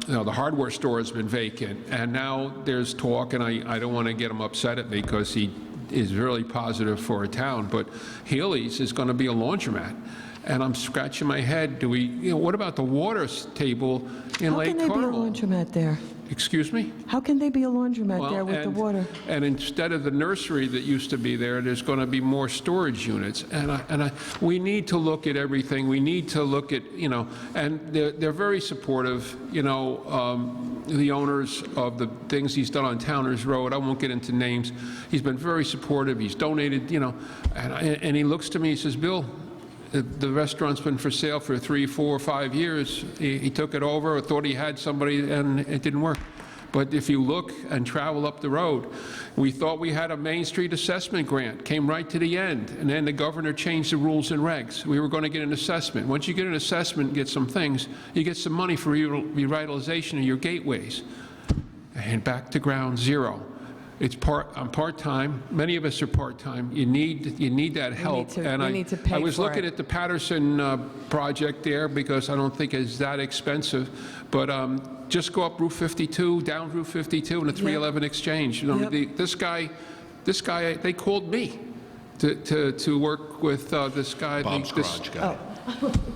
the hardware store has been vacant, and now there's talk, and I don't want to get him upset at me because he is really positive for a town, but Healy's is going to be a laundromat. And I'm scratching my head, what about the water table in Lake Carmel? How can they be a laundromat there? Excuse me? How can they be a laundromat there with the water? And instead of the nursery that used to be there, there's going to be more storage units. And we need to look at everything. We need to look at, and they're very supportive, the owners of the things he's done on Towners Road. I won't get into names. He's been very supportive. He's donated, and he looks to me, he says, Bill, the restaurant's been for sale for 3, 4, 5 years. He took it over, thought he had somebody, and it didn't work. But if you look and travel up the road, we thought we had a Main Street assessment grant, came right to the end, and then the governor changed the rules and regs. We were going to get an assessment. Once you get an assessment and get some things, you get some money for revitalization of your gateways. And back to ground zero. I'm part-time. Many of us are part-time. You need that help. We need to pay I was for looking it. at the Patterson project there because I don't think it's that expensive. But just go up Route 52, down Route 52, and the 311 exchange. This guy, they called me to work with this guy. Bob's Garage guy.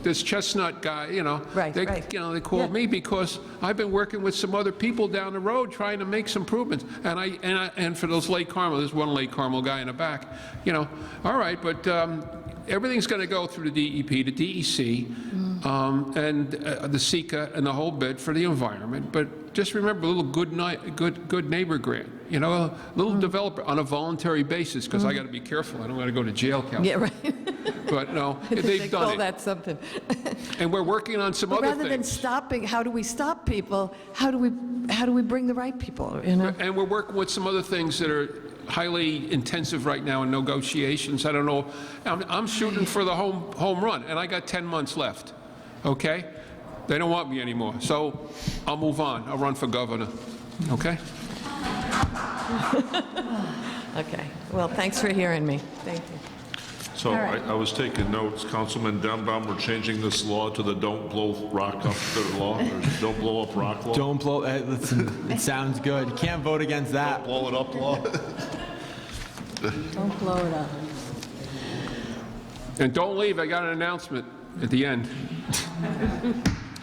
This Chestnut guy, Right, they called Yeah. me because I've been working with some other people down the road trying to make some improvements. And for those Lake Carmel, there's one Lake Carmel guy in the back, all right, but everything's going to go through the DEP, the DEC, and the SECA and the whole bit for the environment. But just remember a little good neighbor grant, a little developer on a voluntary basis, because I got to be careful. I don't want to go to jail, Council. Yeah, right. But no, They they've call done it. that something. And we're working on some But other rather than things. stopping, how do we stop people? How do we bring the right people, And we're working with some other things that are highly intensive right now in negotiations. I don't know. I'm shooting for the home run, and I got 10 months left. Okay? They don't want me anymore, so I'll move on. I'll run for governor. Okay? Okay. Well, thanks for hearing me. Thank you. So I was taking notes, Councilman Denbaum, we're changing this law to the don't blow rock up the law, or don't blow up rock law? Don't blow, listen, it sounds good. You can't vote against that. Blow it up law? Don't blow it up. And don't leave. I got an announcement at the end.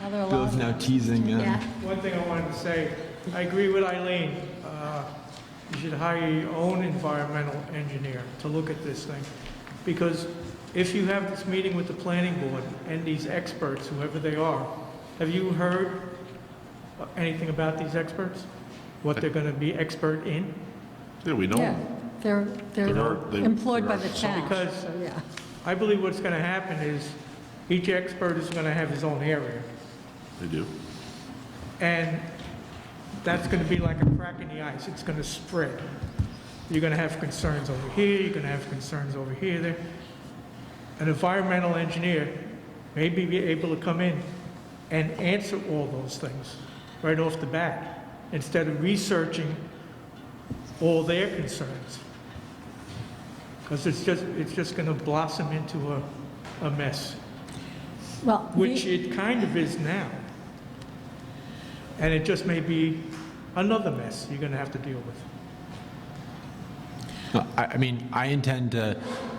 Are there a lot Bill's of- now teasing. Yeah. One thing I wanted to say, I agree with Eileen. You should hire your own environmental engineer to look at this thing. Because if you have this meeting with the planning board and these experts, whoever they are, have you heard anything about these experts? What they're going to be expert in? Yeah, we know. Yeah, they're They employed by are the town. Because so, yeah. I believe what's going to happen is each expert is going to have his own area. They do. And that's going to be like a crack in the ice. It's going to spread. You're going to have concerns over here, you're going to have concerns over here, there. An environmental engineer may be able to come in and answer all those things right off the bat, instead of researching all their concerns. Because it's just going to blossom into a mess, Well, which it kind of is now. And it just may be another mess you're going to have to deal with. I mean, I intend to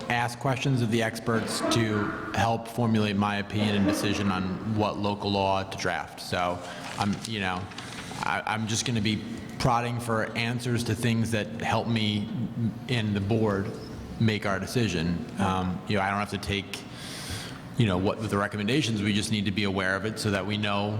ask questions of the experts to help formulate my opinion and decision on what local law to draft. So I'm just going to be prodding for answers to things that help me and the board make our decision. I don't have to take, what the recommendations. We just need to be aware of it so that we know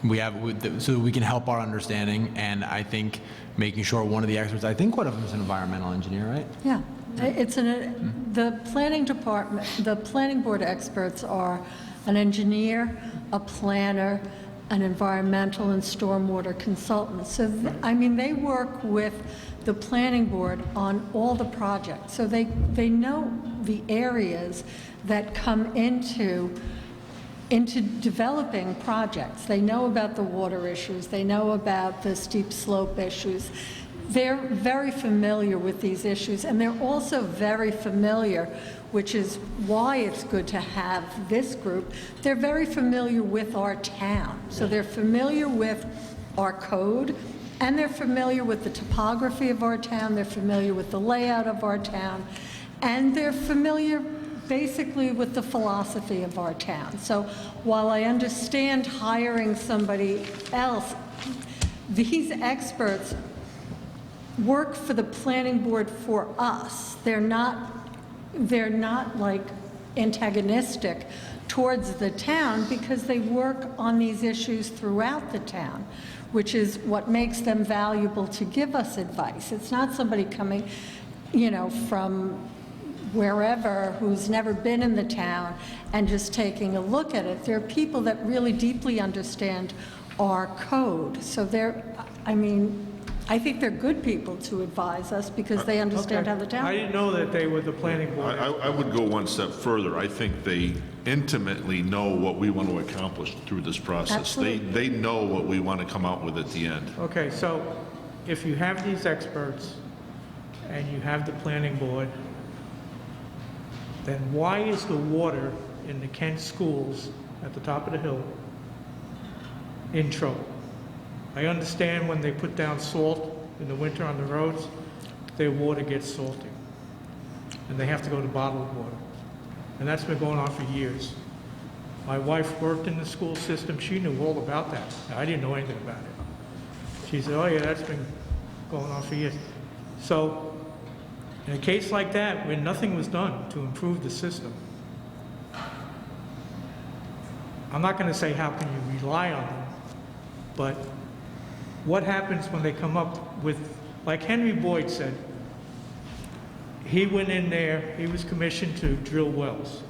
so that we can help our understanding. And I think making sure one of the experts, I think one of them is an environmental engineer, right? Yeah, the planning department, the planning board experts are an engineer, a planner, an environmental and stormwater consultant. So, they work with the planning board on all the projects. So they know the areas that come into developing projects. They know about the water issues. They know about the steep slope issues. They're very familiar with these issues, and they're also very familiar, which is why it's good to have this group. They're very familiar with our town. So they're familiar with our code, and they're familiar with the topography of our town. They're familiar with the layout of our town, and they're familiar basically with the philosophy of our town. So while I understand hiring somebody else, these experts work for the planning board for us. They're not like antagonistic towards the town, because they work on these issues throughout the town, which is what makes them valuable to give us advice. It's not somebody coming, from wherever, who's never been in the town and just taking a look at it. There are people that really deeply understand our code. So I think they're good people to advise us because they understand how the town I didn't know that they were the planning board. I would go one step further. I think they intimately know what we want to accomplish through this process. Absolutely. They know what we want to come out with at the end. Okay, so if you have these experts and you have the planning board, then why is the water in the Kent schools at the top of the hill in trouble? I understand when they put down salt in the winter on the roads, their water gets salty, and they have to go to bottled water. And that's been going on for years. My wife worked in the school system. She knew all about that. I didn't know anything about it. She said, oh yeah, that's been going on for years. So in a case like that, where nothing was done to improve the system, I'm not going to say how can you rely on them, but what happens when they come up with, like Henry Boyd said, he went in there, he was commissioned to drill wells.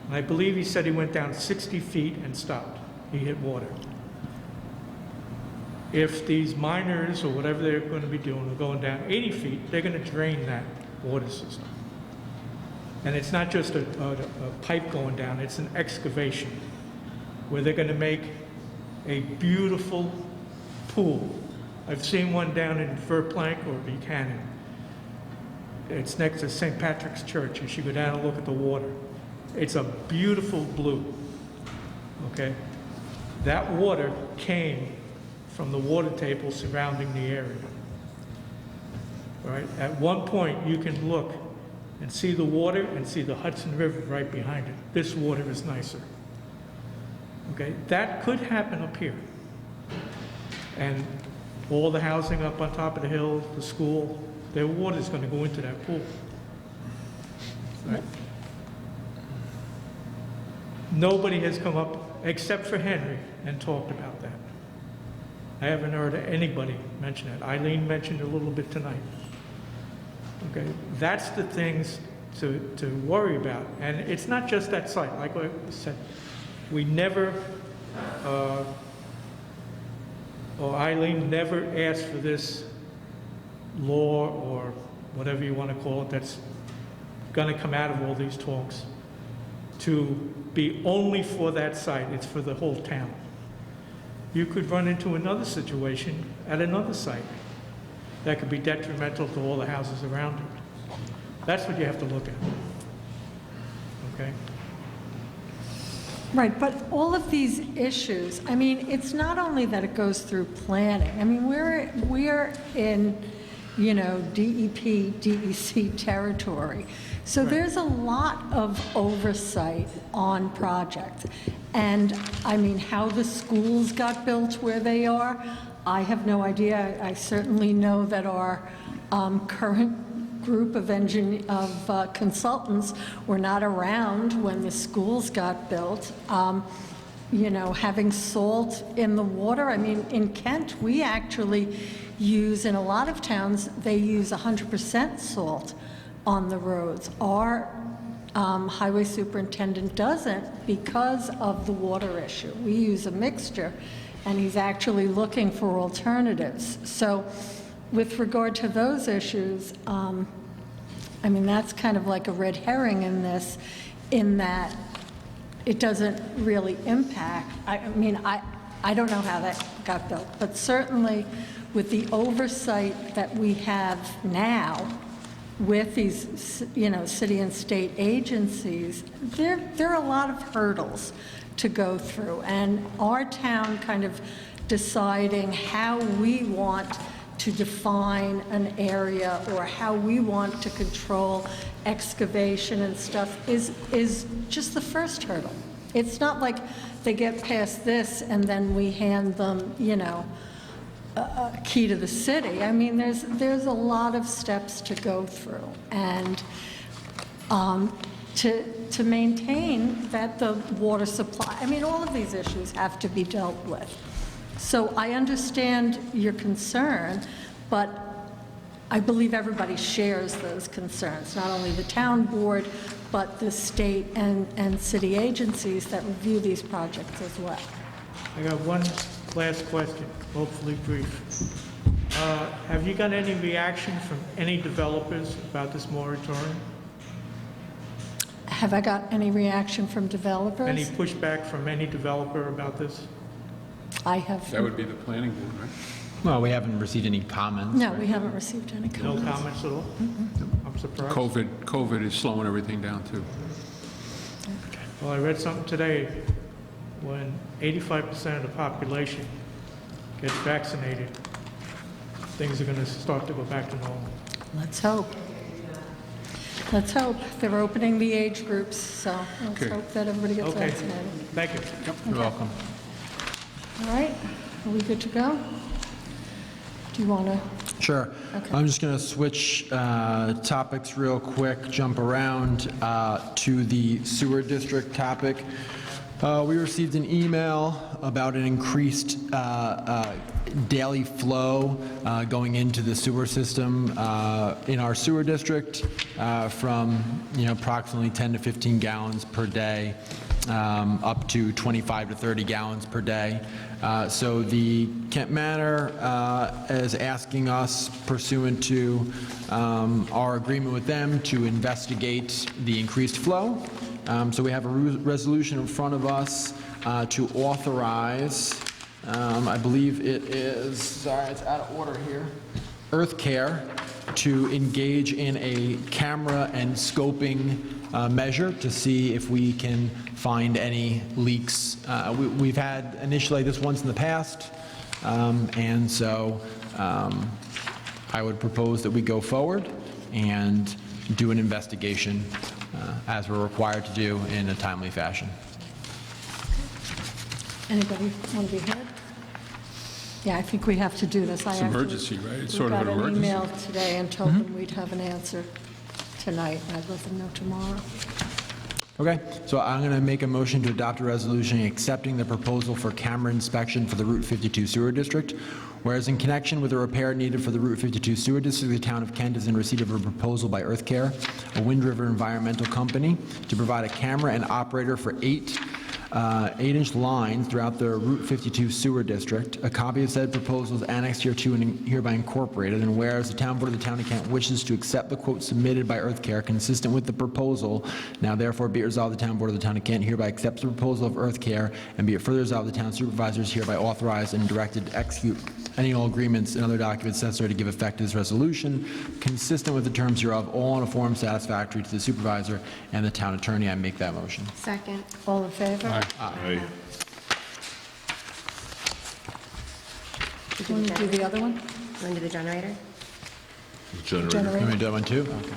And I believe he said he went down 60 feet and stopped. He hit water. If these miners or whatever they're going to be doing are going down 80 feet, they're going to drain that water system. And it's not just a pipe going down, it's an excavation where they're going to make a beautiful pool. I've seen one down in Verplank or Buchanan. It's next to St. Patrick's Church. You should go down and look at the water. It's a beautiful blue, okay? That water came from the water table surrounding the area. All right? At one point, you can look and see the water and see the Hudson River right behind it. This water is nicer. Okay? That could happen up here. And all the housing up on top of the hill, the school, their water is going to go into that pool. Right? Nobody has come up, except for Henry, and talked about that. I haven't heard anybody mention it. Eileen mentioned it a little bit tonight. Okay, that's the things to worry about. And it's not just that site. Like I said, we never, or Eileen never asked for this, law or whatever you want to call it that's going to come out of all these talks to be only for that site. It's for the whole town. You could run into another situation at another site that could be detrimental to all the houses around it. That's what you have to look at. Okay? Right, but all of these issues, I mean, it's not only that it goes through planning. I mean, we're in, you know, DEP, DEC territory. So there's a lot of oversight on projects. And, I mean, how the schools got built where they are, I have no idea. I certainly know that our current group of consultants were not around when the schools got built. You know, having salt in the water, I mean, in Kent, we actually use, in a lot of towns, they use 100% salt on the roads. Our highway superintendent doesn't because of the water issue. We use a mixture, and he's actually looking for alternatives. So with regard to those issues, I mean, that's kind of like a red herring in this, in that it doesn't really impact. I mean, I don't know how that got built, but certainly with the oversight that we have now with these, you know, city and state agencies, there are a lot of hurdles to go through. And our town kind of deciding how we want to define an area or how we want to control excavation and stuff is just the first hurdle. It's not like they get past this and then we hand them, you know, a key to the city. I mean, there's a lot of steps to go through, and to maintain that the water supply, I mean, all of these issues have to be dealt with. So I understand your concern, but I believe everybody shares those concerns, not only the town board, but the state and city agencies that review these projects as well. I got one last question, hopefully brief. Have you got any reaction from any developers about this moratorium? Have I got any reaction from developers? Any pushback from any developer about this? I have. That would be the planning board, right? Well, we haven't received any comments. No, we haven't received any No comments. comments at all? I'm surprised. COVID is slowing everything down, too. Well, I read something today, when 85% of the population gets vaccinated, things are going to start to go back to normal. Let's hope. Let's hope. They're opening the age groups, so let's Okay. hope that everybody gets Okay, vaccinated. thank you. You're welcome. All right, are we good to go? Do you want to? Sure. Okay. I'm just going to switch topics real quick, jump around to the sewer district topic. We received an email about an increased daily flow going into the sewer system in our sewer district from, you know, approximately 10 to 15 gallons per day up to 25 to 30 gallons per day. So the Kent Manor is asking us, pursuant to our agreement with them, to investigate the increased flow. So we have a resolution in front of us to authorize, I believe it is, sorry, it's out of order here, Earth Care to engage in a camera and scoping measure to see if we can find any leaks. We've had initially this once in the past, and so I would propose that we go forward and do an investigation as we're required to do in a timely fashion. Anybody want to be heard? Yeah, I think we have to do this. It's emergency, right? It's sort of an We got an emergency. email today and told them we'd have an answer tonight, and I'd let them know tomorrow. Okay, so I'm going to make a motion to adopt a resolution accepting the proposal for camera inspection for the Route 52 Sewer District. Whereas in connection with the repair needed for the Route 52 Sewer District, the town of Kent is in receipt of a proposal by Earth Care, a Wind River environmental company, to provide a camera and operator for 8 8-inch lines throughout the Route 52 sewer district. A copy of said proposal is annexed hereto and hereby incorporated. And whereas the town board of the town of Kent wishes to accept the quote submitted by Earthcare consistent with the proposal, now therefore be it resolved the town board of the town of Kent hereby accepts the proposal of Earthcare, and be it further resolved the town supervisors hereby authorized and directed to execute any and all agreements and other documents necessary to give effect to this resolution, consistent with the terms hereof, all in a form satisfactory to the supervisor and the town attorney. I make that motion. Second. All in favor? Aye. Want to do the other one? Want to do the generator? Generator. You want me to do that one too? Okay.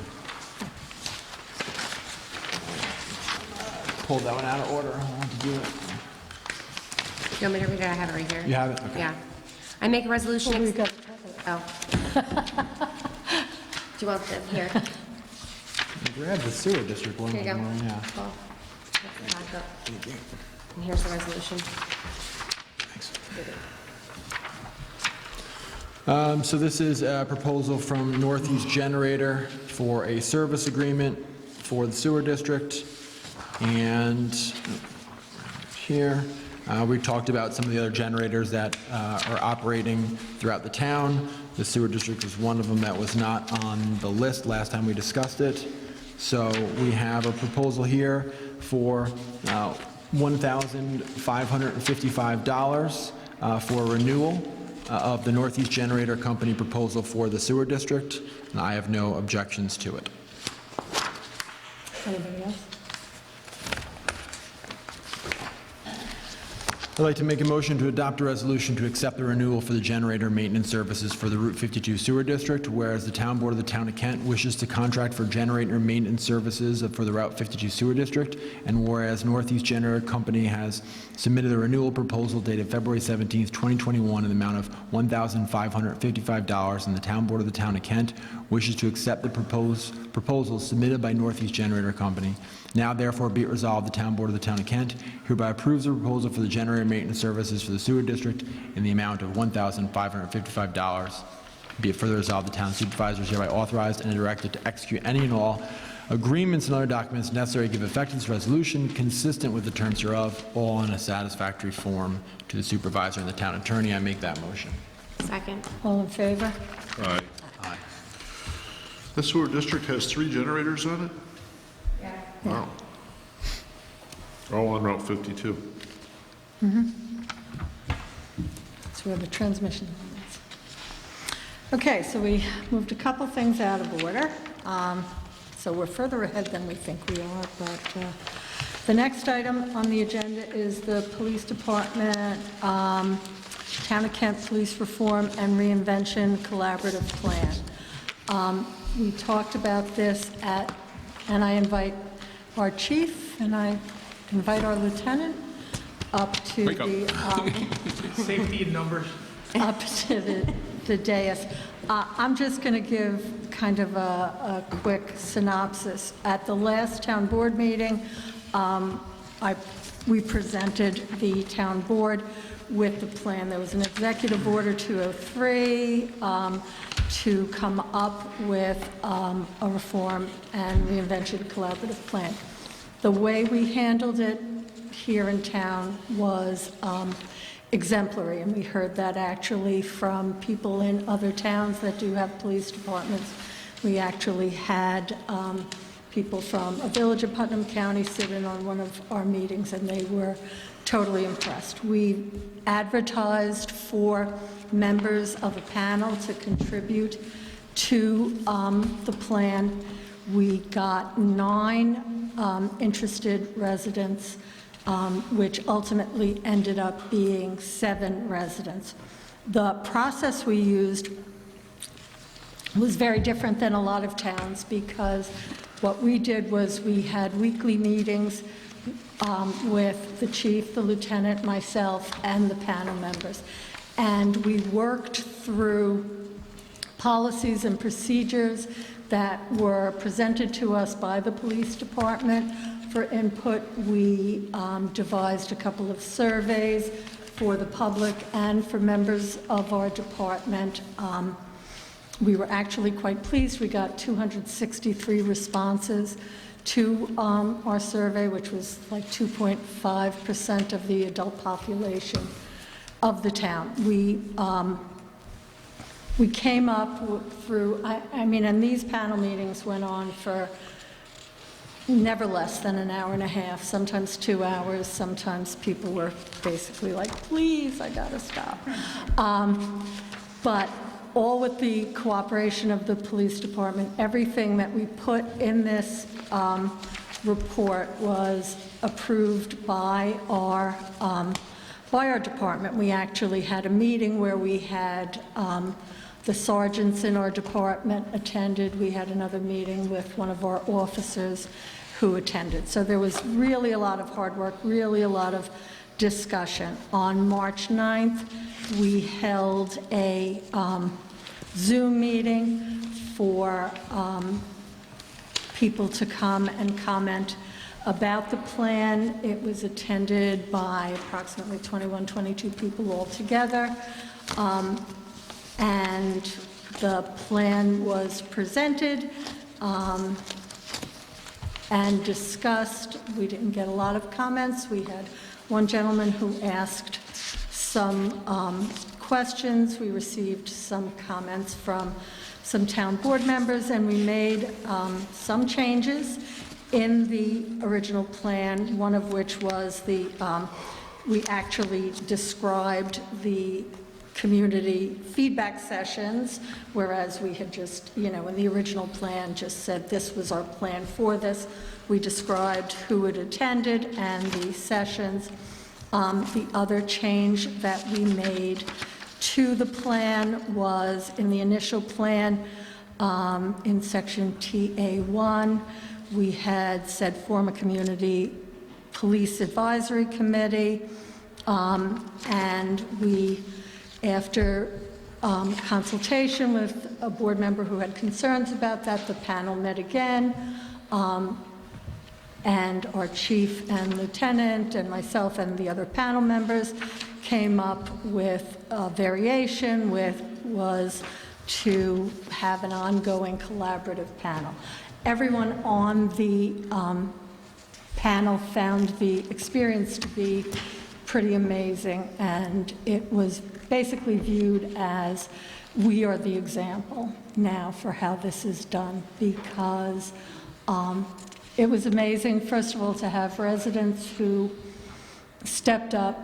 Pulled that one out of order. I want to do it. You want me to read it? I have it right here. You have it? Okay. Yeah. I make a resolution. Well, we've got, Oh. Do you want the, here? Grab the sewer district one. Here you go. Yeah. Well, that's the backup. And here's the resolution. So this is a proposal from Northeast Generator for a service agreement for the sewer district. And here, we talked about some of the other generators that are operating throughout the town. The sewer district was one of them that was not on the list last time we discussed it. So we have a proposal here for $1,555 for renewal of the Northeast Generator Company proposal for the sewer district, and I have no objections to it. anybody else? I'd like to make a motion to adopt a resolution to accept the renewal for the generator maintenance services for the Route 52 sewer district, whereas the town board of the town of Kent wishes to contract for generator maintenance services for the Route 52 sewer district, and whereas Northeast Generator Company has submitted a renewal proposal dated February 17th, 2021 in the amount of $1,555, and the town board of the town of Kent wishes to accept the proposal submitted by Northeast Generator Company. Now therefore be it resolved, the town board of the town of Kent hereby approves the proposal for the generator maintenance services for the sewer district in the amount of $1,555. Be it further resolved, the town supervisors hereby authorized and directed to execute any and all agreements and other documents necessary to give effect to this resolution consistent with the terms hereof, all in a satisfactory form to the supervisor and the town attorney. I make that motion. Second. All in favor? Aye. Aye. The sewer district has 3 generators on it? Yeah. Wow. All on Route 52. That's where the transmission line is. Okay, so we moved a couple things out of order. So we're further ahead than we think we are, but the next item on the agenda is the Police Department, Town of Kent Police Reform and Reinvention Collaborative Plan. We talked about this and I invite our chief and I invite our lieutenant up to the Safety in numbers. up to the dais. I'm just going to give kind of a quick synopsis. At the last town board meeting, we presented the town board with the plan. There was an executive order 203 to come up with a reform and reinvention collaborative plan. The way we handled it here in town was exemplary, and we heard that actually from people in other towns that do have police departments. We actually had people from a village of Putnam County sit in on one of our meetings, and they were totally impressed. We advertised for members of a panel to contribute to the plan. We got 9 interested residents, which ultimately ended up being 7 residents. The process we used was very different than a lot of towns, because what we did was we had weekly meetings with the chief, the lieutenant, myself, and the panel members. And we worked through policies and procedures that were presented to us by the police department for input. We devised a couple of surveys for the public and for members of our department. We were actually quite pleased. We got 263 responses to our survey, which was like 2.5% of the adult population of the town. We came up through, I mean, and these panel meetings went on for never less than an hour and a half, sometimes 2 hours, sometimes people were basically like, please, I gotta stop. But all with the cooperation of the police department, everything that we put in this report was approved by our department. We actually had a meeting where we had the sergeants in our department attended. We had another meeting with one of our officers who attended. So there was really a lot of hard work, really a lot of discussion. On March 9th, we held a Zoom meeting for people to come and comment about the plan. It was attended by approximately 21, 22 people altogether. And the plan was presented and discussed. We didn't get a lot of comments. We had one gentleman who asked some questions. We received some comments from some town board members, and we made some changes in the original plan, one of which was we actually described the community feedback sessions, whereas we had just, in the original plan, just said this was our plan for this. We described who had attended and the sessions. The other change that we made to the plan was in the initial plan, in section TA1, we had said form a community police advisory committee, and we, after consultation with a board member who had concerns about that, the panel met again, and our chief and lieutenant and myself and the other panel members came up with a variation, was to have an ongoing collaborative panel. Everyone on the panel found the experience to be pretty amazing, and it was basically viewed as we are the example now for how this is done, because it was amazing, first of all, to have residents who stepped up,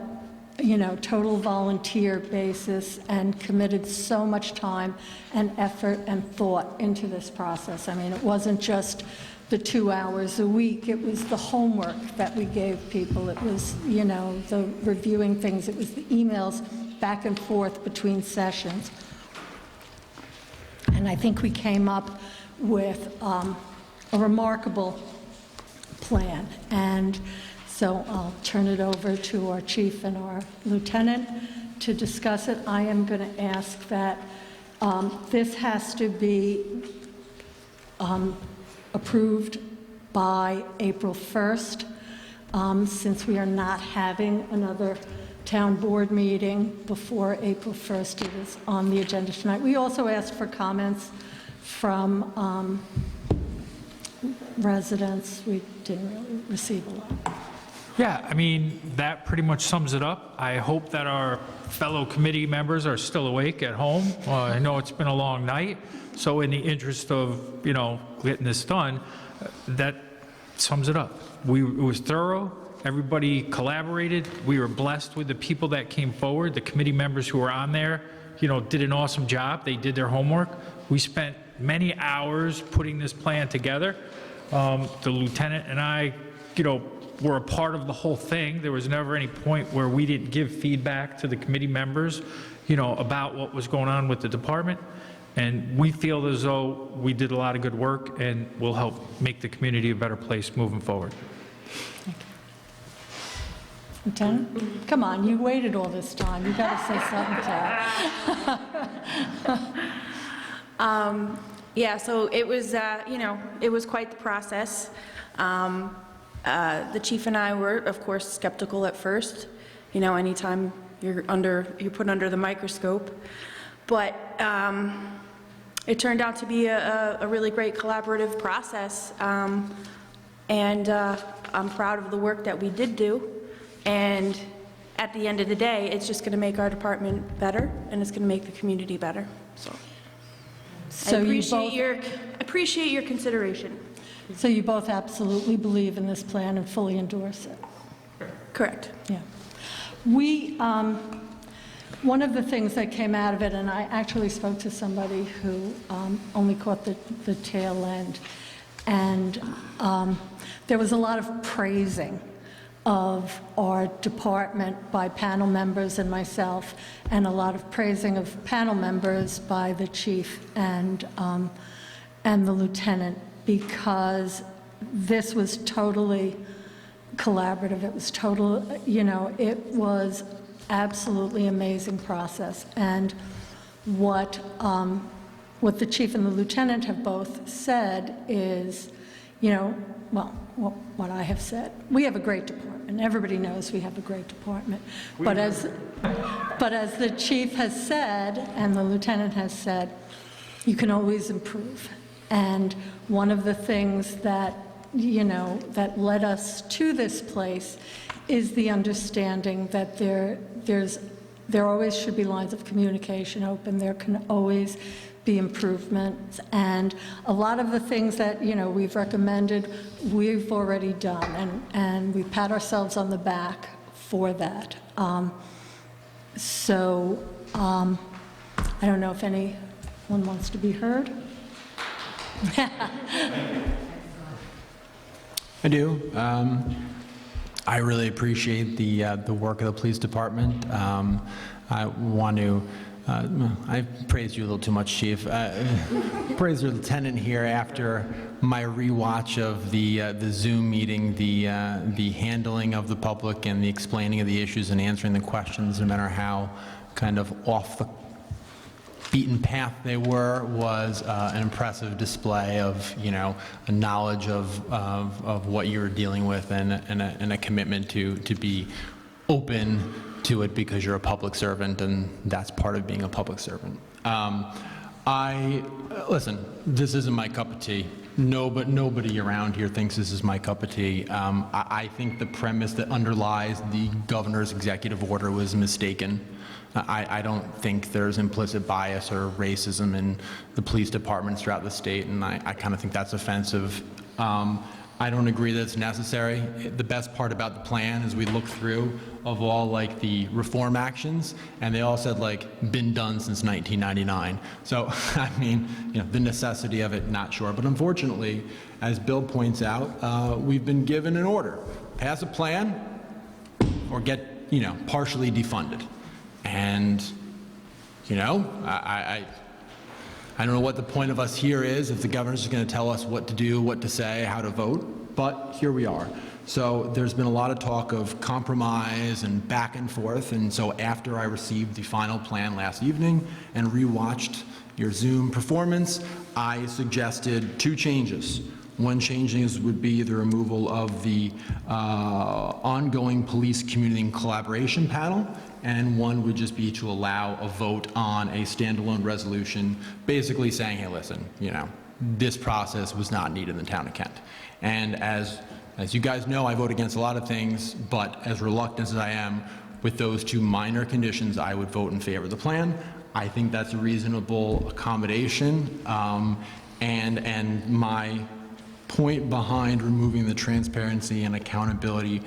total volunteer basis, and committed so much time and effort and thought into this process. I mean, it wasn't just the 2 hours a week, it was the homework that we gave people. It was, the reviewing things, it was the emails back and forth between sessions. And I think we came up with a remarkable plan. And so I'll turn it over to our chief and our lieutenant to discuss it. I am going to ask that this has to be approved by April 1st, since we are not having another town board meeting before April 1st. It is on the agenda tonight. We also asked for comments from residents. We didn't really receive a lot. Yeah, I mean, that pretty much sums it up. I hope that our fellow committee members are still awake at home. I know it's been a long night, so in the interest of, getting this done, that sums it up. It was thorough. Everybody collaborated. We were blessed with the people that came forward. The committee members who were on there, did an awesome job. They did their homework. We spent many hours putting this plan together. The lieutenant and I, were a part of the whole thing. There was never any point where we didn't give feedback to the committee members, about what was going on with the department. And we feel as though we did a lot of good work and will help make the community a better place moving forward. Lieutenant? Come on, you waited all this time. You got to say something to her. Yeah, so it was, it was quite the process. The chief and I were, of course, skeptical at first. Anytime you're put under the microscope, but it turned out to be a really great collaborative process. And I'm proud of the work that we did do. And at the end of the day, it's just going to make our department better, and it's going to make the community better. So So I you appreciate your consideration. So you both absolutely believe in this plan and fully endorse it? Correct. Yeah. One of the things that came out of it, and I actually spoke to somebody who only caught the tail end, and there was a lot of praising of our department by panel members and myself, and a lot of praising of panel members by the chief and the lieutenant, because this was totally collaborative. It was total, it was absolutely amazing process. And what the chief and the lieutenant have both said is, what I have said. We have a great department. Everybody knows we have a great department. But as the chief has said and the lieutenant has said, you can always improve. And one of the things that that led us to this place is the understanding that there always should be lines of communication open. There can always be improvements. And a lot of the things that, we've recommended, we've already done. And we pat ourselves on the back for that. I don't know if anyone wants to be heard. I do. I really appreciate the work of the police department. I want to, I praised you a little too much, Chief. Praise the lieutenant here after my rewatch of the Zoom meeting, the handling of the public and the explaining of the issues and answering the questions, no matter how kind of off the beaten path they were, was an impressive display of, a knowledge of what you were dealing with and a commitment to be open to it because you're a public servant, and that's part of being a public servant. Listen, this isn't my cup of tea. Nobody around here thinks this is my cup of tea. I think the premise that underlies the governor's executive order was mistaken. I don't think there's implicit bias or racism in the police departments throughout the state, and I kind of think that's offensive. I don't agree that it's necessary. The best part about the plan is we look through of all the reform actions, and they all said been done since 1999. So I mean, the necessity of it, not sure. But unfortunately, as Bill points out, we've been given an order: pass a plan or get partially defunded. And I don't know what the point of us here is if the governor's just going to tell us what to do, what to say, how to vote, but here we are. So there's been a lot of talk of compromise and back and forth, and so after I received the final plan last evening and rewatched your Zoom performance, I suggested 2 changes. One change would be the removal of the ongoing police community and collaboration panel, and one would just be to allow a vote on a standalone resolution basically saying, hey, listen, this process was not needed in the town of Kent. And as you guys know, I vote against a lot of things, but as reluctant as I am with those 2 minor conditions, I would vote in favor of the plan. I think that's a reasonable accommodation, and my point behind removing the transparency and accountability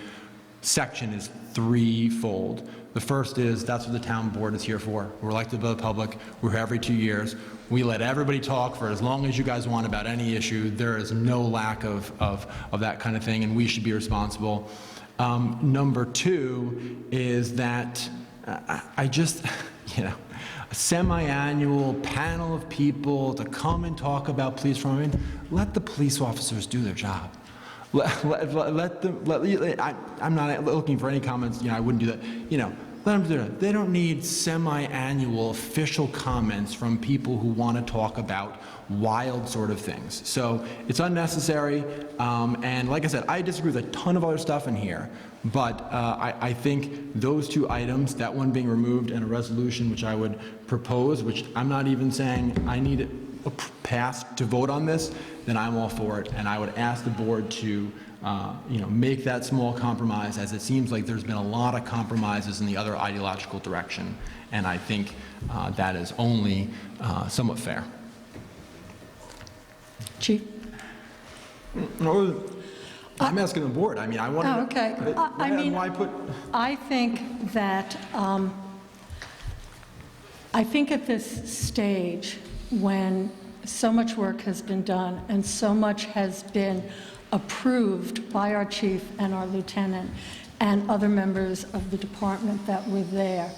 section is threefold. The first is that's what the town board is here for. We're elected by the public. We're here every 2 years. We let everybody talk for as long as you guys want about any issue. There is no lack of that kind of thing, and we should be responsible. Number 2 is that I just, a semi-annual panel of people to come and talk about police reform. Let the police officers do their job. Let them, I'm not looking for any comments, I wouldn't do that. Let them do it. They don't need semi-annual official comments from people who want to talk about wild sort of things. So it's unnecessary, and like I said, I disagree with a ton of other stuff in here, but I think those 2 items, that one being removed and a resolution which I would propose, which I'm not even saying I need it passed to vote on this, then I'm all for it. And I would ask the board to, make that small compromise, as it seems like there's been a lot of compromises in the other ideological direction. And I think that is only somewhat fair. Chief? No, I'm asking the board. I mean, I want to... Oh, okay. I think that, I think at this stage, when so much work has been done and so much has been approved by our chief and our lieutenant and other members of the department that were there,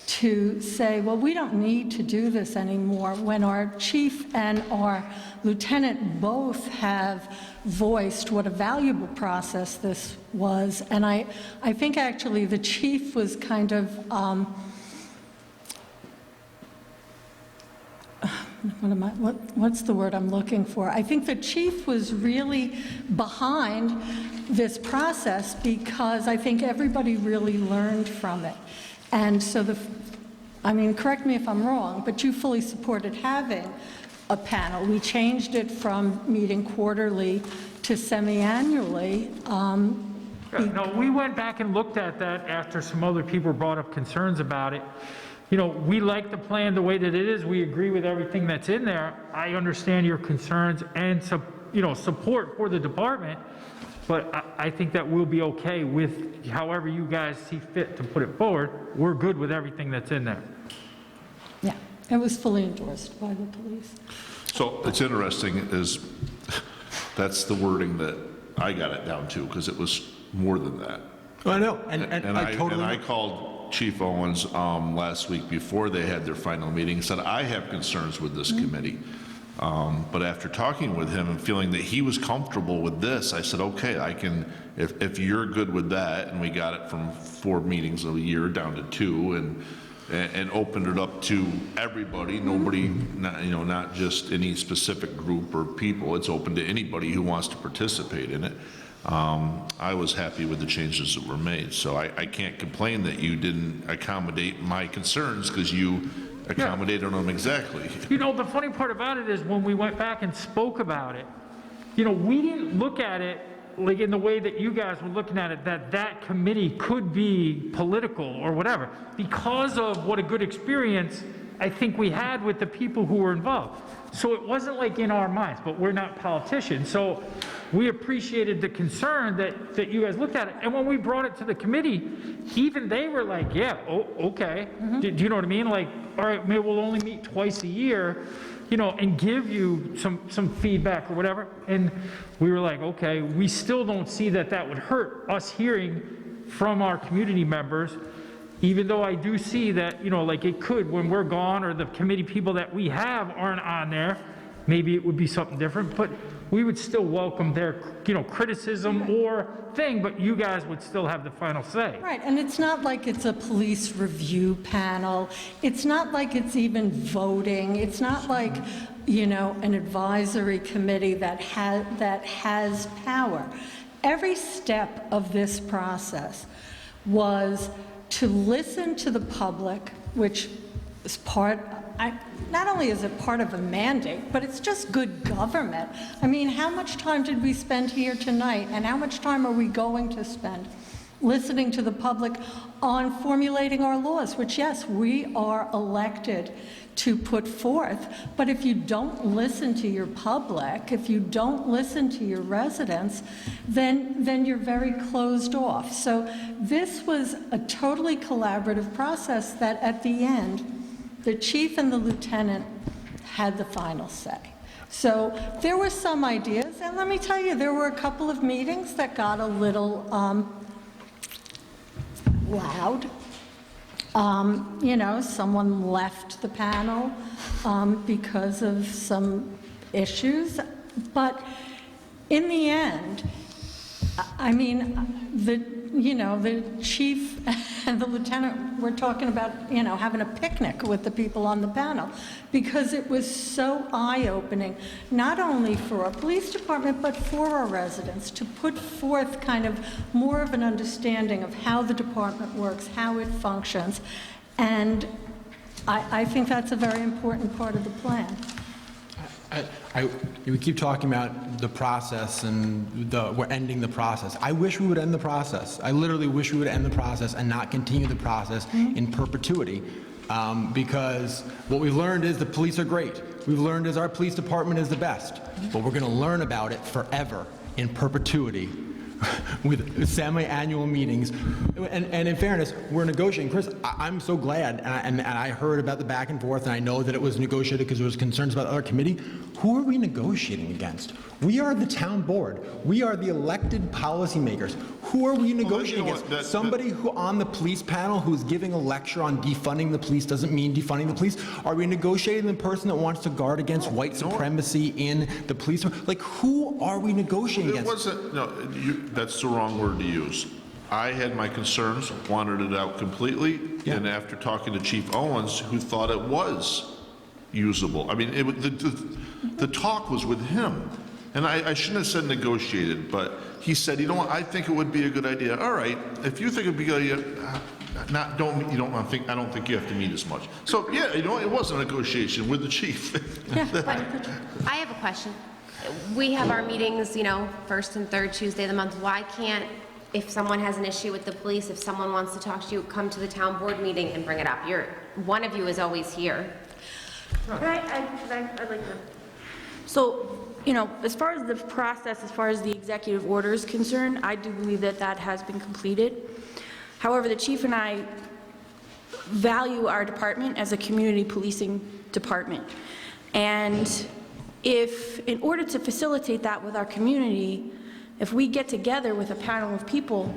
to say, well, we don't need to do this anymore, when our chief and our lieutenant both have voiced what a valuable process this was. And I think actually the chief was kind of, what's the word I'm looking for? I think the chief was really behind this process because I think everybody really learned from it. And so correct me if I'm wrong, but you fully supported having a panel. We changed it from meeting quarterly to semi-annually. No, we went back and looked at that after some other people brought up concerns about it. We like the plan the way that it is. We agree with everything that's in there. I understand your concerns and support for the department, but I think that we'll be okay with however you guys see fit to put it forward. We're good with everything that's in there. Yeah, it was fully endorsed by the police. So it's interesting is that's the wording that I got it down to, because it was more than that. I know, and I totally... And I called Chief Owens last week before they had their final meeting, said, I have concerns with this committee. But after talking with him and feeling that he was comfortable with this, I said, okay, I can, if you're good with that, and we got it from 4 meetings a year down to 2, and opened it up to everybody, nobody, not just any specific group or people, it's open to anybody who wants to participate in it. I was happy with the changes that were made, so I can't complain that you didn't accommodate my concerns, because you accommodated them exactly. The funny part about it is when we went back and spoke about it, we didn't look at it like in the way that you guys were looking at it, that committee could be political or whatever, because of what a good experience I think we had with the people who were involved. So it wasn't like in our minds, but we're not politicians. So we appreciated the concern that you guys looked at it. And when we brought it to the committee, even they were like, yeah, okay. Do you know what I mean? Like, all right, maybe we'll only meet twice a year, and give you some feedback or whatever. And we were like, okay, we still don't see that would hurt us hearing from our community members, even though I do see that, like it could when we're gone, or the committee people that we have aren't on there, maybe it would be something different, but we would still welcome their, criticism or thing, but you guys would still have the final say. Right, and it's not like it's a police review panel. It's not like it's even voting. It's not like, an advisory committee that has power. Every step of this process was to listen to the public, which is not only is it part of a mandate, but it's just good government. I mean, how much time did we spend here tonight, and how much time are we going to spend listening to the public on formulating our laws, which, yes, we are elected to put forth, but if you don't listen to your public, if you don't listen to your residents, then you're very closed off. So this was a totally collaborative process that at the end, the chief and the lieutenant had the final say. So there were some ideas, and let me tell you, there were a couple of meetings that got a little loud. Someone left the panel because of some issues, but in the end, the chief and the lieutenant were talking about, having a picnic with the people on the panel, because it was so eye-opening, not only for our police department, but for our residents, to put forth kind of more of an understanding of how the department works, how it functions, and I think that's a very important part of the plan. We keep talking about the process and we're ending the process. I wish we would end the process. I literally wish we would end the process and not continue the process in perpetuity. Because what we've learned is the police are great. We've learned is our police department is the best. But we're going to learn about it forever in perpetuity with semi-annual meetings. And in fairness, we're negotiating. Chris, I'm so glad, and I heard about the back and forth, and I know that it was negotiated because there was concerns about other committee. Who are we negotiating against? We are the town board. We are the elected policymakers. Who are we negotiating against? Somebody who on the police panel who's giving a lecture on defunding the police doesn't mean defunding the police? Are we negotiating the person that wants to guard against white supremacy in the police? Like, who are we negotiating It against? wasn't, no, that's the wrong word to use. I had my concerns, wanted it out completely, and after talking to Chief Owens, who thought it was usable. I mean, the talk was with him. And I shouldn't have said negotiated, but he said, you know what, I think it would be a good idea. All right, if you think it'd be a good idea, I don't think you have to meet as much. So yeah, you know, it was a negotiation with the chief. But I have a question. We have our meetings, you know, first and third Tuesday of the month. Why can't, if someone has an issue with the police, if someone wants to talk to you, come to the town board meeting and bring it up? One of you is always here. I'd like to. So, you know, as far as the process, as far as the executive order is concerned, I do believe that that has been completed. However, the chief and I value our department as a community policing department. And if, in order to facilitate that with our community, if we get together with a panel of people,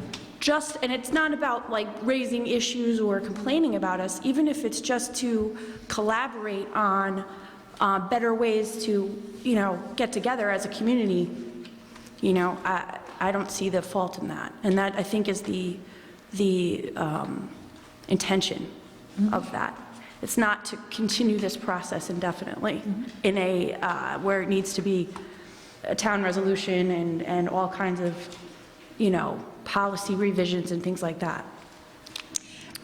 and it's not about like raising issues or complaining about us, even if it's just to collaborate on better ways to, you know, get together as a community, you know, I don't see the fault in that. And that, I think, is the intention of that. It's not to continue this process indefinitely in a, where it needs to be a town resolution and all kinds of, you know, policy revisions and things like that.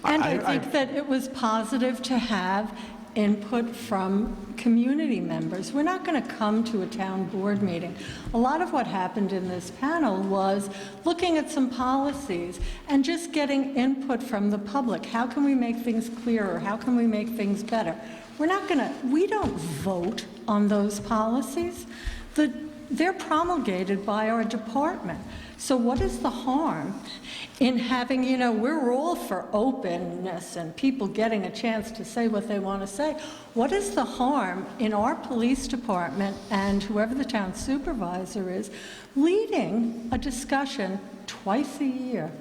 And I think that it was positive to have input from community members. We're not going to come to a town board meeting. A lot of what happened in this panel was looking at some policies and just getting input from the public. How can we make things clearer? How can we make things better? We don't vote on those policies. They're promulgated by our department. So what is the harm in having, you know, we're all for openness and people getting a chance to say what they want to say. What is the harm in our police department and whoever the town supervisor is leading a discussion twice a year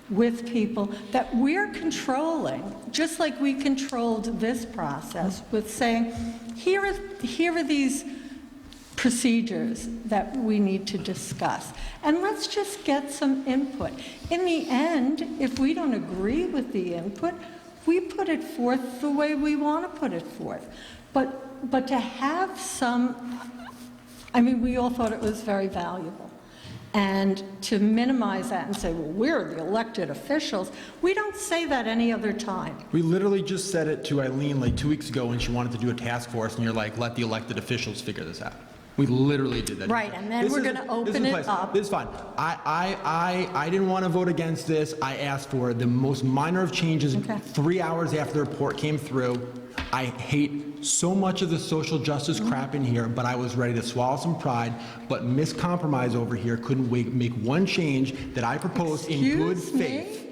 with people that we're controlling, just like we controlled this process with saying, here are these procedures that we need to discuss, and let's just get some input. In the end, if we don't agree with the input, we put it forth the way we want to put it forth. But to have some, I mean, we all thought it was very valuable. And to minimize that and say, well, we're the elected officials, we don't say that any other time. We literally just said it to Eileen like 2 weeks ago when she wanted to do a task force, and you're like, let the elected officials figure this out. We literally did that. Right, and then we're going to open it up. This is fine. I didn't want to vote against this. I asked for the most minor of changes 3 hours after the report came through. I hate so much of the social justice crap in here, but I was ready to swallow some pride, but Miss Compromise over here couldn't make one change that I proposed in good faith.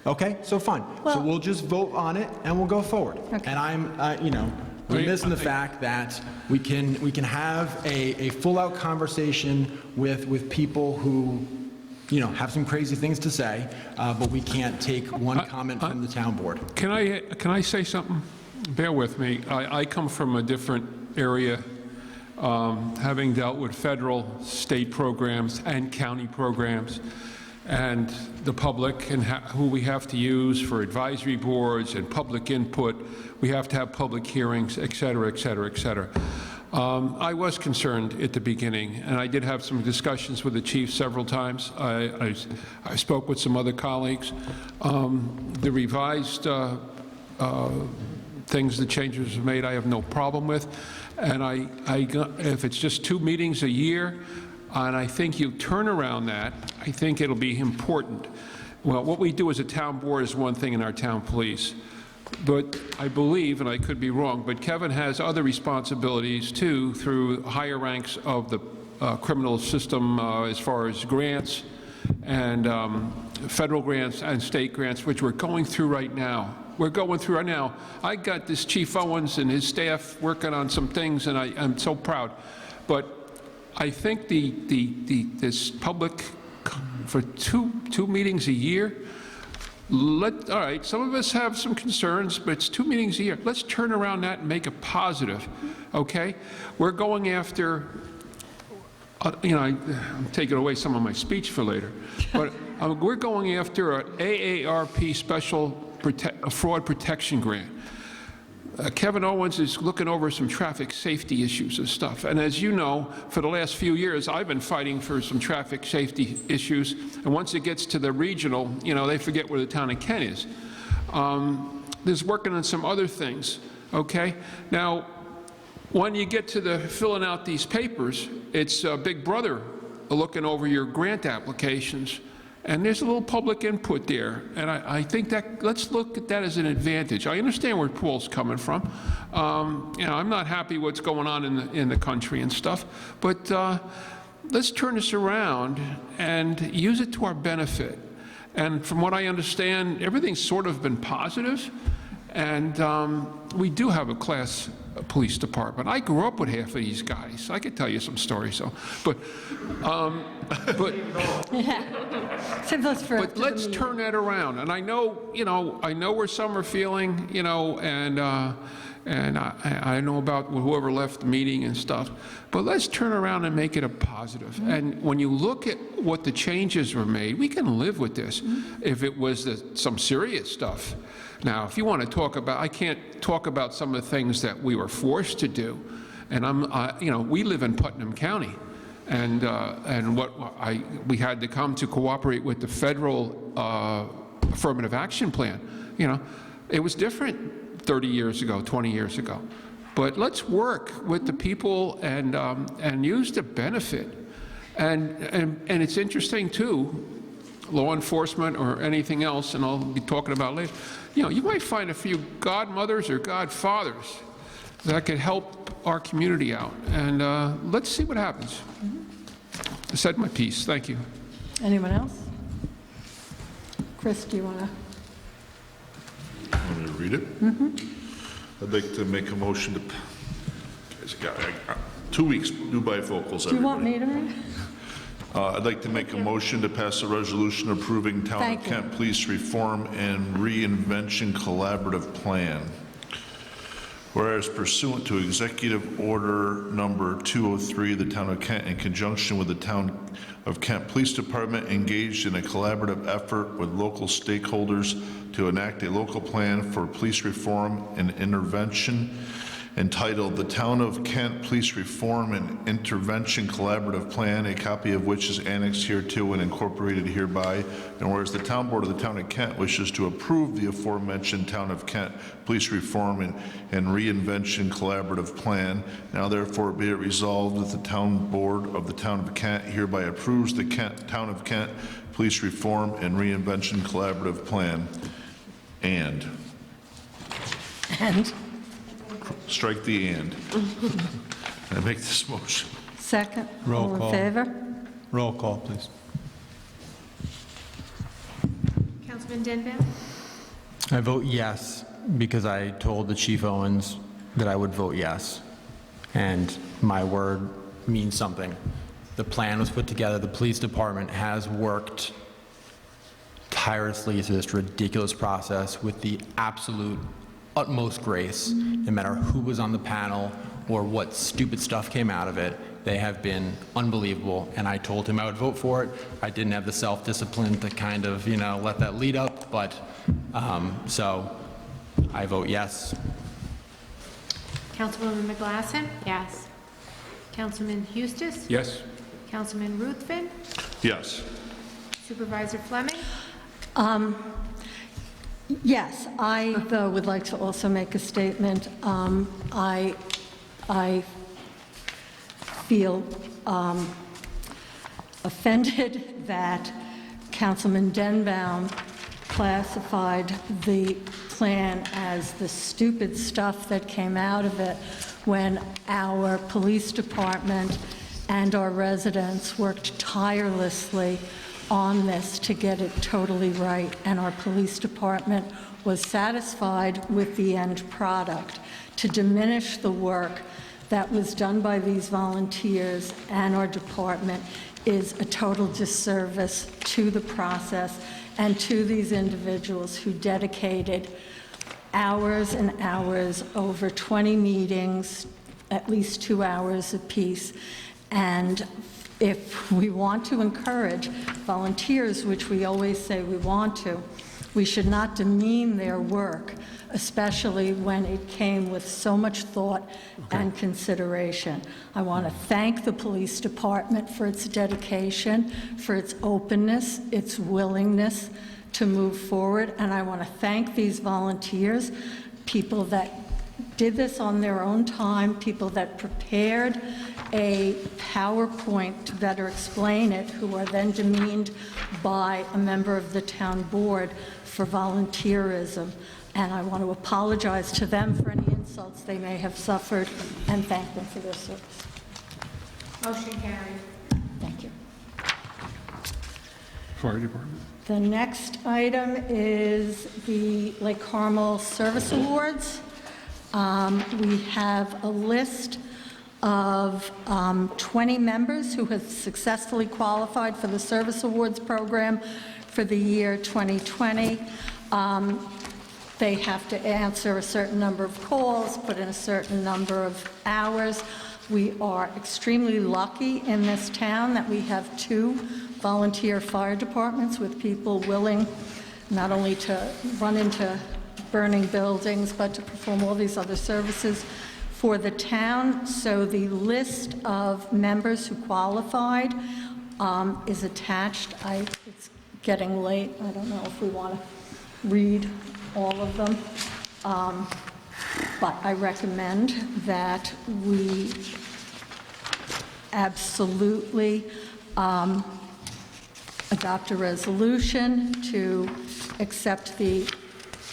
Okay, so fine. So we'll just vote on it and we'll go forward. Okay. And I'm, you know, we're missing the fact that we can have a full-out conversation with people who, you know, have some crazy things to say, but we can't take one comment from the town board. Can I say something? Bear with me. I come from a different area, having dealt with federal, state programs and county programs, and the public and who we have to use for advisory boards and public input. We have to have public hearings, et cetera, et cetera, et cetera. I was concerned at the beginning, and I did have some discussions with the chief several times. I spoke with some other colleagues. The revised things, the changes were made, I have no problem with. And if it's just 2 meetings a year, and I think you turn around that, I think it'll be important. Well, what we do as a town board is one thing in our town police. But I believe, and I could be wrong, but Kevin has other responsibilities too through higher ranks of the criminal system as far as grants and federal grants and state grants, which we're going through right now. We're going through right now. I got this Chief Owens and his staff working on some things, and I'm so proud. But I think this public, for two meetings a year, all right, some of us have some concerns, but it's 2 meetings a year. Let's turn around that and make it positive, okay? We're going after, I'm taking away some of my speech for later, but we're going after an AARP special fraud protection grant. Kevin Owens is looking over some traffic safety issues and stuff. And as you know, for the last few years, I've been fighting for some traffic safety issues. And once it gets to the regional, they forget where the town of Kent is. There's working on some other things, okay? Now, when you get to the filling out these papers, it's Big Brother looking over your grant applications. And there's a little public input there, and I think that let's look at that as an advantage. I understand where Paul's coming from. I'm not happy what's going on in the country and stuff, but let's turn this around and use it to our benefit. And from what I understand, everything's sort of been positive, and we do have a class police department. I grew up with half of these guys. I could tell you some stories, but let's turn that around. And I know where some are feeling, and I know about whoever left the meeting and stuff. But let's turn around and make it a positive. Mm-hmm. And when you look at what the changes were made, we can live with this. Mm-hmm. If it was some serious stuff. Now, if you want to talk about, I can't talk about some of the things that we were forced to do. And we live in Putnam County. And we had to come to cooperate with the federal affirmative action plan. It was different 30 years ago, 20 years ago. But let's work with the people and use the benefit. And it's interesting too, law enforcement or anything else, and I'll be talking about later. You might find a few godmothers or godfathers that could help our community out. And let's see what happens. I said my piece. Thank you. Anyone else? Chris, do you want to? Want me to read it? Mm-hmm. I'd like to make a motion to, guys, I got 2 weeks, new bifocals, everybody. Do you want me to read? I'd like to make a motion to pass a resolution approving Town of Kent Police Reform and Reinvention Collaborative Plan. Whereas pursuant to Executive Order Number 203, the Town of Kent, in conjunction with the Town of Kent Police Department, engaged in a collaborative effort with local stakeholders to enact a local plan for police reform and intervention entitled the Town of Kent Police Reform and Intervention Collaborative Plan, a copy of which is annexed hereto and incorporated hereby. And whereas the Town Board of the Town of Kent wishes to approve the aforementioned Town of Kent Police Reform and Reinvention Collaborative Plan, now therefore be it resolved that the Town Board of the Town of Kent hereby approves the Town of Kent Police Reform and Reinvention Collaborative Plan. And strike the and. I make this motion. Second. Roll call. All in favor? Roll call, please. Councilman Denville? I vote yes because I told the Chief Owens that I would vote yes. And my word means something. The plan was put together. The police department has worked tirelessly through this ridiculous process with the absolute utmost grace. No matter who was on the panel or what stupid stuff came out of it, they have been unbelievable. And I told him I would vote for it. I didn't have the self-discipline to kind of, let that lead up, but so I vote yes. Councilwoman McGlasson? Yes. Councilman Eustace? Yes. Councilman Ruthven? Yes. Supervisor Fleming? Yes, I, though, would like to also make a statement. I feel offended that Councilman Denbaum classified the plan as the stupid stuff that came out of it when our police department and our residents worked tirelessly on this to get it totally right, and our police department was satisfied with the end product. To diminish the work that was done by these volunteers and our department is a total disservice to the process and to these individuals who dedicated hours and hours, over 20 meetings, at least 2 hours apiece. And if we want to encourage volunteers, which we always say we want to, we should not demean their work, especially when it came with so much thought and consideration. I want to thank the police department for its dedication, for its openness, its willingness to move forward, and I want to thank these volunteers, people that did this on their own time, people that prepared a PowerPoint to better explain it, who are then demeaned by a member of the town board for volunteerism. And I want to apologize to them for any insults they may have suffered and thank them for their service. Motion carried. Thank you. Fire Department. The next item is the Lake Carmel Service Awards. We have a list of 20 members who have successfully qualified for the Service Awards program for the year 2020. They have to answer a certain number of calls, put in a certain number of hours. We are extremely lucky in this town that we have 2 volunteer fire departments with people willing not only to run into burning buildings, but to perform all these other services for the town. So the list of members who qualified is attached. It's getting late. I don't know if we want to read all of them. But I recommend that we absolutely adopt a resolution to accept the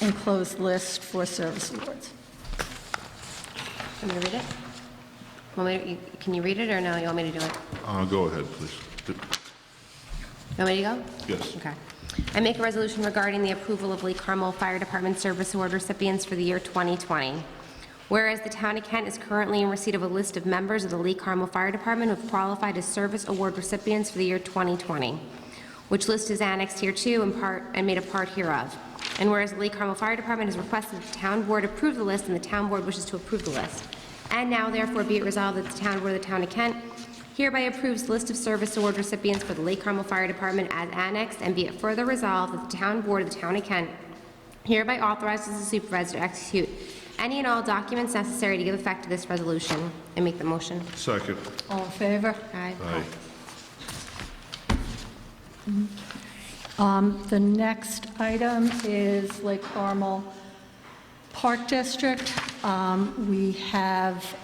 enclosed list for service awards. Want me to read it? Can you read it, or no, you want me to do it? Go ahead, please. You want me to go? Yes. Okay. I make a resolution regarding the approval of Lake Carmel Fire Department Service Award recipients for the year 2020. Whereas the Town of Kent is currently in receipt of a list of members of the Lake Carmel Fire Department who have qualified as Service Award recipients for the year 2020, which list is annexed hereto and made a part hereof. And whereas the Lake Carmel Fire Department has requested that the Town Board approve the list, and the Town Board wishes to approve the list. And now, therefore, be it resolved that the Town Board of the Town of Kent hereby approves the list of Service Award recipients for the Lake Carmel Fire Department as annexed, and be it further resolved that the Town Board of the Town of Kent hereby authorizes the supervisor to execute any and all documents necessary to give effect to this resolution. I make the motion. Second. All in favor? Aye. Aye. The next item is Lake Carmel Park District. We have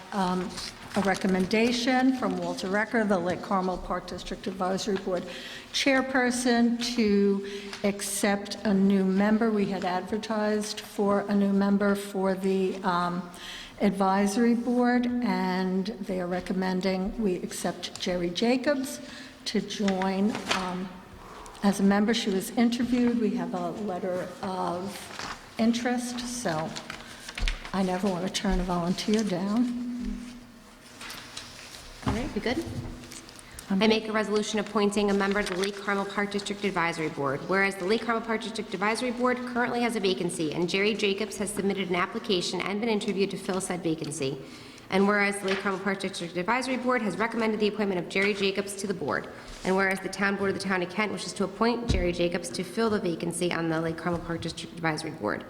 a recommendation from Walter Recker, the Lake Carmel Park District Advisory Board chairperson, to accept a new member. We had advertised for a new member for the advisory board, and they are recommending we accept Jerry Jacobs to join as a member. She was interviewed. We have a letter of interest, so I never want to turn a volunteer down. All right, we good? I make a resolution appointing a member of the Lake Carmel Park District Advisory Board. Whereas the Lake Carmel Park District Advisory Board currently has a vacancy, and Jerry Jacobs has submitted an application and been interviewed to fill said vacancy. And whereas the Lake Carmel Park District Advisory Board has recommended the appointment of Jerry Jacobs to the board. And whereas the Town Board of the Town of Kent wishes to appoint Jerry Jacobs to fill the vacancy on the Lake Carmel Park District Advisory Board.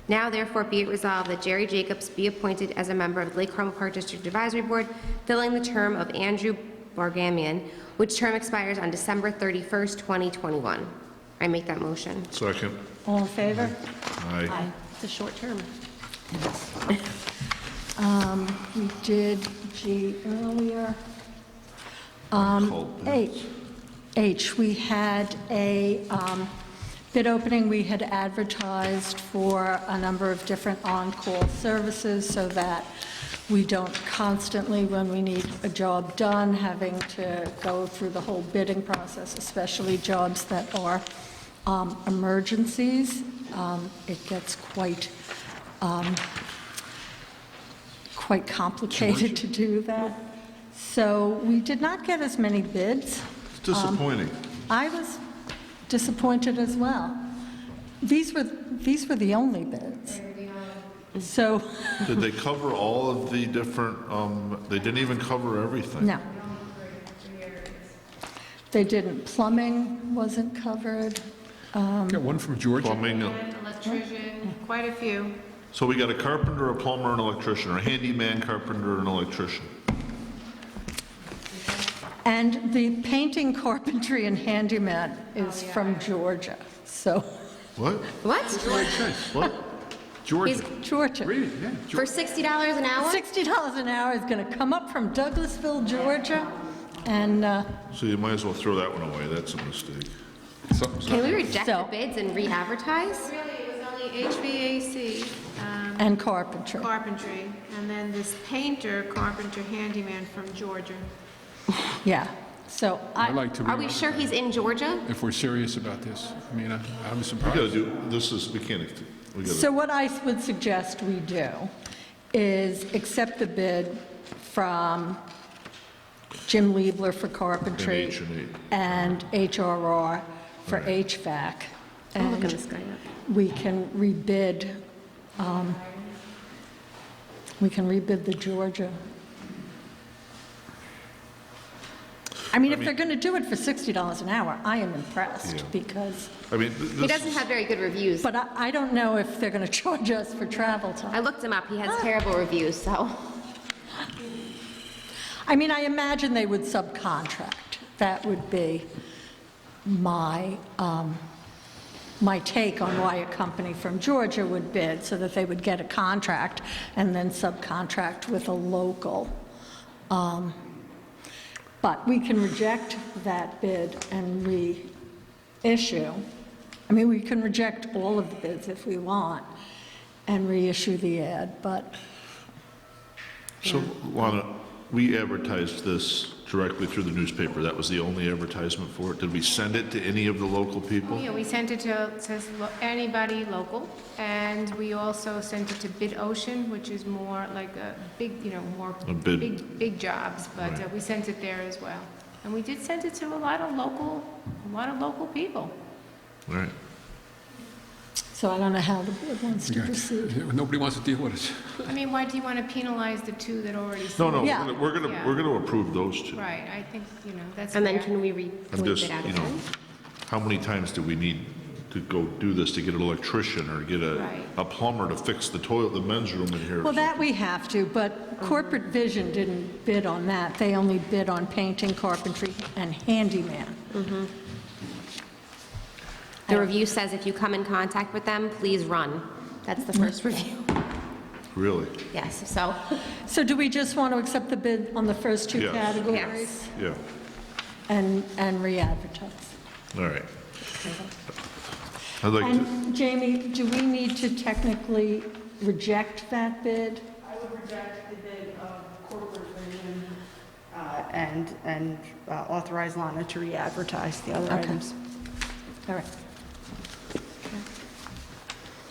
Now, therefore, be it resolved that Jerry Jacobs be appointed as a member of the Lake Carmel Park District Advisory Board, filling the term of Andrew Bargamian, which term expires on December 31st, 2021. I make that motion. Second. All in favor? Aye. It's a short term. We did G earlier. H, we had a bid opening. We had advertised for a number of different on-call services so that we don't constantly, when we need a job done, having to go through the whole bidding process, especially jobs that are emergencies. It gets quite complicated to do that. So we did not get as many bids. It's disappointing. I was disappointed as well. These were the only bids. So, Did they cover all of the different, they didn't even cover everything? no. They didn't. Plumbing wasn't covered. Got one from Georgia. Plumbing, Electrician, quite a few. so we got a carpenter, a plumber, an electrician, or a handyman, carpenter, and electrician. And the painting, carpentry, and handyman is from Georgia. So, What? What? What? Georgia. Georgia. Read it, yeah. For $60 an hour? $60 an hour is going to come up from Douglasville, Georgia, and So you might as well throw that one away, that's a mistake. Can we reject the So- bids and re-advertise? Really, it was only HVAC, and carpentry. carpentry, and then this painter, carpenter, handyman from Georgia. Yeah. So I'd like to, Are we sure he's in Georgia? if we're serious about this. I mean, I'm We gotta surprised. do, this is, we can't, we gotta. So what I would suggest we do is accept the bid from Jim Liebler for carpentry And H&E. and HRR for HVAC. I'm looking And this guy up. we can rebid, the Georgia. I mean, if they're going to do it for $60 an hour, I am impressed Yeah. because, I mean, He this doesn't is, have very good reviews. but I don't know if they're going to charge us for travel I time. looked him up. He has terrible reviews, so. I mean, I imagine they would subcontract. That would be my take on why a company from Georgia would bid, so that they would get a contract and then subcontract with a local. But we can reject that bid and reissue. I mean, we can reject all of the bids if we want and reissue the ad, but so, Lana, we advertised this directly through the newspaper, that was the only advertisement for it? Did we send it to any of the local people? Yeah, we sent it to anybody local, and we also sent it to Bid Ocean, which is more like a big, more A bid. big jobs, but Right. we sent it there as well. And we did send it to a lot of local people. All right. so I don't know how the board wants to proceed. Nobody wants to deal with it. I mean, why do you want to penalize the two that already No, sent? no, Yeah. Yeah. we're gonna approve those two. Right, I think, that's And then fair. can we I'm can we just, bid out you know, again? how many times do we need to go do this to get an electrician or get Right. a plumber to fix the toilet, the men's room in here? or Well, that something? we have to, but Corporate Vision didn't bid on that. They only bid on painting, carpentry, and handyman. The review says if you come in contact with them, please run. That's the first review. Really? Yes, so, So do we just want to accept the bid on the first two Yes. categories Yeah, and re-advertise? all right. I'd like to, And Jamie, do we need to technically reject that bid? I would reject the bid of Corporate Vision and authorize Lana to re-advertise the other Okay. items. All right.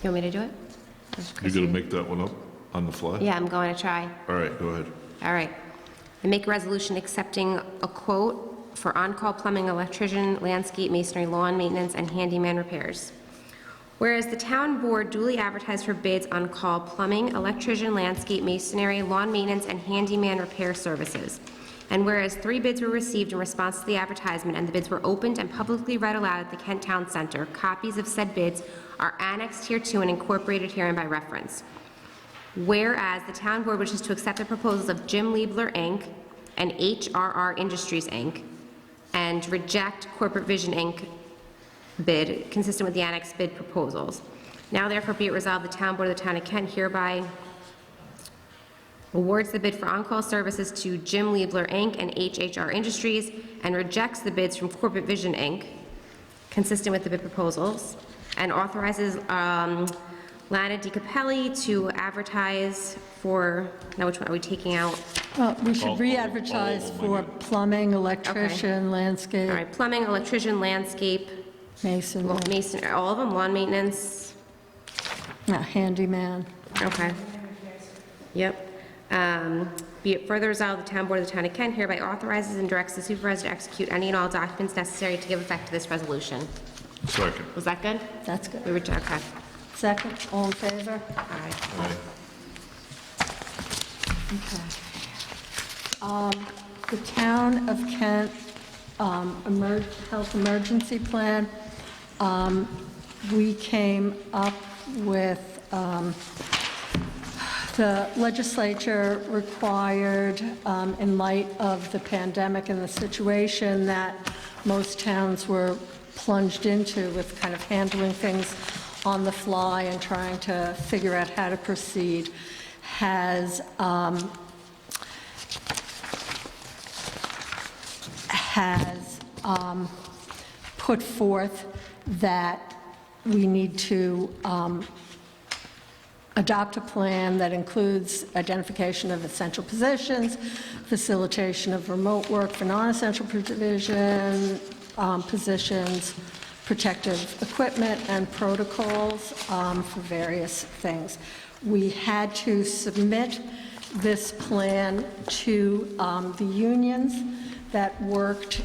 you want me to do it? you're gonna make that one up on the fly? Yeah, I'm going to try. All right, go ahead. All right. I make a resolution accepting a quote for on-call plumbing, electrician, landscape, masonry, lawn maintenance, and handyman repairs. Whereas the town board duly advertised for bids on call plumbing, electrician, landscape, masonry, lawn maintenance, and handyman repair services. And whereas 3 bids were received in response to the advertisement and the bids were opened and publicly read aloud at the Kent Town Center, copies of said bids are annexed hereto and incorporated herein by reference. Whereas the town board wishes to accept the proposals of Jim Liebler, Inc. and HRR Industries, Inc., and reject Corporate Vision, Inc., bid consistent with the annex bid proposals. Now therefore be it resolved, the town board of the town of Kent hereby awards the bid for on-call services to Jim Liebler, Inc. and HHR Industries and rejects the bids from Corporate Vision, Inc., consistent with the bid proposals, and authorizes Lana DiCapelli to advertise for, now which one are we taking out? Well, we should All re-advertise of them, for plumbing, electrician, landscape, All right, plumbing, electrician, landscape, mason, mason, all of them, lawn maintenance, handyman. okay. Yep. Be it further resolved, the town board of the town of Kent hereby authorizes and directs the supervisor to execute any and all documents necessary to give effect to this resolution. Second. Was that good? That's good. We were, okay. Second, all in favor? Aye. Aye. The Town of Kent Health Emergency Plan, we came up with, the legislature required, in light of the pandemic and the situation that most towns were plunged into with kind of handling things on the fly and trying to figure out how to proceed, has put forth that we need to adopt a plan that includes identification of essential positions, facilitation of remote work for non-essential positions, protective equipment, and protocols for various things. We had to submit this plan to the unions that worked,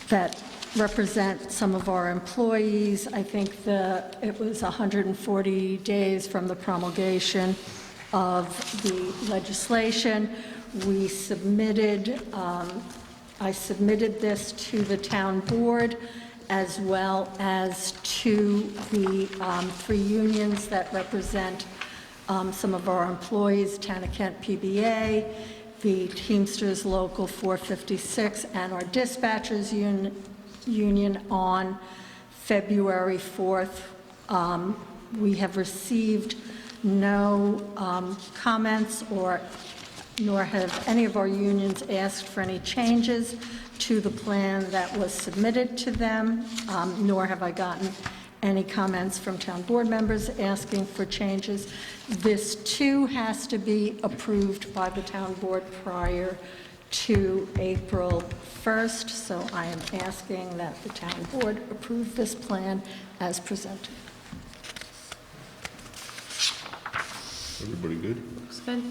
that represent some of our employees. I think it was 140 days from the promulgation of the legislation. We submitted, I submitted this to the town board as well as to the 3 unions that represent some of our employees, Town of Kent PBA, the Teamsters Local 456, and our dispatchers union on February 4th. We have received no comments, nor have any of our unions asked for any changes to the plan that was submitted to them, nor have I gotten any comments from town board members asking for changes. This too has to be approved by the town board prior to April 1st, so I am asking that the town board approve this plan as presented. Everybody good? Looks good.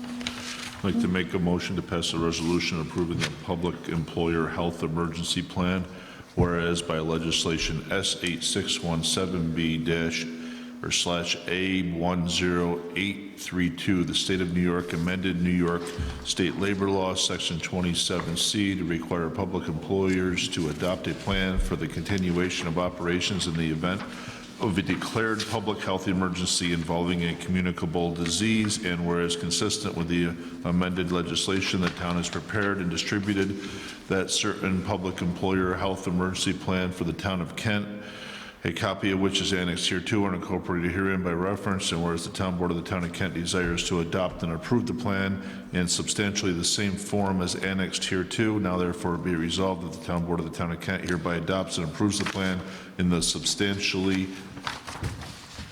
I'd like to make a motion to pass a resolution approving the Public Employer Health Emergency Plan, whereas by legislation S8617B/A10832, the State of New York amended New York State Labor Law, Section 27C, to require public employers to adopt a plan for the continuation of operations in the event of a declared public health emergency involving a communicable disease, and whereas consistent with the amended legislation, the town has prepared and distributed that certain public employer health emergency plan for the town of Kent, a copy of which is annexed here to and incorporated herein by reference, and whereas the town board of the town of Kent desires to adopt and approve the plan in substantially the same form as annexed here to, now therefore be resolved that the town board of the town of Kent hereby adopts and approves the plan in the substantially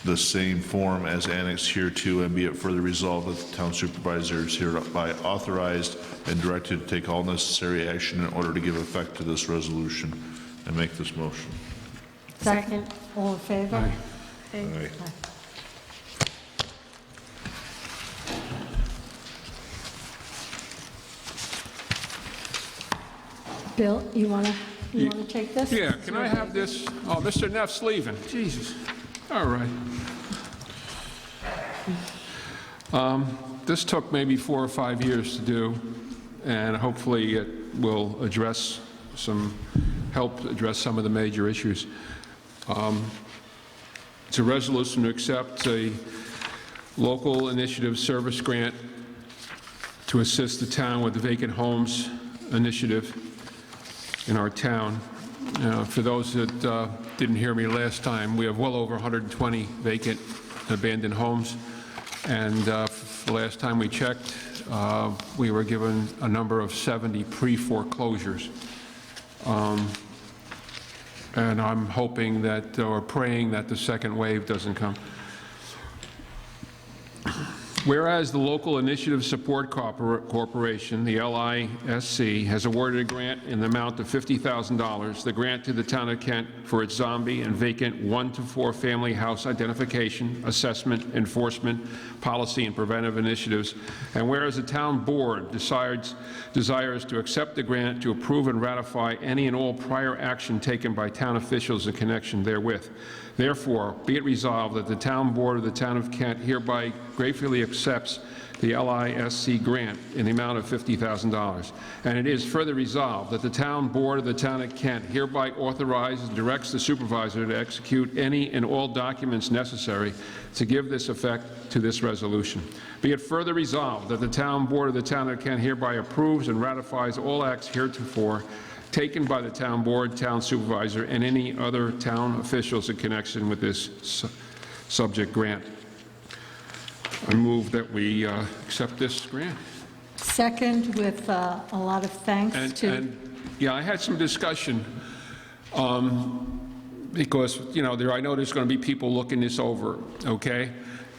the same form as annexed here to, and be it further resolved that the town supervisor is hereby authorized and directed to take all necessary action in order to give effect to this resolution. And make this motion. Second, all in favor? Aye. Bill, you want to take this? Yeah, can I have this? Oh, Mr. Neff's leaving. Jesus. All right. This took maybe 4 or 5 years to do, and hopefully it will help address some of the major issues. It's a resolution to accept a local initiative service grant to assist the town with the vacant homes initiative in our town. For those that didn't hear me last time, we have well over 120 vacant abandoned homes, and the last time we checked, we were given a number of 70 pre-foreclosures. And I'm hoping that, or praying that the second wave doesn't come. Whereas the Local Initiative Support Corporation, the LISC, has awarded a grant in the amount of $50,000, the grant to the town of Kent for its zombie and vacant 1 to 4 family house identification, assessment, enforcement, policy, and preventive initiatives. And whereas the town board desires to accept the grant to approve and ratify any and all prior action taken by town officials in connection therewith. Therefore, be it resolved that the town board of the town of Kent hereby gratefully accepts the LISC grant in the amount of $50,000. And it is further resolved that the town board of the town of Kent hereby authorizes and directs the supervisor to execute any and all documents necessary to give this effect to this resolution. Be it further resolved that the town board of the town of Kent hereby approves and ratifies all acts heretofore taken by the town board, town supervisor, and any other town officials in connection with this subject grant. I move that we accept this grant. Second, with a lot of thanks Yeah, I had some discussion because, you know, I know there's going to be people looking this over, okay?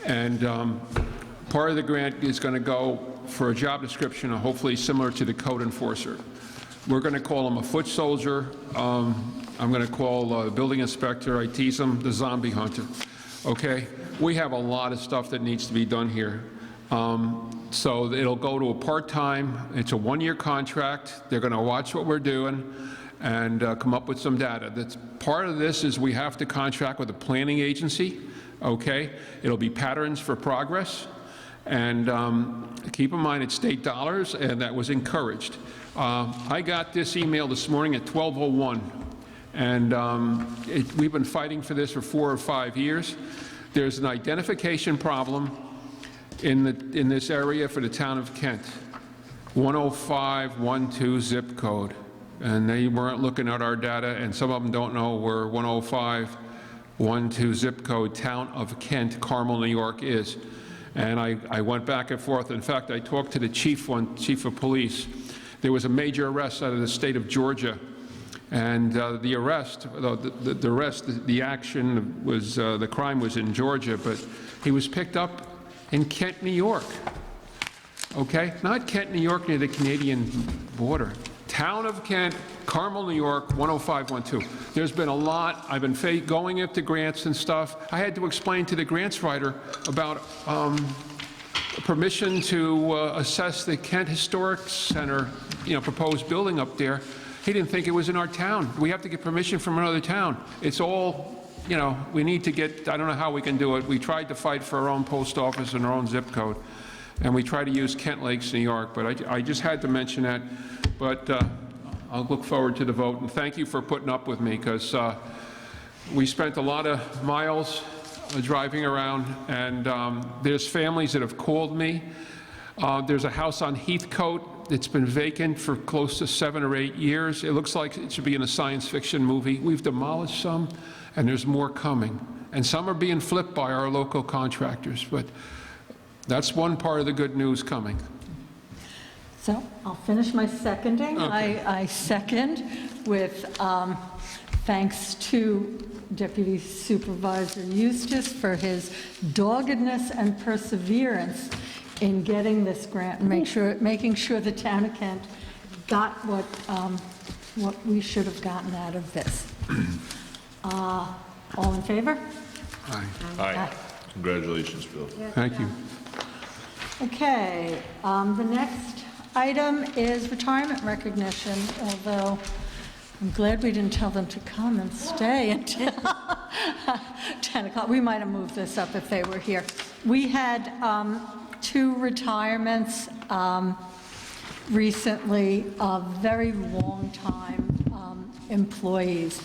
And part of the grant is going to go for a job description, hopefully similar to the code enforcer. We're going to call him a foot soldier. I'm going to call the building inspector, I tease him, the zombie hunter. Okay? We have a lot of stuff that needs to be done here. So it'll go to a part-time, it's a 1-year contract. They're going to watch what we're doing and come up with some data. That's part of this is we have to contract with a planning agency. Okay? It'll be patterns for progress. And keep in mind it's state dollars, and that was encouraged. I got this email this morning at 12:01, and we've been fighting for this for 4 or 5 years. There's an identification problem in this area for the town of Kent, 10512 zip code, and they weren't looking at our data, and some of them don't know where 10512 zip code town of Kent, Carmel, New York is. And I went back and forth. In fact, I talked to the chief of police. There was a major arrest out of the state of Georgia, and the arrest, the action was, the crime was in Georgia, but he was picked up in Kent, New York. Okay, not Kent, New York, near the Canadian border. Town of Kent, Carmel, New York, 10512. There's been a lot. I've been going into grants and stuff. I had to explain to the grants writer about permission to assess the Kent Historic Center, you know, proposed building up there. He didn't think it was in our town. We have to get permission from another town. It's all, you know, we need to get, I don't know how we can do it. We tried to fight for our own post office and our own zip code, and we try to use Kent Lakes, New York, but I just had to mention that. But I'll look forward to the vote, and thank you for putting up with me, because we spent a lot of miles driving around, and there's families that have called me. There's a house on Heathcote that's been vacant for close to 7 or 8 years. It looks like it should be in a science fiction movie. We've demolished some, and there's more coming. And some are being flipped by our local contractors, but that's one part of the good news coming. So I'll finish my seconding. Okay. I second with thanks to Deputy Supervisor Eustace for his doggedness and perseverance in getting this grant and making sure the town of Kent got what we should have gotten out of this. All in favor? Aye. Aye. Congratulations, Bill. Thank you. Okay, the next item is retirement recognition, although I'm glad we didn't tell them to come and stay until 10 o'clock. We might have moved this up if they were here. We had 2 retirements recently of very long-time employees.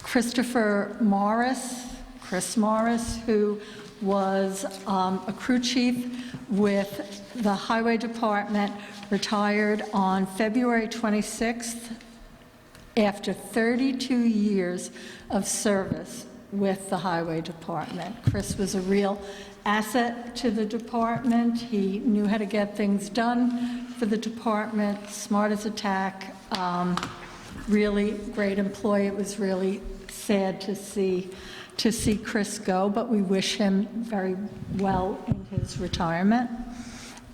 Christopher Morris, Chris Morris, who was a crew chief with the Highway Department, retired on February 26th, after 32 years of service with the Highway Department. Chris was a real asset to the department. He knew how to get things done for the department, smart as a tack, really great employee. It was really sad to see Chris go, but we wish him very well in his retirement.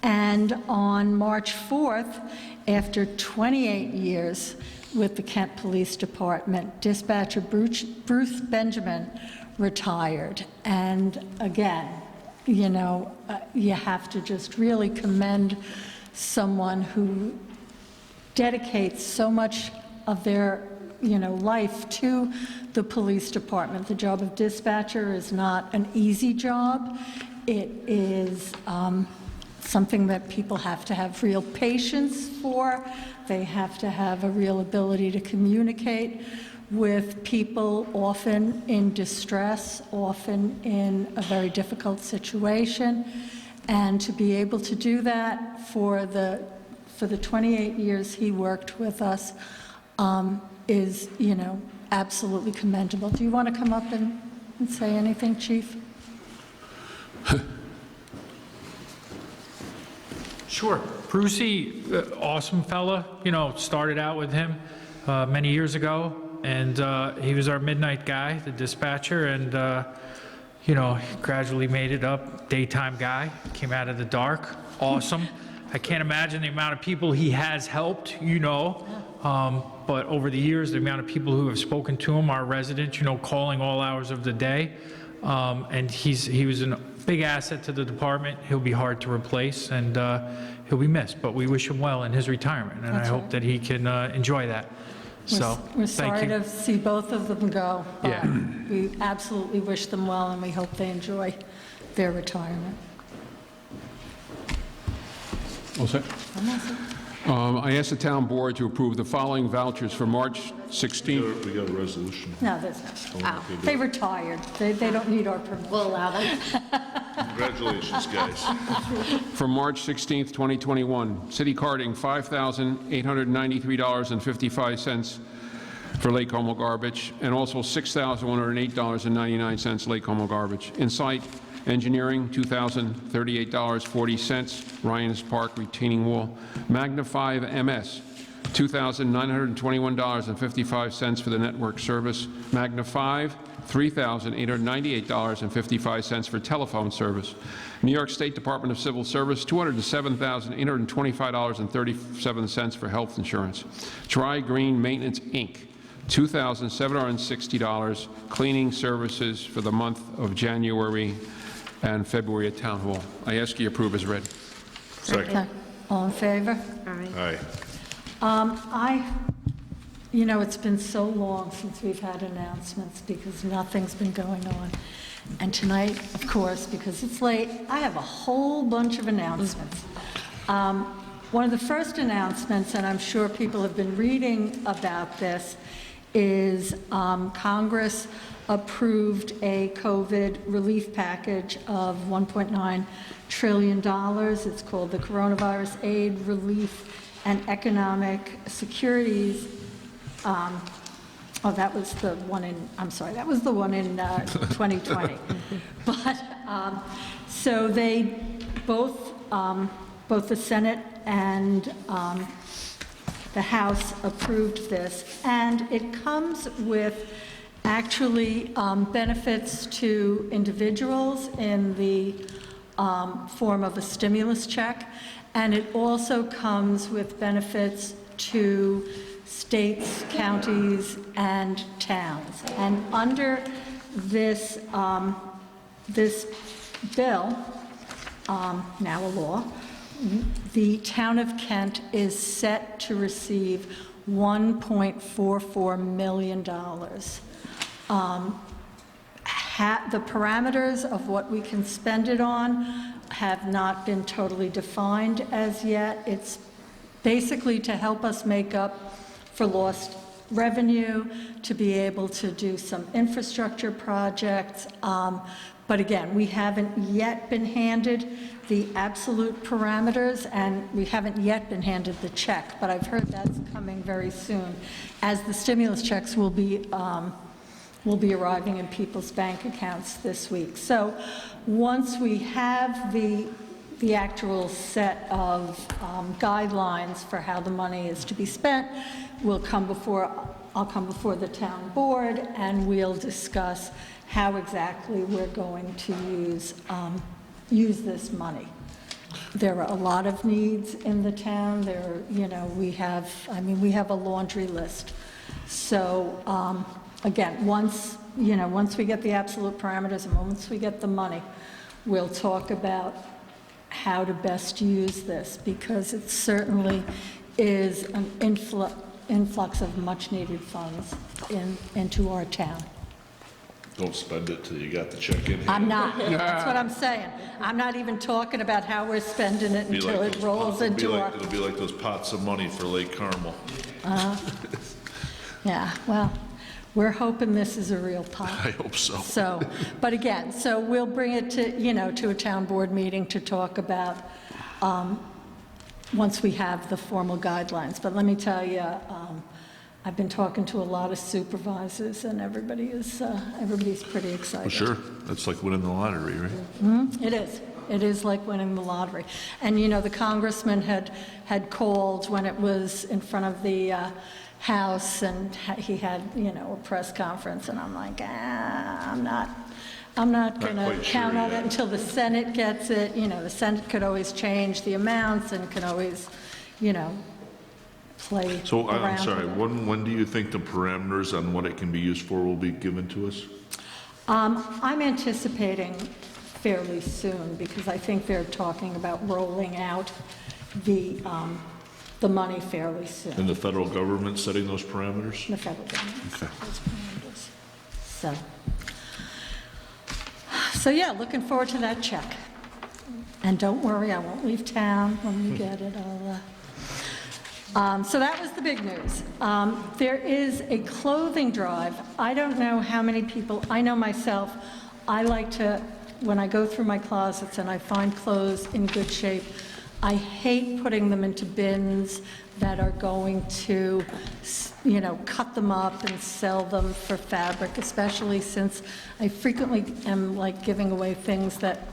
And on March 4th, after 28 years with the Kent Police Department, Dispatcher Bruce Benjamin retired. And again, you know, you have to just really commend someone who dedicates so much of their, you know, life to the police department. The job of dispatcher is not an easy job. It is something that people have to have real patience for. They have to have a real ability to communicate with people, often in distress, often in a very difficult situation. And to be able to do that for the 28 years he worked with us is, you know, absolutely commendable. Do you want to come up and say anything, Chief? Sure. Brucey, awesome fella, you know, started out with him many years ago, and he was our midnight guy, the dispatcher, and, you know, gradually made it up, daytime guy, came out of the dark, awesome. I can't imagine the amount of people he has helped, you know, but over the years, the amount of people who have spoken to him, our residents, you know, calling all hours of the day, and he was a big asset to the department. He'll be hard to replace, and he'll be missed, but we wish him well in his retirement, and I hope that he can enjoy that. So, We're thank sorry you. to see both of them go, but Yeah. we absolutely wish them well, and we hope they enjoy their retirement. All set? I ask the town board to approve the following vouchers for March 16th. We got a resolution. No, there's no. They retired. They don't need our permission. We'll allow them. Congratulations, guys. For March 16th, 2021, city carding, $5,893.55 for Lake Como garbage, and also $6,108.99 Lake Como garbage. Insight Engineering, $2,038.40, Ryan's Park retaining wall. Magnify MS, $2,921.55 for the network service. Magnify, $3,898.55 for telephone service. New York State Department of Civil Service, $207,825.37 for health insurance. Dry Green Maintenance, Inc., $2,760 cleaning services for the month of January and February at Town Hall. I ask you approve as read. Second. All in favor? Aye. You know, it's been so long since we've had announcements because nothing's been going on. And tonight, of course, because it's late, I have a whole bunch of announcements. One of the first announcements, and I'm sure people have been reading about this, is Congress approved a COVID relief package of $1.9 trillion. It's called the Coronavirus Aid, Relief, and Economic Securities. Oh, that was the one in, I'm sorry, that was the one in 2020. But, so they, both the Senate and the House approved this, and it comes with actually benefits to individuals in the form of a stimulus check, and it also comes with benefits to states, counties, and towns. And under this, this bill, now a law, the town of Kent is set to receive $1.44 million. The parameters of what we can spend it on have not been totally defined as yet. It's basically to help us make up for lost revenue, to be able to do some infrastructure projects. But again, we haven't yet been handed the absolute parameters, and we haven't yet been handed the check, but I've heard that's coming very soon, as the stimulus checks will be arriving in people's bank accounts this week. So once we have the actual set of guidelines for how the money is to be spent, I'll come before the town board, and we'll discuss how exactly we're going to use this money. There are a lot of needs in the town. We have a laundry list. So again, once we get the absolute parameters and once we get the money, we'll talk about how to best use this, because it certainly is an influx of much-needed funds into our town. Don't spend it till you got the check in hand. I'm not. That's what I'm saying. I'm not even talking about how we're spending it until it rolls into our... It'll be like those pots of money for Lake Carmel. Yeah, well, we're hoping this is a real pot. I hope so. So, but again, so we'll bring it to a town board meeting to talk about once we have the formal guidelines. But let me tell you, I've been talking to a lot of supervisors, and everybody's pretty excited. Well, sure. That's like winning the lottery, right? It is. It is like winning the lottery. And, the congressman had called when it was in front of the House, and he had, a press conference, and I'm like, I'm not going to count on it until the Senate gets it. The Senate could always change the amounts and can always, play So I'm around sorry, with it. when do you think the parameters on what it can be used for will be given to us? I'm anticipating fairly soon, because I think they're talking about rolling out the money fairly soon. And the federal government setting those parameters? The federal government. Okay. Those parameters. So yeah, looking forward to that check. And don't worry, I won't leave town when we get it. So that was the big news. There is a clothing drive. I don't know how many people, I know myself, I like to, when I go through my closets and I find clothes in good shape, I hate putting them into bins that are going to, cut them up and sell them for fabric, especially since I frequently am like giving away things that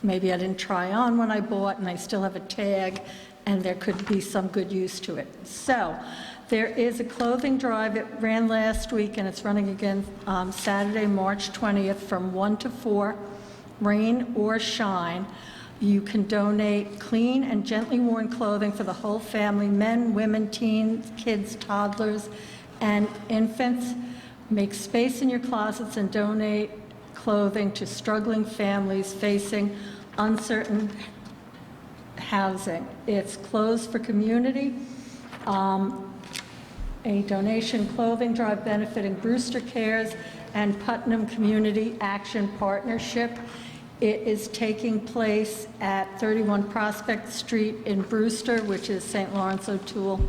maybe I didn't try on when I bought and I still have a tag, and there could be some good use to it. So there is a clothing drive. It ran last week, and it's running again Saturday, March 20th from 1 to 4, rain or shine. You can donate clean and gently worn clothing for the whole family, men, women, teens, kids, toddlers, and infants. Make space in your closets and donate clothing to struggling families facing uncertain housing. It's Clothes for Community, a donation clothing drive benefiting Brewster Cares and Putnam Community Action Partnership. It is taking place at 31 Prospect Street in Brewster, which is St. Lawrence O'Toole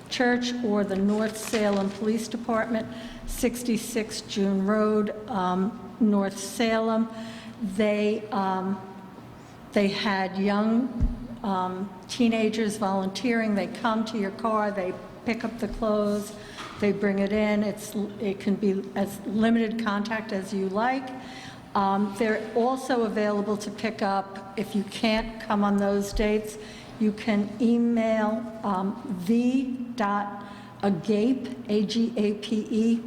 Church, or the North Salem Police Department, 66 June Road, North Salem. They had young teenagers volunteering. They come to your car, they pick up the clothes, they bring it in. It can be as limited contact as you like. They're also available to pick up. If you can't come on those dates, you can email v.agape, A-G-A-P-E,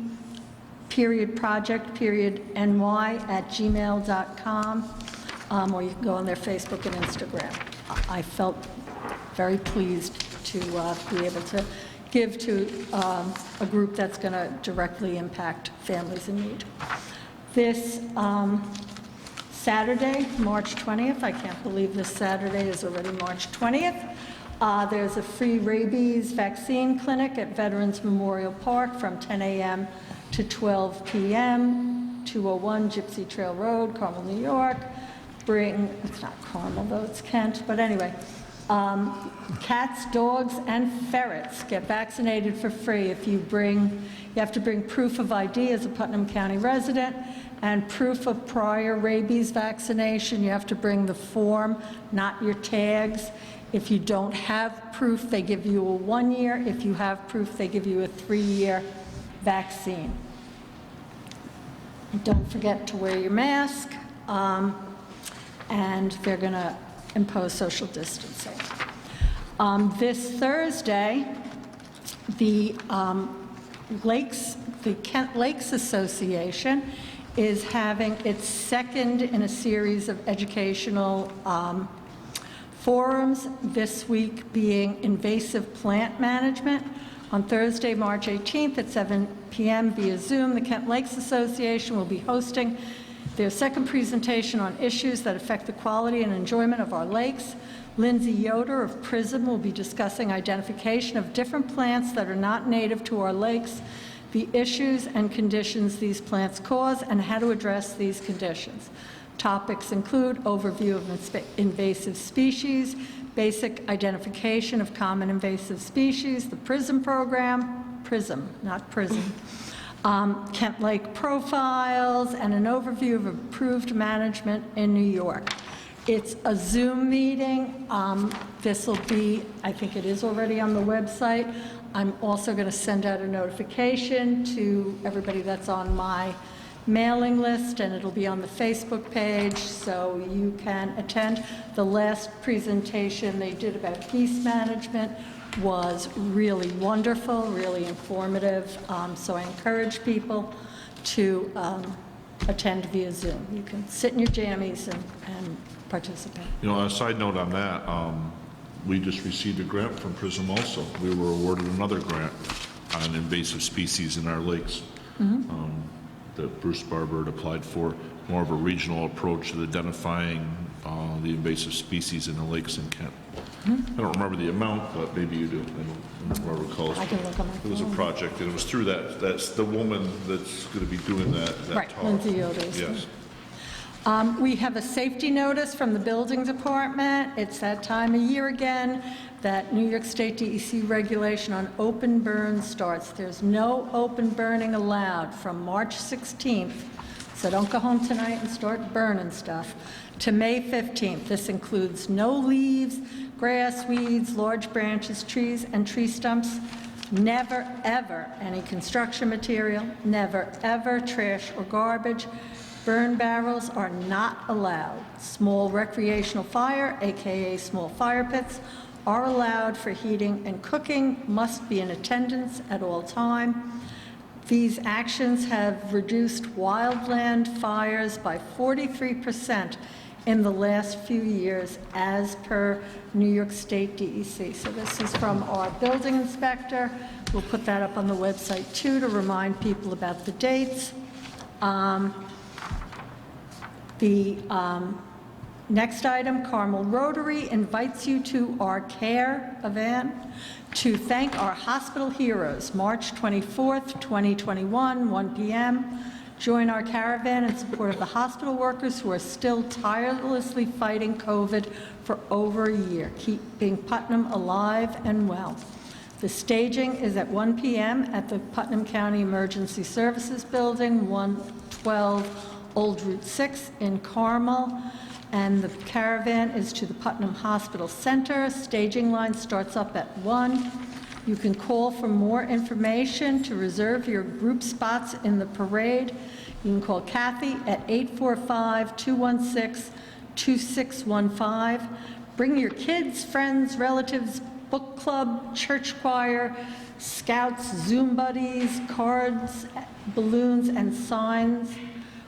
project.ny@gmail.com, or you can go on their Facebook and Instagram. I felt very pleased to be able to give to a group that's going to directly impact families in need. This Saturday, March 20th, I can't believe this Saturday is already March 20th, there's a free rabies vaccine clinic at Veterans Memorial Park from 10 a.m. to 12 p.m., 201 Gypsy Trail Road, Carmel, New York. It's not Carmel though, it's Kent, but anyway, Cats, dogs, and ferrets get vaccinated for free if you have to bring proof of ID as a Putnam County resident and proof of prior rabies vaccination. You have to bring the form, not your tags. If you don't have proof, they give you a 1-year. If you have proof, they give you a 3-year vaccine. Don't forget to wear your mask, and they're going to impose social distancing. This Thursday, the Kent Lakes Association is having its second in a series of educational forums, this week being invasive plant management. On Thursday, March 18th at 7 p.m. via Zoom, the Kent Lakes Association will be hosting their second presentation on issues that affect the quality and enjoyment of our lakes. Lindsay Yoder of PRISM will be discussing identification of different plants that are not native to our lakes, the issues and conditions these plants cause, and how to address these conditions. Topics include overview of invasive species, basic identification of common invasive species, the PRISM program, PRISM, not PRISM, Kent Lake profiles, and an overview of approved management in New York. It's a Zoom meeting. This will be, I think it is already on the website. I'm also going to send out a notification to everybody that's on my mailing list, and it'll be on the Facebook page, so you can attend. The last presentation they did about geese management was really wonderful, really informative, so I encourage people to attend via Zoom. You can sit in your jammies and participate. You know, on a side note on that, we just received a grant from PRISM also. We were awarded another grant on invasive species in our lakes. That Bruce Barber had applied for, more of a regional approach to identifying the invasive species in the lakes in Kent. I don't remember the amount, but maybe you do. I don't recall. I can look on my It was a project, and it was through that's the woman that's going to be doing that Right, talk. Lindsay Yoder. Yes. We have a safety notice from the building department. It's that time of year again that New York State DEC regulation on open burn starts. There's no open burning allowed from March 16th, so don't go home tonight and start burning stuff, to May 15th. This includes no leaves, grass, weeds, large branches, trees, and tree stumps. Never, ever any construction material, never, ever trash or garbage. Burn barrels are not allowed. Small recreational fire, AKA small fire pits, are allowed for heating and cooking, must be in attendance at all time. These actions have reduced wildland fires by 43% in the last few years, as per New York State DEC. So this is from our building inspector. We'll put that up on the website too to remind people about the dates. Next item, Carmel Rotary invites you to our CARE event to thank our hospital heroes, March 24th, 2021, 1 p.m. Join our caravan in support of the hospital workers who are still tirelessly fighting COVID for over a year, keeping Putnam alive and well. The staging is at 1 p.m. at the Putnam County Emergency Services Building, 112 Old Route 6 in Carmel, and the caravan is to the Putnam Hospital Center. Staging line starts up at 1. You can call for more information to reserve your group spots in the parade. You can call Kathy at 845-216-2615. Bring your kids, friends, relatives, book club, church choir, scouts, Zoom buddies, cards, balloons, and signs.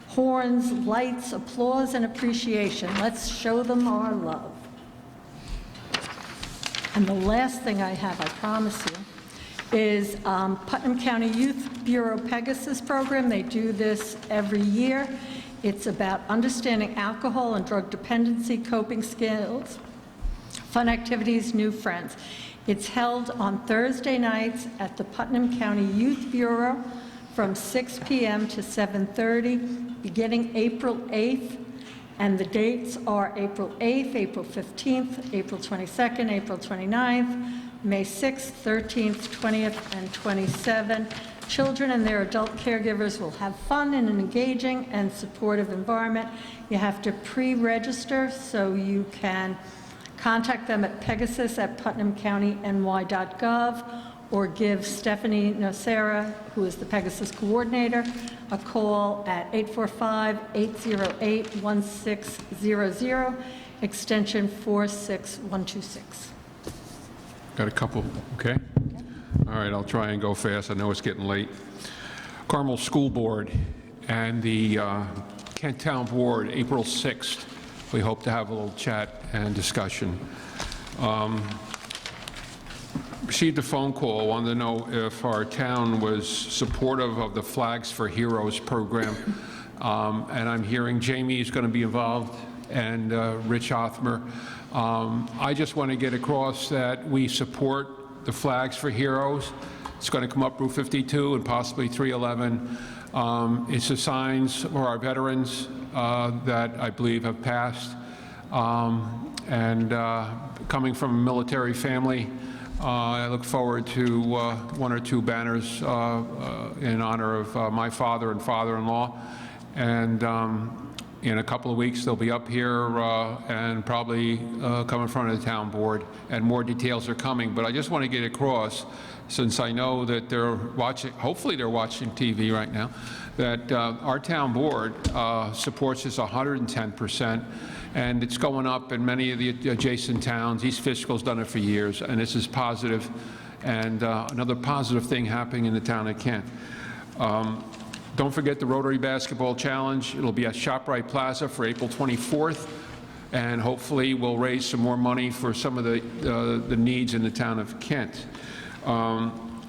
Horns, lights, applause, and appreciation. Let's show them our love. And the last thing I have, I promise you, is Putnam County Youth Bureau Pegasus program. They do this every year. It's about understanding alcohol and drug dependency, coping skills, fun activities, new friends. It's held on Thursday nights at the Putnam County Youth Bureau from 6 p.m. to 7:30, beginning April 8th. And the dates are April 8th, April 15th, April 22nd, April 29th, May 6th, 13th, 20th, and 27th. Children and their adult caregivers will have fun in an engaging and supportive environment. You have to pre-register, so you can contact them at pegasus@putnamcountyny.gov or give Stephanie Nocera, who is the Pegasus coordinator, a call at 845-808-1600, extension 46126. Got a couple, okay? All right, I'll try and go fast. I know it's getting late. Carmel School Board and the Kent Town Board, April 6th. We hope to have a little chat and discussion. Received a phone call, wanted to know if our town was supportive of the Flags for Heroes program. And I'm hearing Jamie is going to be involved and Rich Othmer. I just want to get across that we support the Flags for Heroes. It's going to come up Route 52 and possibly 311. It's the signs for our veterans that I believe have passed. Coming from a military family, I look forward to one or two banners in honor of my father and father-in-law. And in a couple of weeks, they'll be up here and probably come in front of the town board, and more details are coming. But I just want to get across, since I know that they're watching, hopefully they're watching TV right now, that our town board supports this 110%, and it's going up in many of the adjacent towns. East Fishkill's done it for years, and this is positive, and another positive thing happening in the town of Kent. Don't forget the Rotary Basketball Challenge. It'll be at ShopRite Plaza for April 24th, and hopefully we'll raise some more money for some of the needs in the town of Kent.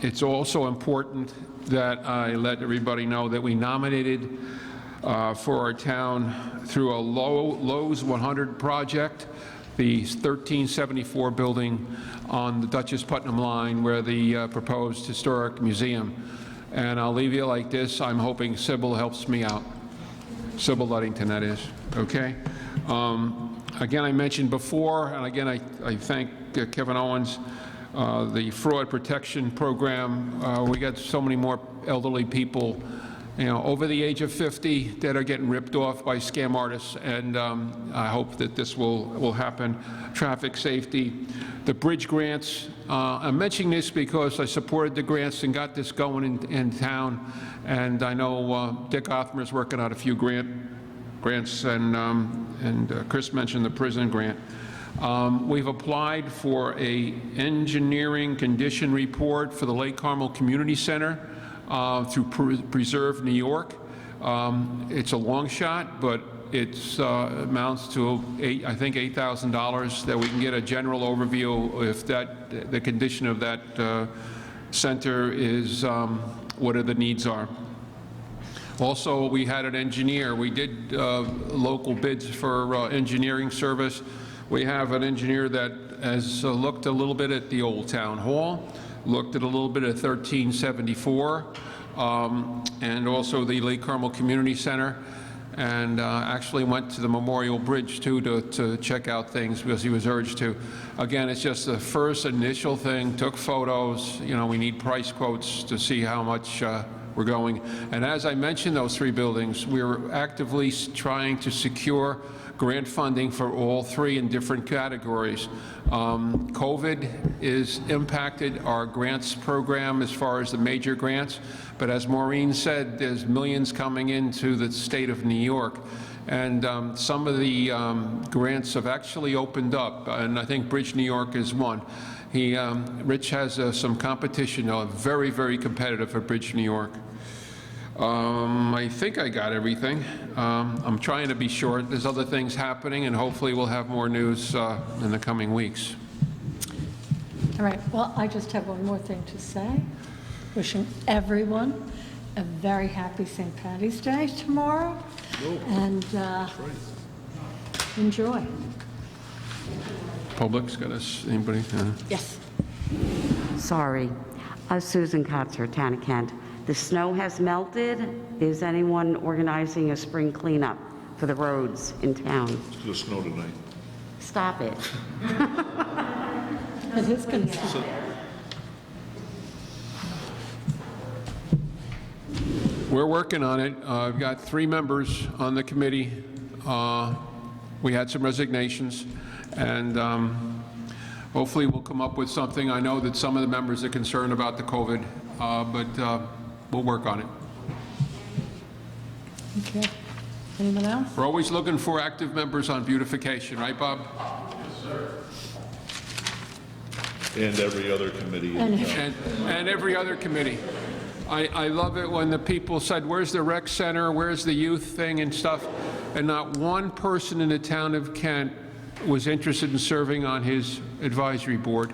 It's also important that I let everybody know that we nominated for our town through a Lowe's 100 project, the 1374 building on the Dutchess Putnam line where the proposed historic museum. And I'll leave you like this. I'm hoping Sybil helps me out. Sybil Ludington, that is. Okay? Again, I mentioned before, and again, I thank Kevin Owens, the fraud protection program. We got so many more elderly people, you know, over the age of 50 that are getting ripped off by scam artists, and I hope that this will happen. Traffic safety, the bridge grants. I'm mentioning this because I supported the grants and got this going in town, and I know Dick Othmer is working on a few grants, and Chris mentioned the prison grant. We've applied for a engineering condition report for the Lake Carmel Community Center through Preserve New York. It's a long shot, but it amounts to I think $8,000 that we can get a general overview if the condition of that center is what the needs are. Also, we had an engineer. We did local bids for engineering service. We have an engineer that has looked a little bit at the old town hall, looked at a little bit at 1374, and also the Lake Carmel Community Center, and actually went to the Memorial Bridge too to check out things because he was urged to. Again, it's just the first initial thing, took photos, you know, we need price quotes to see how much we're going. And as I mentioned those three buildings, we're actively trying to secure grant funding for all three in different categories. COVID has impacted our grants program as far as the major grants, but as Maureen said, there's millions coming into the state of New York, and some of the grants have actually opened up, and I think Bridge New York is one. Rich has some competition, very, very competitive for Bridge New York. I think I got everything. I'm trying to be short. There's other things happening, and hopefully we'll have more news in the coming weeks. All right, well, I just have one more thing to say. Wishing everyone a very happy St. Paddy's Day tomorrow, and enjoy. Public's got us, anybody? Yes. Sorry. Susan Kotzer, Town of Kent. The snow has melted. Is anyone organizing a spring cleanup for the roads in town. It's going to snow tonight. Stop it. It is going to So- We're working on it. I've got 3 members on the committee. We had some resignations, and hopefully we'll come up with something. I know that some of the members are concerned about the COVID, but we'll work on it. Okay. Anyone else? We're always looking for active members on beautification, right, Bob? And every other committee in town. And every other committee. I love it when the people said, where's the rec center, where's the youth thing and stuff, and not one person in the town of Kent was interested in serving on his advisory board.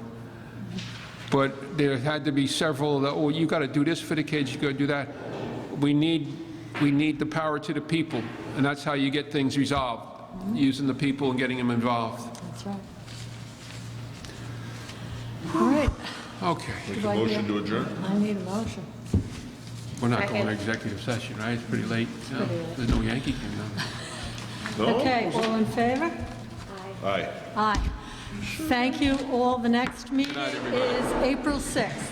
But there had to be several that, oh, you got to do this for the kids, you got to do that. We need the power to the people, and that's how you get things resolved, using the people and getting them involved. That's right. All right. Okay. Make a motion to adjourn? I need a motion. We're not going to executive session, right? It's pretty late. No, there's no Yankee game now. No? Okay, all in favor? Aye. Aye. Thank you all. The next meeting is April 6th.